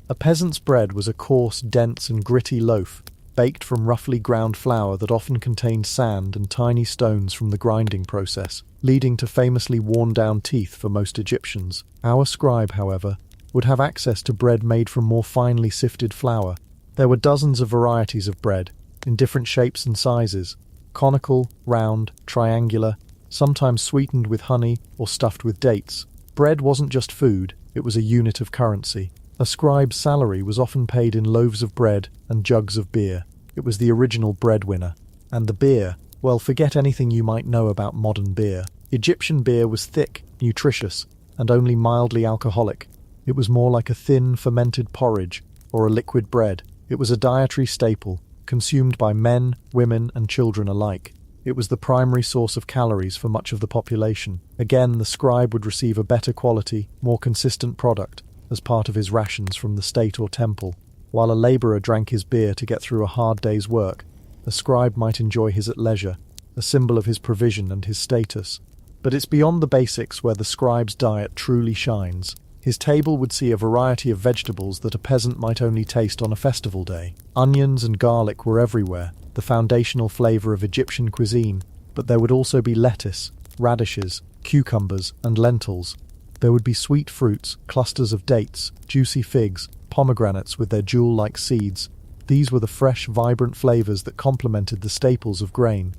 A peasant's bread was a coarse, dense and gritty loaf, baked from roughly ground flour that often contained sand and tiny stones from the grinding process, leading to famously worn-down teeth for most Egyptians. Our scribe, however, would have access to bread made from more finely sifted flour. There were dozens of varieties of bread, in different shapes and sizes, conical, round, triangular, sometimes sweetened with honey or stuffed with dates. Bread wasn't just food, it was a unit of currency. A scribe's salary was often paid in loaves of bread and jugs of beer. It was the original breadwinner. And the beer, well, forget anything you might know about modern beer. Egyptian beer was thick, nutritious, and only mildly alcoholic. It was more like a thin, fermented porridge, or a liquid bread. It was a dietary staple, consumed by men, women, and children alike. It was the primary source of calories for much of the population. Again, the scribe would receive a better quality, more consistent product, as part of his rations from the state or temple. While a labourer drank his beer to get through a hard day's work, a scribe might enjoy his at leisure, a symbol of his provision and his status. But it's beyond the basics where the scribe's diet truly shines. His table would see a variety of vegetables that a peasant might only taste on a festival day. Onions and garlic were everywhere, the foundational flavour of Egyptian cuisine, but there would also be lettuce, radishes, cucumbers, and lentils. There would be sweet fruits, clusters of dates, juicy figs, pomegranates with their jewel-like seeds. These were the fresh, vibrant flavours that complemented the staples of grain.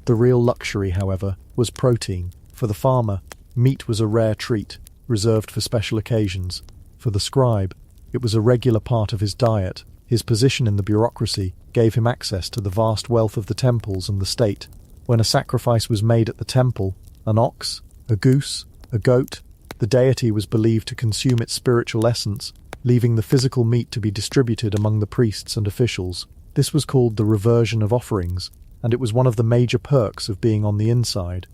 The real luxury, however, was protein. For the farmer, meat was a rare treat, reserved for special occasions. For the scribe, it was a regular part of his diet. His position in the bureaucracy gave him access to the vast wealth of the temples and the state. When a sacrifice was made at the temple, an ox, a goose, a goat, the deity was believed to consume its spiritual essence, leaving the physical meat to be distributed among the priests and officials. This was called the reversion of offerings, and it was one of the major perks of being on the inside.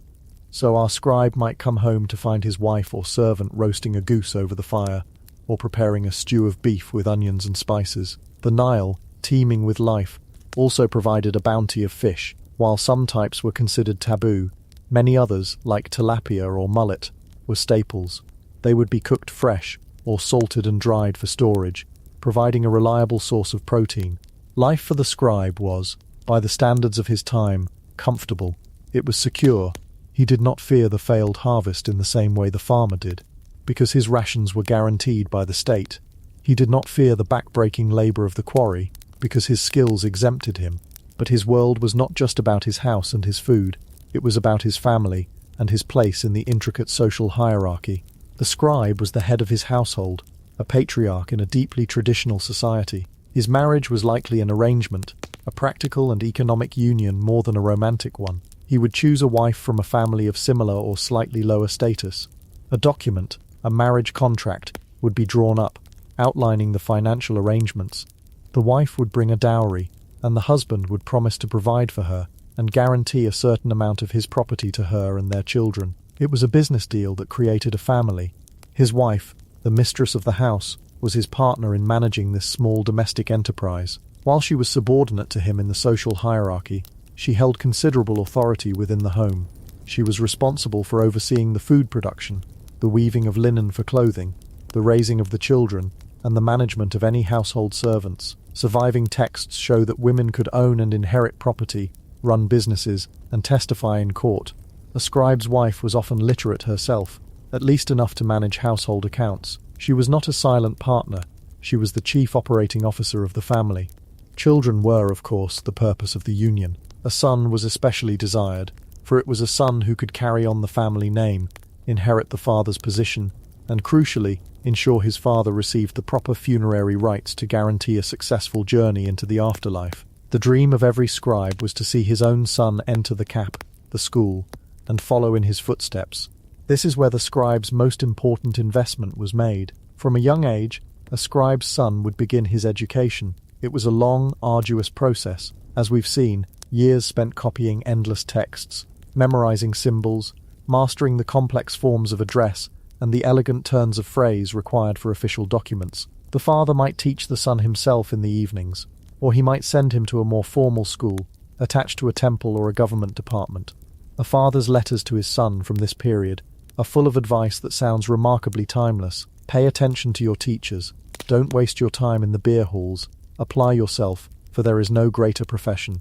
So our scribe might come home to find his wife or servant roasting a goose over the fire, or preparing a stew of beef with onions and spices. The Nile, teeming with life, also provided a bounty of fish. While some types were considered taboo, many others, like tilapia or mullet, were staples. They would be cooked fresh, or salted and dried for storage, providing a reliable source of protein. Life for the scribe was, by the standards of his time, comfortable. It was secure. He did not fear the failed harvest in the same way the farmer did, because his rations were guaranteed by the state. He did not fear the back-breaking labour of the quarry, because his skills exempted him. But his world was not just about his house and his food, it was about his family and his place in the intricate social hierarchy. The scribe was the head of his household, a patriarch in a deeply traditional society. His marriage was likely an arrangement, a practical and economic union more than a romantic one. He would choose a wife from a family of similar or slightly lower status. A document, a marriage contract, would be drawn up, outlining the financial arrangements. The wife would bring a dowry, and the husband would promise to provide for her and guarantee a certain amount of his property to her and their children. It was a business deal that created a family. His wife, the mistress of the house, was his partner in managing this small domestic enterprise. While she was subordinate to him in the social hierarchy, she held considerable authority within the home. She was responsible for overseeing the food production, the weaving of linen for clothing, the raising of the children, and the management of any household servants. Surviving texts show that women could own and inherit property, run businesses, and testify in court. A scribe's wife was often literate herself, at least enough to manage household accounts. She was not a silent partner, she was the chief operating officer of the family. Children were, of course, the purpose of the union. A son was especially desired, for it was a son who could carry on the family name, inherit the father's position, and crucially, ensure his father received the proper funerary rites to guarantee a successful journey into the afterlife. The dream of every scribe was to see his own son enter the cap, the school, and follow in his footsteps. This is where the scribe's most important investment was made. From a young age, a scribe's son would begin his education. It was a long, arduous process. As we've seen, years spent copying endless texts, memorizing symbols, mastering the complex forms of address, and the elegant turns of phrase required for official documents. The father might teach the son himself in the evenings, or he might send him to a more formal school, attached to a temple or a government department. A father's letters to his son from this period are full of advice that sounds remarkably timeless. Pay attention to your teachers. Don't waste your time in the beer halls. Apply yourself, for there is no greater profession.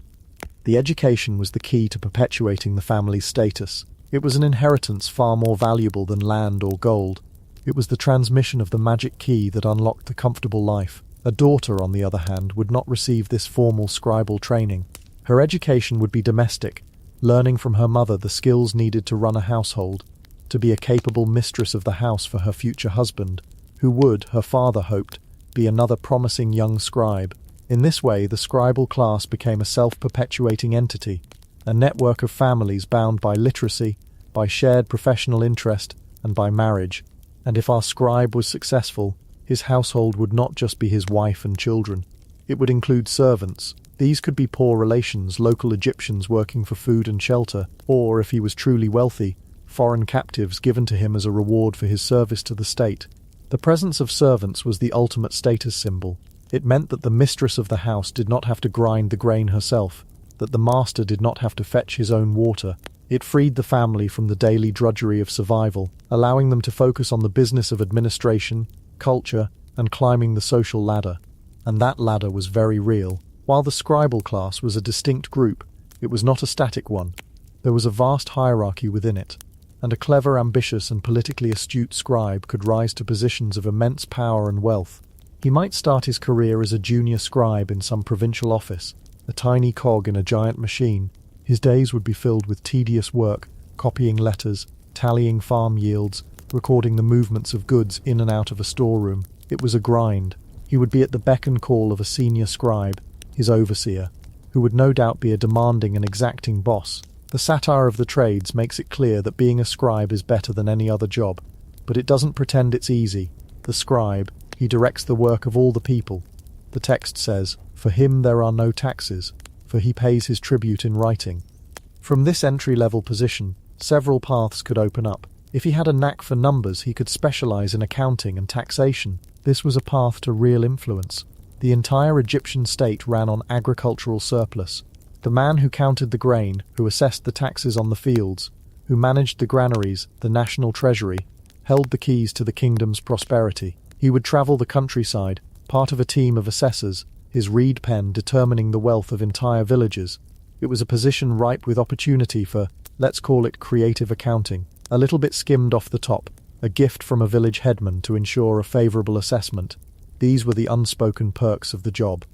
The education was the key to perpetuating the family's status. It was an inheritance far more valuable than land or gold. It was the transmission of the magic key that unlocked the comfortable life. A daughter, on the other hand, would not receive this formal scribal training. Her education would be domestic, learning from her mother the skills needed to run a household, to be a capable mistress of the house for her future husband, who would, her father hoped, be another promising young scribe. In this way, the scribal class became a self-perpetuating entity, a network of families bound by literacy, by shared professional interest, and by marriage. And if our scribe was successful, his household would not just be his wife and children. It would include servants. These could be poor relations, local Egyptians working for food and shelter, or, if he was truly wealthy, foreign captives given to him as a reward for his service to the state. The presence of servants was the ultimate status symbol. It meant that the mistress of the house did not have to grind the grain herself, that the master did not have to fetch his own water. It freed the family from the daily drudgery of survival, allowing them to focus on the business of administration, culture, and climbing the social ladder. And that ladder was very real. While the scribal class was a distinct group, it was not a static one. There was a vast hierarchy within it, and a clever, ambitious, and politically astute scribe could rise to positions of immense power and wealth. He might start his career as a junior scribe in some provincial office, a tiny cog in a giant machine. His days would be filled with tedious work, copying letters, tallying farm yields, recording the movements of goods in and out of a storeroom. It was a grind. He would be at the beck and call of a senior scribe, his overseer, who would no doubt be a demanding and exacting boss. The satire of the trades makes it clear that being a scribe is better than any other job, but it doesn't pretend it's easy. The scribe, he directs the work of all the people. The text says, "For him there are no taxes, for he pays his tribute in writing." From this entry-level position, several paths could open up. If he had a knack for numbers, he could specialize in accounting and taxation. This was a path to real influence. The entire Egyptian state ran on agricultural surplus. The man who counted the grain, who assessed the taxes on the fields, who managed the granaries, the national treasury, held the keys to the kingdom's prosperity. He would travel the countryside, part of a team of assessors, his reed pen determining the wealth of entire villages. It was a position ripe with opportunity for, let's call it, creative accounting. A little bit skimmed off the top, a gift from a village headman to ensure a favourable assessment. These were the unspoken perks of the job.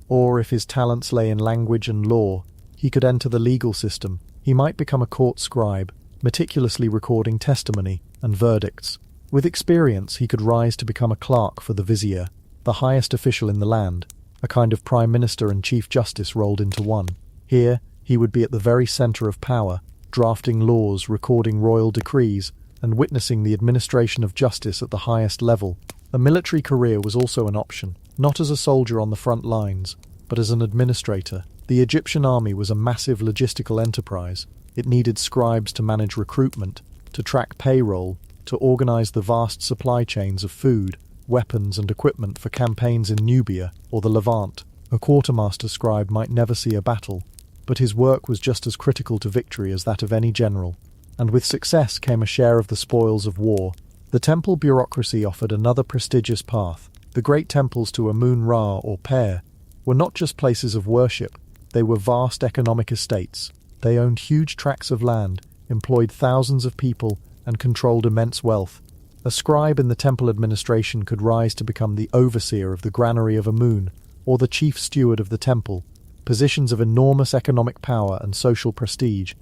Or, if his talents lay in language and law, he could enter the legal system. He might become a court scribe, meticulously recording testimony and verdicts. With experience, he could rise to become a clerk for the vizier, the highest official in the land. a kind of prime minister and chief justice rolled into one. Here, he would be at the very center of power, drafting laws, recording royal decrees, and witnessing the administration of justice at the highest level. A military career was also an option, not as a soldier on the front lines, but as an administrator. The Egyptian army was a massive logistical enterprise. It needed scribes to manage recruitment, to track payroll, to organize the vast supply chains of food, weapons and equipment for campaigns in Nubia or the Levant. A quartermaster scribe might never see a battle, but his work was just as critical to victory as that of any general. And with success came a share of the spoils of war. The temple bureaucracy offered another prestigious path. The great temples to Amun-Ra or Per were not just places of worship, they were vast economic estates. They owned huge tracts of land, employed thousands of people, and controlled immense wealth. A scribe in the temple administration could rise to become the overseer of the granary of Amun, or the chief steward of the temple, positions of enormous economic power and social prestige.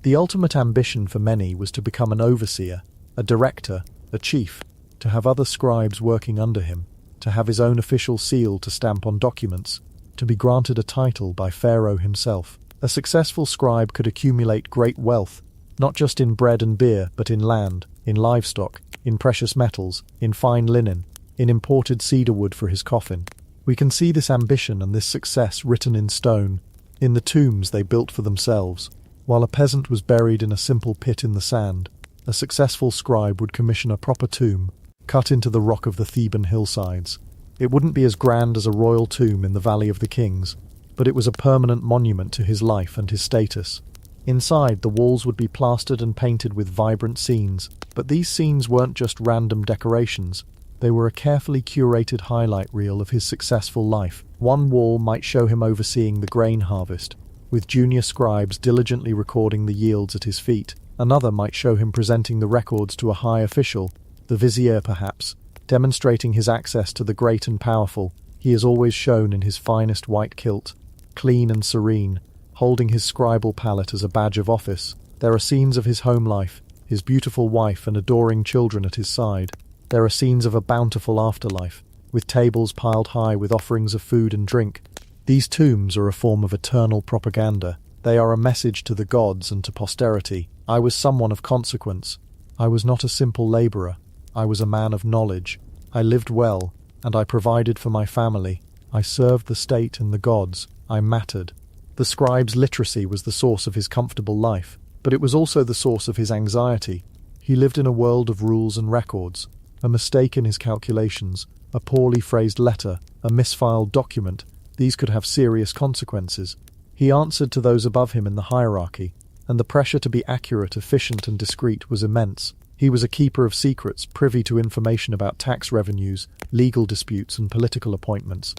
The ultimate ambition for many was to become an overseer, a director, a chief, to have other scribes working under him, to have his own official seal to stamp on documents, to be granted a title by Pharaoh himself. A successful scribe could accumulate great wealth, not just in bread and beer, but in land, in livestock, in precious metals, in fine linen, in imported cedar wood for his coffin. We can see this ambition and this success written in stone, in the tombs they built for themselves. While a peasant was buried in a simple pit in the sand, a successful scribe would commission a proper tomb, cut into the rock of the Theban hillsides. It wouldn't be as grand as a royal tomb in the Valley of the Kings, but it was a permanent monument to his life and his status. Inside, the walls would be plastered and painted with vibrant scenes, but these scenes weren't just random decorations. They were a carefully curated highlight reel of his successful life. One wall might show him overseeing the grain harvest, with junior scribes diligently recording the yields at his feet. Another might show him presenting the records to a high official, the vizier perhaps, demonstrating his access to the great and powerful. He is always shown in his finest white kilt, clean and serene, holding his scribal palette as a badge of office. There are scenes of his home life, his beautiful wife and adoring children at his side. There are scenes of a bountiful afterlife, with tables piled high with offerings of food and drink. These tombs are a form of eternal propaganda. They are a message to the gods and to posterity. I was someone of consequence. I was not a simple labourer. I was a man of knowledge. I lived well, and I provided for my family. I served the state and the gods. I mattered. The scribe's literacy was the source of his comfortable life, but it was also the source of his anxiety. He lived in a world of rules and records. A mistake in his calculations, a poorly phrased letter, a misfiled document, these could have serious consequences. He answered to those above him in the hierarchy, and the pressure to be accurate, efficient, and discreet was immense. He was a keeper of secrets, privy to information about tax revenues, legal disputes, and political appointments.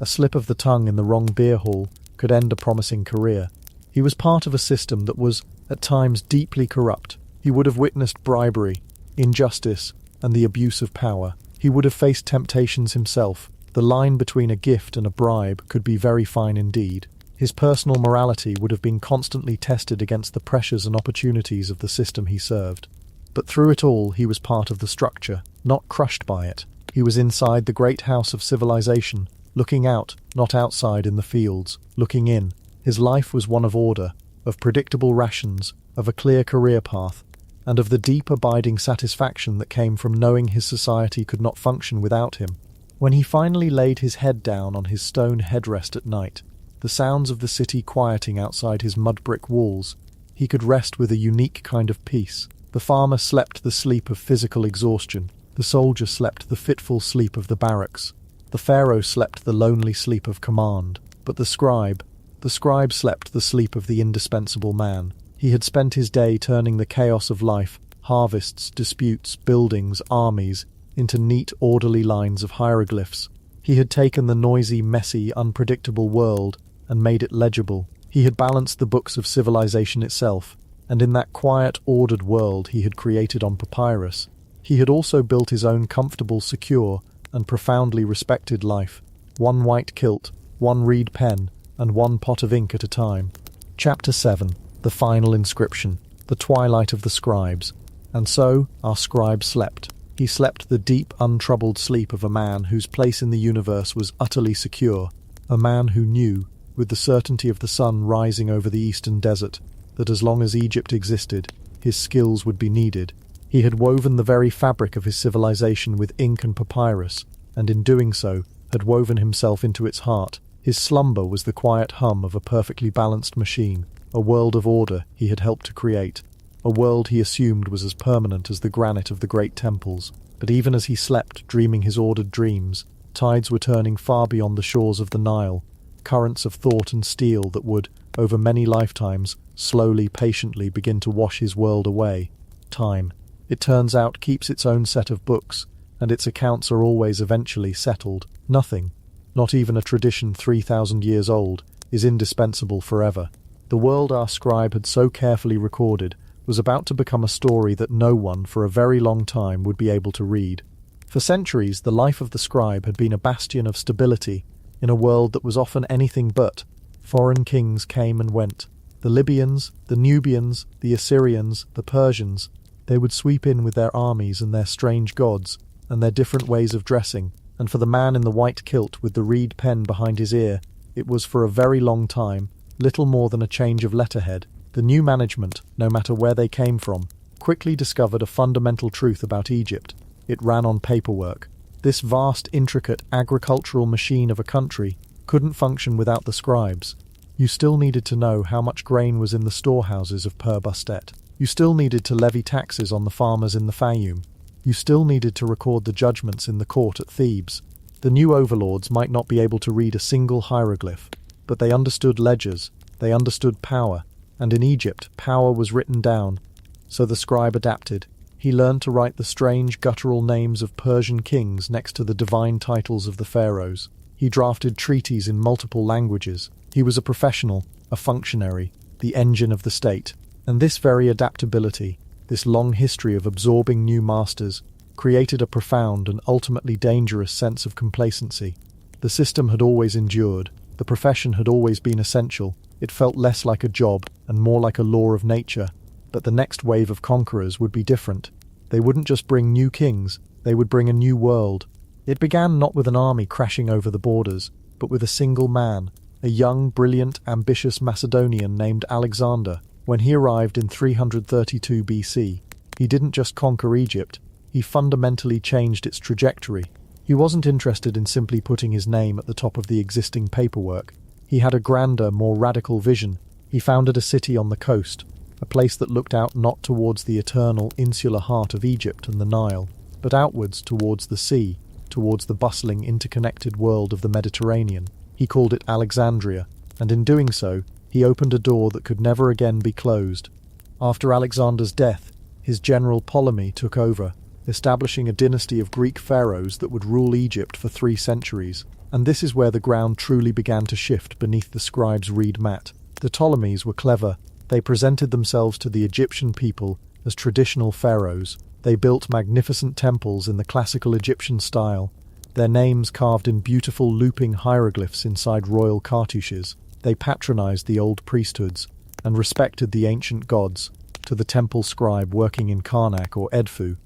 A slip of the tongue in the wrong beer hall could end a promising career. He was part of a system that was, at times, deeply corrupt. He would have witnessed bribery, injustice, and the abuse of power. He would have faced temptations himself. The line between a gift and a bribe could be very fine indeed. His personal morality would have been constantly tested against the pressures and opportunities of the system he served. But through it all, he was part of the structure, not crushed by it. He was inside the great house of civilization, looking out, not outside in the fields, looking in. His life was one of order, of predictable rations, of a clear career path, and of the deep abiding satisfaction that came from knowing his society could not function without him. When he finally laid his head down on his stone headrest at night, the sounds of the city quieting outside his mud-brick walls, he could rest with a unique kind of peace. The farmer slept the sleep of physical exhaustion. The soldier slept the fitful sleep of the barracks. The pharaoh slept the lonely sleep of command. But the scribe slept the sleep of the indispensable man. He had spent his day turning the chaos of life, harvests, disputes, buildings, armies, into neat, orderly lines of hieroglyphs. He had taken the noisy, messy, unpredictable world and made it legible. He had balanced the books of civilization itself, and in that quiet, ordered world he had created on Papyrus, he had also built his own comfortable, secure, and profoundly respected life, one white kilt, one reed pen, and one pot of ink at a time. Chapter 7. The Final Inscription. The Twilight of the Scribes. And so, our scribe slept. He slept the deep, untroubled sleep of a man whose place in the universe was utterly secure. A man who knew, with the certainty of the sun rising over the eastern desert, that as long as Egypt existed, his skills would be needed. He had woven the very fabric of his civilization with ink and papyrus, and in doing so, had woven himself into its heart. His slumber was the quiet hum of a perfectly balanced machine, a world of order he had helped to create, a world he assumed was as permanent as the granite of the great temples. But even as he slept, dreaming his ordered dreams, tides were turning far beyond the shores of the Nile, currents of thought and steel that would, over many lifetimes, slowly, patiently begin to wash his world away. Time, it turns out, keeps its own set of books, and its accounts are always eventually settled. Nothing, not even a tradition 3,000 years old, is indispensable forever. The world our scribe had so carefully recorded was about to become a story that no one for a very long time would be able to read. For centuries, the life of the scribe had been a bastion of stability in a world that was often anything but. Foreign kings came and went. The Libyans, the Nubians, the Assyrians, the Persians, they would sweep in with their armies and their strange gods, and their different ways of dressing, and for the man in the white kilt with the reed pen behind his ear, it was for a very long time little more than a change of letterhead. The new management, no matter where they came from, quickly discovered a fundamental truth about Egypt. It ran on paperwork. This vast, intricate agricultural machine of a country couldn't function without the scribes. You still needed to know how much grain was in the storehouses of Per Bustet. You still needed to levy taxes on the farmers in the Fayum. You still needed to record the judgments in the court at Thebes. The new overlords might not be able to read a single hieroglyph, but they understood ledgers, they understood power, and in Egypt, power was written down. So the scribe adapted. He learned to write the strange guttural names of Persian kings next to the divine titles of the pharaohs. He drafted treaties in multiple languages. He was a professional, a functionary, the engine of the state. And this very adaptability, this long history of absorbing new masters, created a profound and ultimately dangerous sense of complacency. The system had always endured. The profession had always been essential. It felt less like a job and more like a law of nature. But the next wave of conquerors would be different. They wouldn't just bring new kings, they would bring a new world. It began not with an army crashing over the borders, but with a single man, a young, brilliant, ambitious Macedonian named Alexander. When he arrived in 332 BC, he didn't just conquer Egypt, he fundamentally changed its trajectory. He wasn't interested in simply putting his name at the top of the existing paperwork. He had a grander, more radical vision. He founded a city on the coast, a place that looked out not towards the eternal, insular heart of Egypt and the Nile, but outwards towards the sea, towards the bustling, interconnected world of the Mediterranean. He called it Alexandria, and in doing so, he opened a door that could never again be closed. After Alexander's death, his general Ptolemy took over, establishing a dynasty of Greek pharaohs that would rule Egypt for 3 centuries. And this is where the ground truly began to shift beneath the scribe's reed mat. The Ptolemies were clever. They presented themselves to the Egyptian people as traditional pharaohs. They built magnificent temples in the classical Egyptian style, their names carved in beautiful looping hieroglyphs inside royal cartouches. They patronized the old priesthoods and respected the ancient gods. To the temple scribe working in Karnak or Edfu,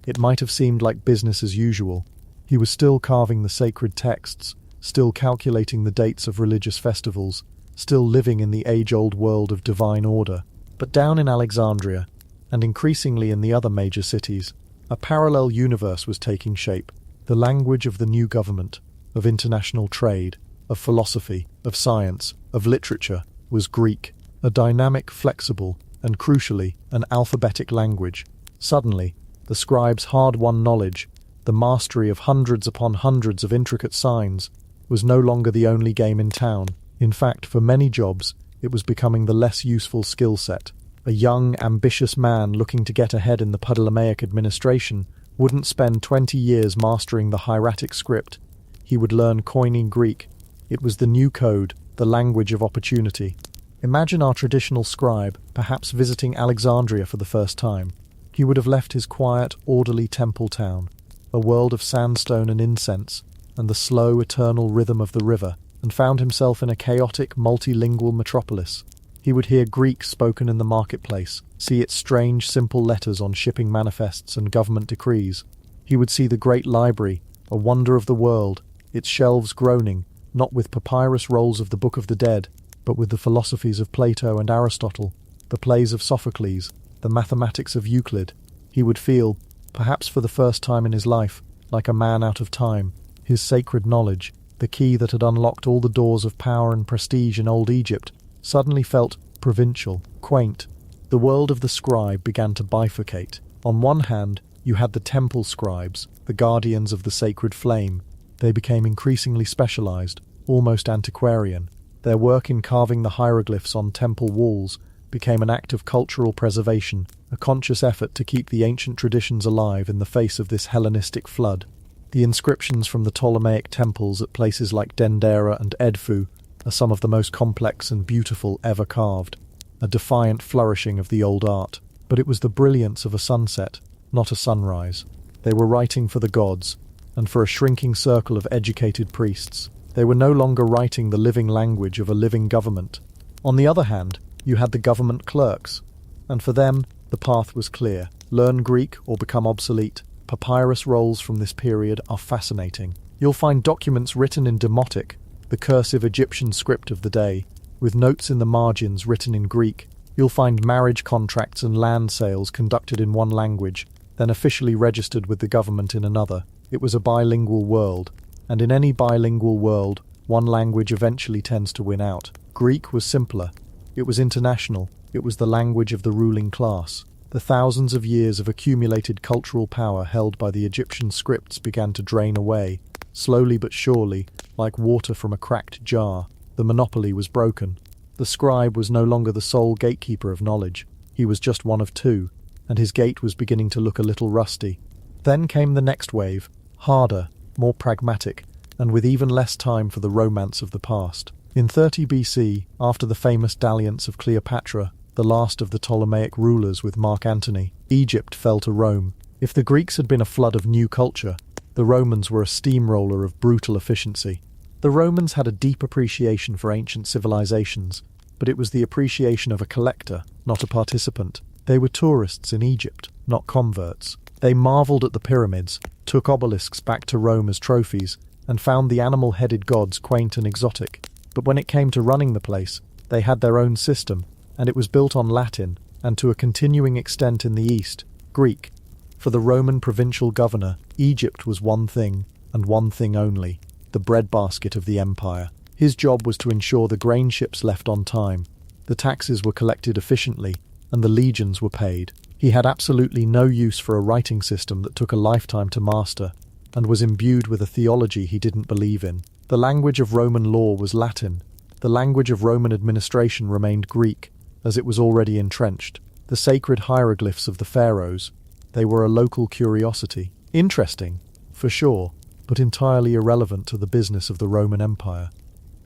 it might have seemed like business as usual. He was still carving the sacred texts, still calculating the dates of religious festivals, still living in the age-old world of divine order. But down in Alexandria, and increasingly in the other major cities, a parallel universe was taking shape. The language of the new government, of international trade, of philosophy, of science, of literature, was Greek, a dynamic, flexible, and crucially, an alphabetic language. Suddenly, the scribe's hard-won knowledge, the mastery of hundreds upon hundreds of intricate signs, was no longer the only game in town. In fact, for many jobs, it was becoming the less useful skill set. A young, ambitious man looking to get ahead in the Ptolemaic administration wouldn't spend 20 years mastering the hieratic script. He would learn Koine Greek. It was the new code, the language of opportunity. Imagine our traditional scribe, perhaps visiting Alexandria for the first time. He would have left his quiet, orderly temple town, a world of sandstone and incense, and the slow, eternal rhythm of the river, and found himself in a chaotic, multilingual metropolis. He would hear Greek spoken in the marketplace, see its strange, simple letters on shipping manifests and government decrees. He would see the great library, a wonder of the world, its shelves groaning, not with papyrus rolls of the Book of the Dead, but with the philosophies of Plato and Aristotle, the plays of Sophocles, the mathematics of Euclid. He would feel, perhaps for the first time in his life, like a man out of time. His sacred knowledge, the key that had unlocked all the doors of power and prestige in old Egypt, suddenly felt provincial, quaint. The world of the scribe began to bifurcate. On one hand, you had the temple scribes, the guardians of the sacred flame. They became increasingly specialized, almost antiquarian. Their work in carving the hieroglyphs on temple walls became an act of cultural preservation, a conscious effort to keep the ancient traditions alive in the face of this Hellenistic flood. The inscriptions from the Ptolemaic temples at places like Dendera and Edfu are some of the most complex and beautiful ever carved, a defiant flourishing of the old art. But it was the brilliance of a sunset, not a sunrise. They were writing for the gods, and for a shrinking circle of educated priests. They were no longer writing the living language of a living government. On the other hand, you had the government clerks, and for them, the path was clear. Learn Greek or become obsolete. Papyrus rolls from this period are fascinating. You'll find documents written in Demotic, the cursive Egyptian script of the day, with notes in the margins written in Greek. You'll find marriage contracts and land sales conducted in one language, then officially registered with the government in another. It was a bilingual world, and in any bilingual world, one language eventually tends to win out. Greek was simpler. It was international. It was the language of the ruling class. The thousands of years of accumulated cultural power held by the Egyptian scripts began to drain away, slowly but surely, like water from a cracked jar. The monopoly was broken. The scribe was no longer the sole gatekeeper of knowledge. He was just one of two, and his gate was beginning to look a little rusty. Then came the next wave, harder, more pragmatic, and with even less time for the romance of the past. In 30 BC, after the famous dalliance of Cleopatra, the last of the Ptolemaic rulers with Mark Antony, Egypt fell to Rome. If the Greeks had been a flood of new culture, the Romans were a steamroller of brutal efficiency. The Romans had a deep appreciation for ancient civilizations, but it was the appreciation of a collector, not a participant. They were tourists in Egypt, not converts. They marveled at the pyramids, took obelisks back to Rome as trophies, and found the animal-headed gods quaint and exotic. But when it came to running the place, they had their own system, and it was built on Latin, and to a continuing extent in the East, Greek. For the Roman provincial governor, Egypt was one thing, and one thing only, the breadbasket of the empire. His job was to ensure the grain ships left on time, the taxes were collected efficiently, and the legions were paid. He had absolutely no use for a writing system that took a lifetime to master, and was imbued with a theology he didn't believe in. The language of Roman law was Latin. The language of Roman administration remained Greek, as it was already entrenched. The sacred hieroglyphs of the pharaohs, they were a local curiosity. Interesting, for sure, but entirely irrelevant to the business of the Roman Empire.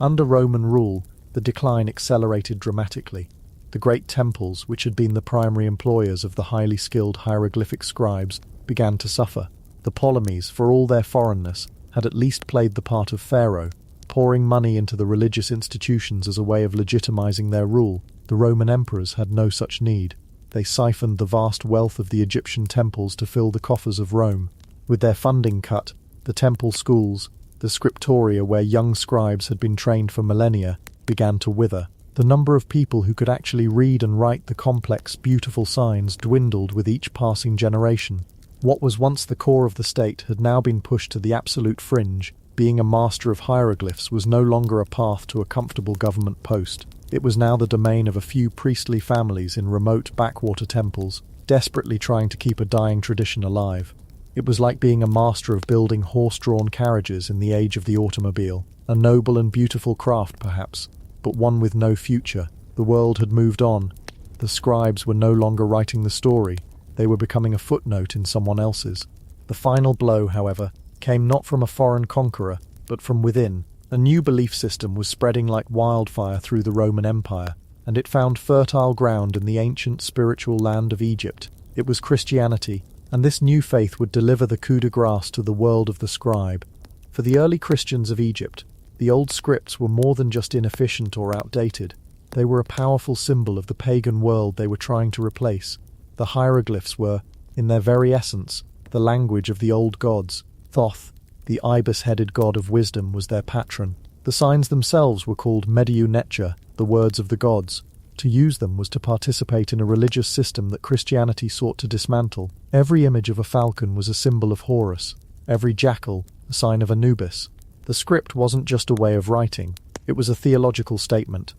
Under Roman rule, the decline accelerated dramatically. The great temples, which had been the primary employers of the highly skilled hieroglyphic scribes, began to suffer. The Ptolemies, for all their foreignness, had at least played the part of pharaoh, pouring money into the religious institutions as a way of legitimizing their rule. The Roman emperors had no such need. They siphoned the vast wealth of the Egyptian temples to fill the coffers of Rome. With their funding cut, the temple schools, the scriptoria where young scribes had been trained for millennia, began to wither. The number of people who could actually read and write the complex, beautiful signs dwindled with each passing generation. What was once the core of the state had now been pushed to the absolute fringe. Being a master of hieroglyphs was no longer a path to a comfortable government post. It was now the domain of a few priestly families in remote backwater temples, desperately trying to keep a dying tradition alive. It was like being a master of building horse-drawn carriages in the age of the automobile. A noble and beautiful craft, perhaps, but one with no future. The world had moved on. The scribes were no longer writing the story. They were becoming a footnote in someone else's. The final blow, however, came not from a foreign conqueror, but from within. A new belief system was spreading like wildfire through the Roman Empire, and it found fertile ground in the ancient spiritual land of Egypt. It was Christianity, and this new faith would deliver the coup de grace to the world of the scribe. For the early Christians of Egypt, the old scripts were more than just inefficient or outdated. They were a powerful symbol of the pagan world they were trying to replace. The hieroglyphs were, in their very essence, the language of the old gods. Thoth, the ibis-headed god of wisdom, was their patron. The signs themselves were called mediu necha, the words of the gods. To use them was to participate in a religious system that Christianity sought to dismantle. Every image of a falcon was a symbol of Horus, every jackal a sign of Anubis. The script wasn't just a way of writing, it was a theological statement.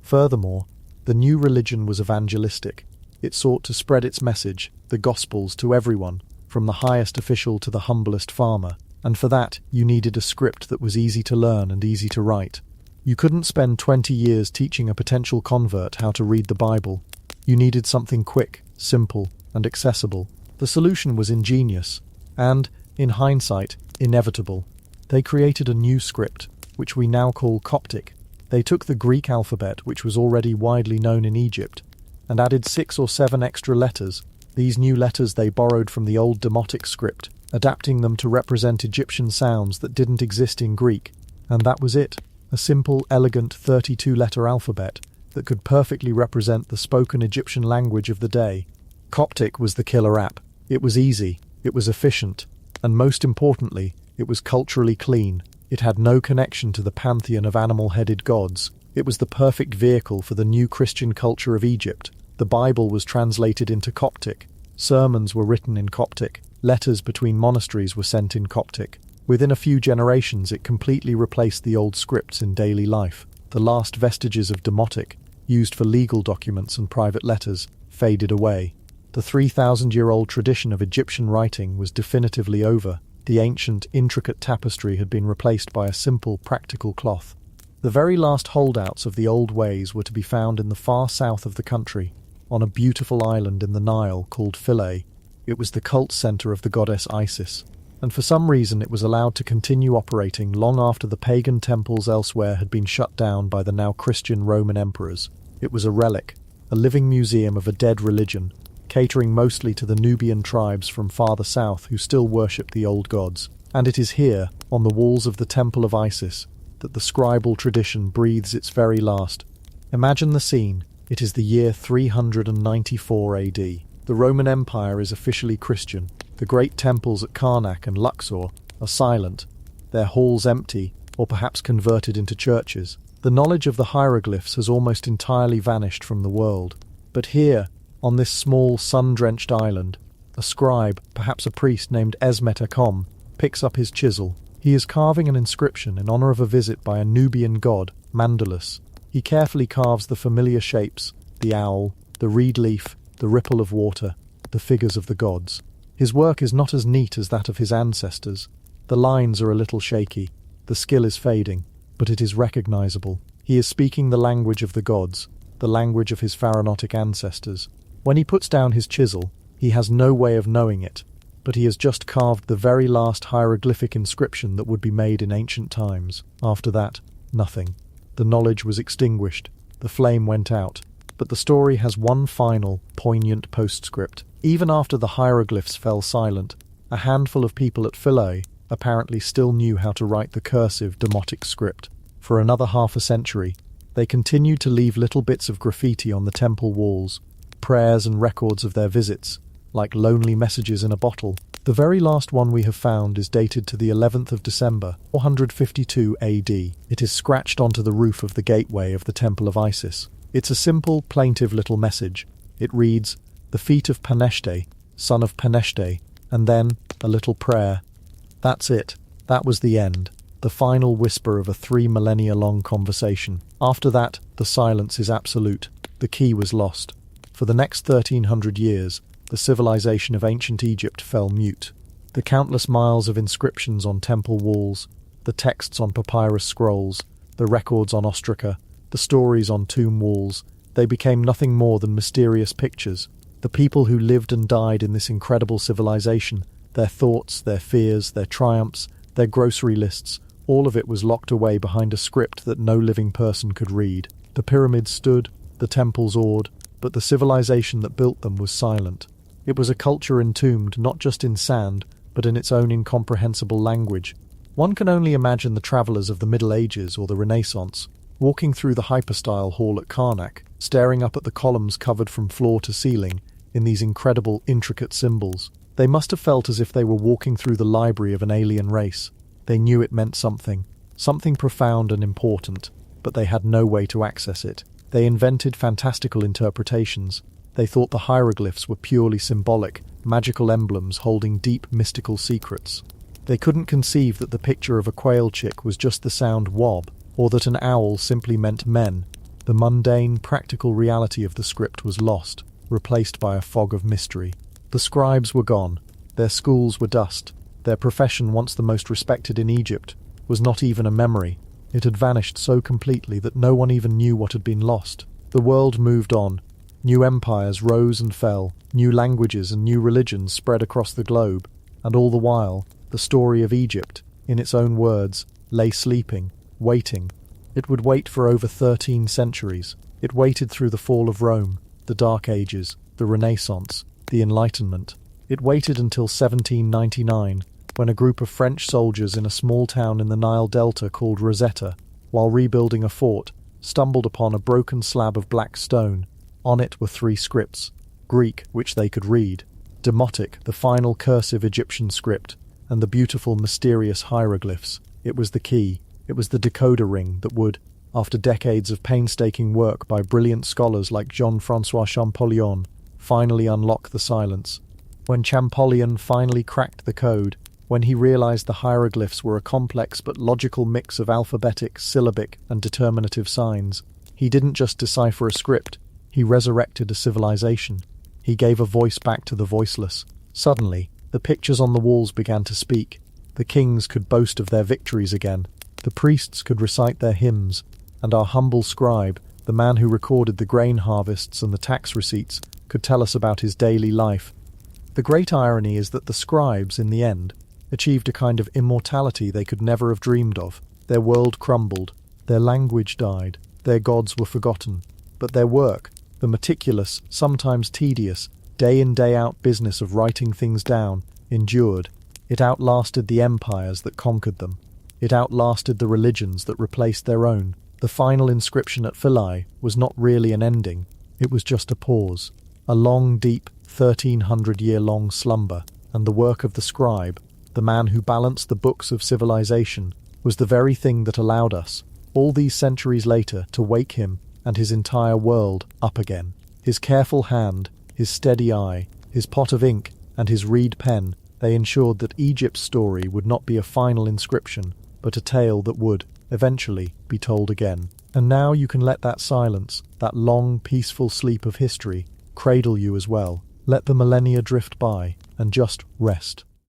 Furthermore, the new religion was evangelistic. It sought to spread its message, the Gospels, to everyone, from the highest official to the humblest farmer, and for that you needed a script that was easy to learn and easy to write. You couldn't spend 20 years teaching a potential convert how to read the Bible. You needed something quick, simple, and accessible. The solution was ingenious, and, in hindsight, inevitable. They created a new script, which we now call Coptic. They took the Greek alphabet, which was already widely known in Egypt, and added 6 or 7 extra letters. These new letters they borrowed from the old Demotic script, adapting them to represent Egyptian sounds that didn't exist in Greek. And that was it. A simple, elegant 32-letter alphabet that could perfectly represent the spoken Egyptian language of the day. Coptic was the killer app. It was easy, it was efficient, and most importantly, it was culturally clean. It had no connection to the pantheon of animal-headed gods. It was the perfect vehicle for the new Christian culture of Egypt. The Bible was translated into Coptic. Sermons were written in Coptic. Letters between monasteries were sent in Coptic. Within a few generations, it completely replaced the old scripts in daily life. The last vestiges of Demotic, used for legal documents and private letters, faded away. The 3,000-year-old tradition of Egyptian writing was definitively over. The ancient, intricate tapestry had been replaced by a simple, practical cloth. The very last holdouts of the old ways were to be found in the far south of the country, on a beautiful island in the Nile called Philae. It was the cult center of the goddess Isis, and for some reason it was allowed to continue operating long after the pagan temples elsewhere had been shut down by the now Christian Roman emperors. It was a relic, a living museum of a dead religion, catering mostly to the Nubian tribes from farther south who still worshipped the old gods. And it is here, on the walls of the Temple of Isis, that the scribal tradition breathes its very last. Imagine the scene. It is the year 394 AD. The Roman Empire is officially Christian. The great temples at Karnak and Luxor are silent, their halls empty, or perhaps converted into churches. The knowledge of the hieroglyphs has almost entirely vanished from the world. But here, on this small, sun-drenched island, a scribe, perhaps a priest named Esmet-Akom, picks up his chisel. He is carving an inscription in honor of a visit by a Nubian god, Mandalus. He carefully carves the familiar shapes, the owl, the reed leaf, the ripple of water, the figures of the gods. His work is not as neat as that of his ancestors. The lines are a little shaky, the skill is fading, but it is recognizable. He is speaking the language of the gods, the language of his pharaonic ancestors. When he puts down his chisel, he has no way of knowing it, but he has just carved the very last hieroglyphic inscription that would be made in ancient times. After that, nothing. The knowledge was extinguished, the flame went out, but the story has one final, poignant postscript. Even after the hieroglyphs fell silent, a handful of people at Philae apparently still knew how to write the cursive Demotic script. For another half a century, they continued to leave little bits of graffiti on the temple walls, prayers and records of their visits, like lonely messages in a bottle. The very last one we have found is dated to the 11th of December, 452 AD. It is scratched onto the roof of the gateway of the Temple of Isis. It's a simple, plaintive little message. It reads, "The feet of Paneshte, son of Paneshte," and then a little prayer. That's it. That was the end. The final whisper of a 3 millennia-long conversation. After that, the silence is absolute. The key was lost. For the next 1,300 years, the civilization of ancient Egypt fell mute. The countless miles of inscriptions on temple walls, the texts on papyrus scrolls, the records on ostraca, the stories on tomb walls, they became nothing more than mysterious pictures. The people who lived and died in this incredible civilization, their thoughts, their fears, their triumphs, their grocery lists, all of it was locked away behind a script that no living person could read. The pyramids stood, the temples awed, but the civilization that built them was silent. It was a culture entombed not just in sand, but in its own incomprehensible language. One can only imagine the travellers of the Middle Ages or the Renaissance, walking through the hypostyle hall at Karnak, staring up at the columns covered from floor to ceiling in these incredible, intricate symbols. They must have felt as if they were walking through the library of an alien race. They knew it meant something. something profound and important, but they had no way to access it. They invented fantastical interpretations. They thought the hieroglyphs were purely symbolic, magical emblems holding deep mystical secrets. They couldn't conceive that the picture of a quail chick was just the sound wob, or that an owl simply meant men. The mundane, practical reality of the script was lost, replaced by a fog of mystery. The scribes were gone. Their schools were dust. Their profession, once the most respected in Egypt, was not even a memory. It had vanished so completely that no one even knew what had been lost. The world moved on. New empires rose and fell. New languages and new religions spread across the globe. And all the while, the story of Egypt, in its own words, lay sleeping, waiting. It would wait for over 13 centuries. It waited through the fall of Rome, the Dark Ages, the Renaissance, the Enlightenment. It waited until 1799, when a group of French soldiers in a small town in the Nile Delta called Rosetta, while rebuilding a fort, stumbled upon a broken slab of black stone. On it were 3 scripts: Greek, which they could read; Demotic, the final cursive Egyptian script; and the beautiful, mysterious hieroglyphs. It was the key. It was the decoder ring that would, after decades of painstaking work by brilliant scholars like Jean-François Champollion, finally unlock the silence. When Champollion finally cracked the code, when he realized the hieroglyphs were a complex but logical mix of alphabetic, syllabic, and determinative signs, he didn't just decipher a script, he resurrected a civilization. He gave a voice back to the voiceless. Suddenly, the pictures on the walls began to speak. The kings could boast of their victories again. The priests could recite their hymns, and our humble scribe, the man who recorded the grain harvests and the tax receipts, could tell us about his daily life. The great irony is that the scribes, in the end, achieved a kind of immortality they could never have dreamed of. Their world crumbled, their language died, their gods were forgotten. But their work, the meticulous, sometimes tedious, day-in day-out business of writing things down, endured. It outlasted the empires that conquered them. It outlasted the religions that replaced their own. The final inscription at Philae was not really an ending, it was just a pause. A long, deep, 1,300-year-long slumber, and the work of the scribe, the man who balanced the books of civilization, was the very thing that allowed us, all these centuries later, to wake him and his entire world up again. His careful hand, his steady eye, his pot of ink, and his reed pen, they ensured that Egypt's story would not be a final inscription, but a tale that would, eventually, be told again. And now you can let that silence, that long, peaceful sleep of history, cradle you as well. Let the millennia drift by, and just rest.